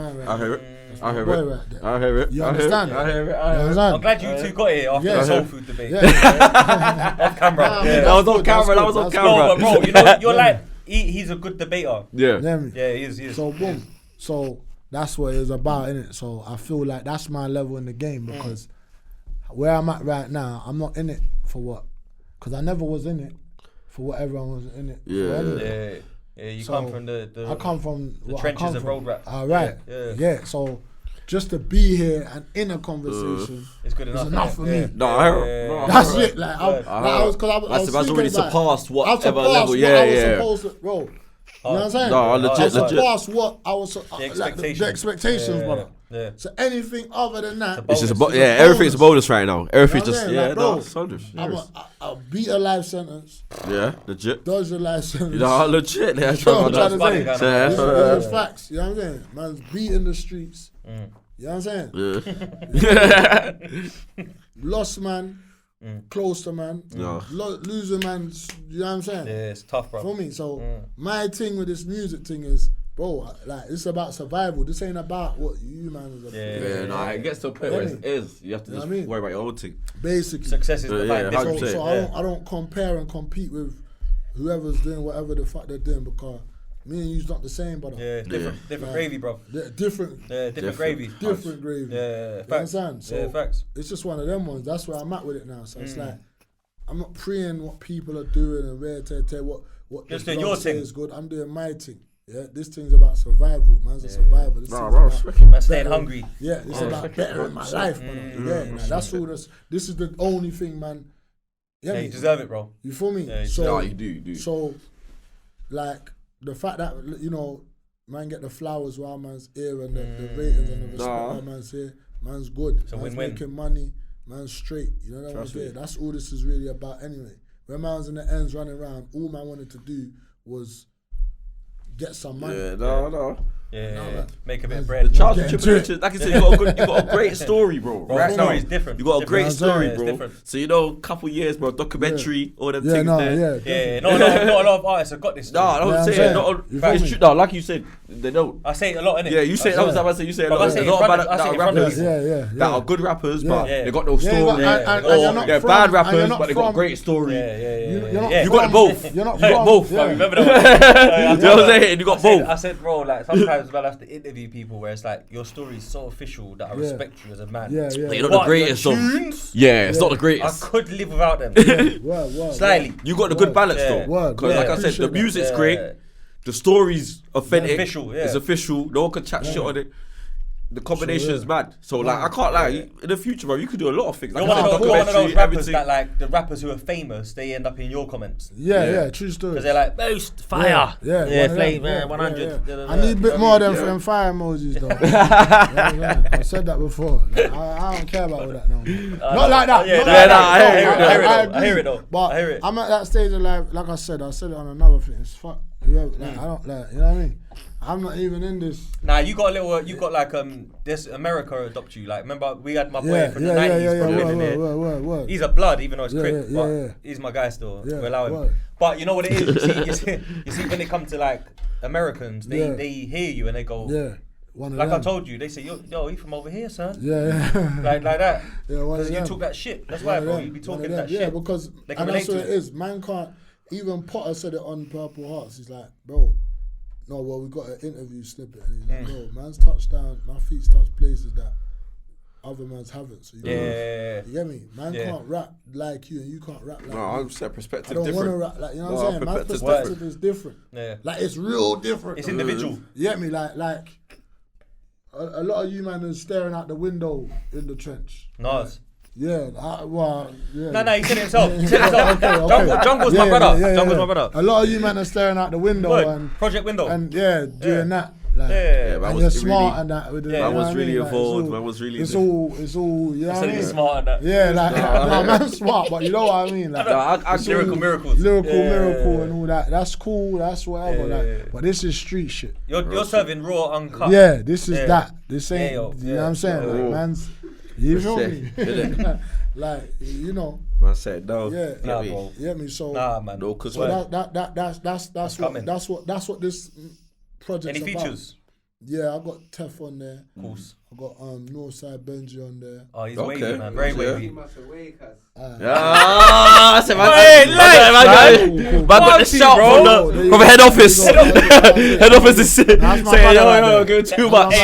it. You understand? I hear it. I'm glad you two got it after the soul food debate. Off camera. That was on camera. No, but bro, you know, you're like, he's a good debater. Yeah, he is. So boom. So that's what it's about, innit? So I feel like that's my level in the game because where I'm at right now, I'm not in it for what? Because I never was in it for what everyone was in it. Yeah. You come from I come from the trenches of road rap. All right. Yeah. So just to be here and in a conversation it's good enough. It's enough for me. No, that's it. Like I was already surpassed whatever level. I was supposed to, bro. You know what I'm saying? No, legit. Surpassed what I was the expectations, brother. Yeah. So anything other than that, it's just everything's a bonus right now. Everything's just I'll beat a life sentence. Yeah, legit. Dodge a life sentence. Legit. That's what I'm trying to say. It's facts. You know what I'm saying? Man's beating the streets. You know what I'm saying? Yeah. Lost man, close to man, losing man. You know what I'm saying? Yeah, it's tough, bro. For me, so my thing with this music thing is, bro, like it's about survival. This ain't about what you man is about. It gets to a point where it is. You have to just worry about your own thing. Basically, success is the so I don't compare and compete with whoever's doing whatever the fuck they're doing because me and you's not the same, brother. Yeah, different gravy, bro. Different gravy. Different gravy. Yeah, facts. So facts. It's just one of them ones. That's where I'm at with it now. So it's like I'm not preying what people are doing and where to what just doing your thing is good. I'm doing my thing. Yeah, this thing's about survival. Man's a survivor. Man, staying hungry. Yeah, it's about bettering my life, man. That's all. This is the only thing, man. Yeah, you deserve it, bro. You feel me? Yeah, you do. So, like the fact that man get the flowers while man's here and the ratings and the respect while man's here, man's good. It's a man's win-win. Making money, man's straight. You know what I'm saying? That's all this is really about anyway. When man's in the ends running around, all man wanted to do was get some money. Yeah, make a bit of bread. The Charles Tribulations, like I said, you got a great story, bro. Right now, it's different. You got a great story, bro. Different. So a couple years, bro, documentary, all them things there. Not a lot of artists have got this. No, I'm saying, it's true. No, like you said, they don't. I say it a lot, innit? Yeah, you say. You say a lot. There's a lot of rappers that are good rappers, but they got no story. Or they're bad rappers, but they got great story. You got both. You're not both. Remember that? You know what I'm saying? You got both. I said, bro, like sometimes sometimes man, I have to interview people where it's like your story is so official that I respect you as a man. Yeah. You're not the greatest of. Yeah, it's not the greatest. I could live without them. Slightly. You got the good balance though. Because like I said, the music's great. The story's authentic. It's official. No one can chat shit on it. The combination is mad. So like I can't lie. In the future, bro, you could do a lot of things. Like you're one of those rappers that like the rappers who are famous, they end up in your comments. Yeah, true story. Because they're like boost, fire, flame, 100. I need a bit more than them fire emojis though. I said that before. Like, I don't care about all that now. Not like that. I hear it though. But I'm at that stage of life. Like I said it on another thing. It's fuck. Like, I don't like. You know what I mean? I'm not even in this. Nah, you got like this America adopt you. Like, remember we had my boy from the 90s living there. He's a blood, even though it's crip, but he's my guy still. We allow him. But you know what it is? You see when it comes to like Americans, they hear you and they go, like I told you, they say, yo, he from over here, son. Like that. Because you talk that shit. That's why, bro. You be talking that shit. Yeah, because and that's what it is. Man can't. Even Potter said it on Purple Hearts. He's like, bro. No, well, we got an interview snippet, and he's like, bro, man's touched down, my feet's touched places that other man's haven't. So you get me? Man can't rap like you, and you can't rap like no, I'm saying perspective different. I don't want to rap like, you know what I'm saying? Man's perspective is different. Like, it's real different. It's individual. You get me? Like a lot of you man are staring out the window in the trench. Nice. Yeah, No, he said it himself. Okay. Jungle's my brother. Jungle's my brother. A lot of you man are staring out the window and project window and doing that. Like, and you're smart and that. Man was really involved. Man was really. It's all. You know what I mean? Smart and that. Yeah, like no, man's smart, but you know what I mean. Like, lyrical miracles. Miracle and all that. That's cool. That's whatever. Like, but this is street shit. You're serving raw, uncut. Yeah, this is that. This ain't. You know what I'm saying? Like, man's. You feel me? Like, you know. Man said no. Yeah, bro. You get me? So nah, man. No, cause so that's what this project's Any about. features? Yeah, I got Tef on there. Of course. I got Northside Benji on there. Oh, he's wavy, man. Very wavy. I said, man got the shout from head office. Head office is saying, yo, give too much.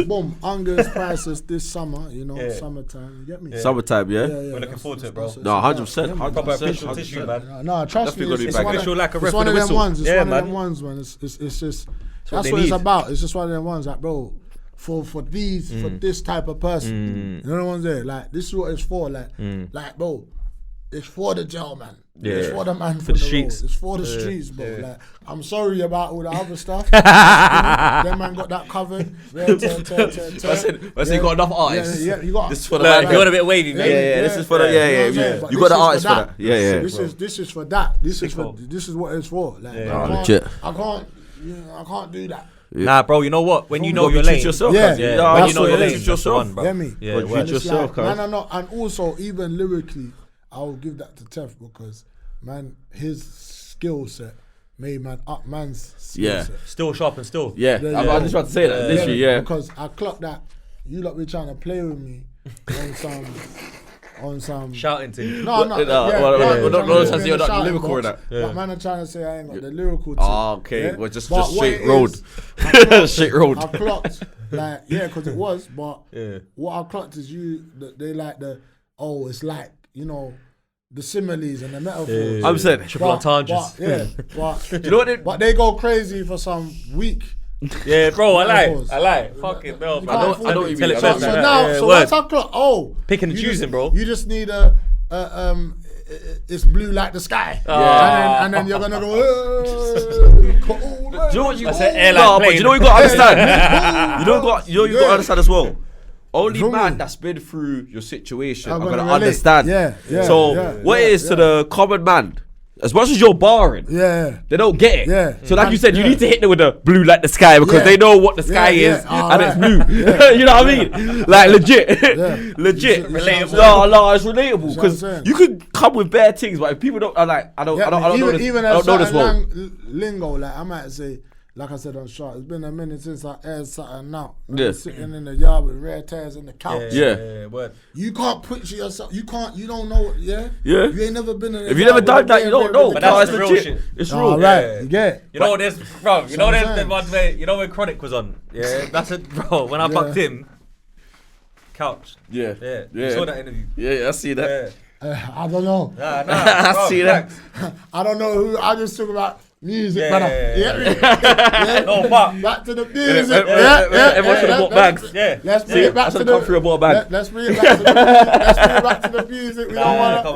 Boom. Anger's prices this summer, you know, summertime. You get me? Summertime, yeah? We're looking forward to it, bro. No, 100%. Proper official tissue, man. No, trust me. It's official like a ref one with of a them whistle. ones. It's one of them ones, man. It's just, that's what it's about. It's just one of them ones, like, bro, for this type of person. You know the ones there? Like, this is what it's for. Like, bro, it's for the jail, man. Yeah. It's for the man for the streets. It's for the streets, bro. Yeah. Like, I'm sorry about all the other stuff. Them man got that covered. I said you got enough artists. Yeah, you got. This is for the man. You got a bit wavy, man. Yeah. This is for the You got the artists for that. Yeah. This is for that. This is what it's for. Like, legit. I can't do that. Nah, bro, you know what? When you know your lane, yourself, when you know your lane, treat yourself, bro. Get me? Yeah, treat yourself, man. And also, even lyrically, I will give that to Tef because, man, his skill set made man up man's skill set. Still sharp and still. Yeah, I just about to say that. Literally, because I clocked that you lot be trying to play with me on some shouting to you. No, you're not lyrical or that. But man are trying to say I ain't got the lyrical to. Okay, well, just straight road. Straight road. I clocked, like, because it was, but what I clocked is they like it's like, you know, the similes and the metaphors. I'm saying triple entendres. But you know what? But they go crazy for some weak. Yeah, bro, I lie. Fucking hell, man. I don't even. So once I clock, picking and choosing, bro. You just need it's blue like the sky, and then you're gonna go. Do you know what you? But you know you got to understand. You know you got to understand as well. Only man that's been through your situation are gonna understand. So what it is to the common man, as much as you're barring, they don't get it. So like you said, you need to hit them with the blue like the sky because they know what the sky is and it's blue. You know what I mean? Like legit. Relatable. No, it's relatable because you could come with bare things, but if people don't, I don't know this well. Lingo, like I might say, like I said on Shockz, it's been a minute since I aired something out. Yeah. Sitting in the yard with rare tears in the couch. Yeah. Word. You can't picture yourself. You don't know. Yeah. Yeah. You ain't never been in. If you never done that, you don't know. But that's the real shit. It's real. Right. Yeah. You get it. You know there's bro. You know there's the one where when Chronic was on. Yeah. That's it, bro. When I fucked him. Couch. Yeah. You saw that interview. Yeah, I see that. I don't know. Nah, I see that. I don't know who. I just talk about music, brother. No, but back to the music. Everyone should have bought bags. Yeah. Let's bring it back to the. Come through a bought bag. Let's bring it back to the. Let's bring it back to the music. We don't want to.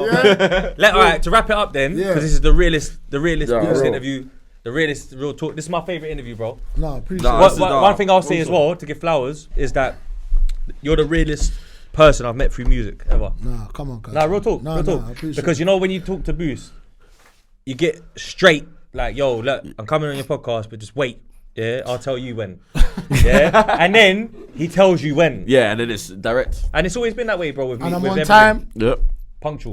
All right, to wrap it up then, because this is the realest interview, the realest real talk. This is my favorite interview, bro. No, appreciate it. One thing I'll say as well to give flowers is that you're the realest person I've met through music ever. Nah, come on, cuz. Nah, real talk. Because you know when you talk to Boost, you get straight like, yo, look, I'm coming on your podcast, but just wait. Yeah, I'll tell you when. Yeah, and then he tells you when. Yeah, and then it's direct. And it's always been that way, bro. With me, and I'm with on everything. time. Yep. Punctual.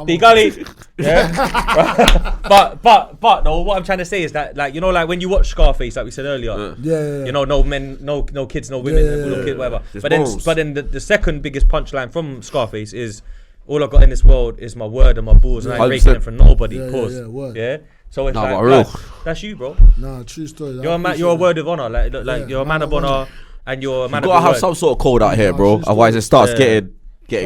D Gully. Yeah. but no, what I'm trying to say is that, like, you know, like when you watch Scarface, like we said earlier. Yeah. You know, no men, no kids, no women, no kids, whatever. But then the second biggest punchline from Scarface is, all I got in this world is my word and my balls, and I ain't breaking it for nobody. Yeah. So it's like, that's you, bro. Nah, true story. You're a word of honor. Like you're a man of honor, and you're a man of You gotta have some sort of code out here, bro. Otherwise it starts getting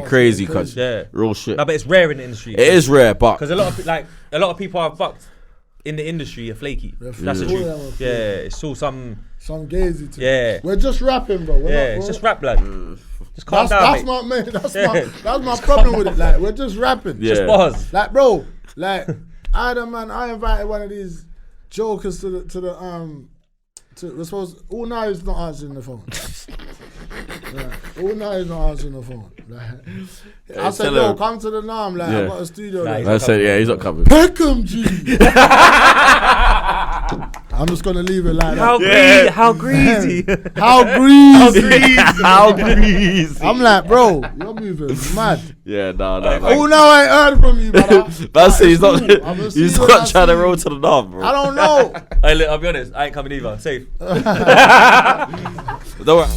crazy, cause real shit. No, but it's rare in the industry. It is rare, but because a lot of people I've fucked in the industry are flaky. That's the truth. Yeah, it's still some gazy. Yeah, we're just rapping, bro. It's just rap, lad. Just calm down, mate. That's my problem with it. Like, we're just rapping. Just buzz. Like, bro, like I invited one of these jokers to we're supposed. All now he's not answering the phone. All now he's not answering the phone. Like, I said, yo, come to the Narm. Like, I got a studio. I said, he's not coming. Peckham, G. I'm just gonna leave it like that. How greasy. How greasy. I'm like, bro, you're moving mad. Yeah, no. Oh, now I ain't heard from you, brother. That's it. He's not trying to roll to the Narm, bro. I don't know. Hey, look, I'll be honest. I ain't coming either. Safe. Don't worry.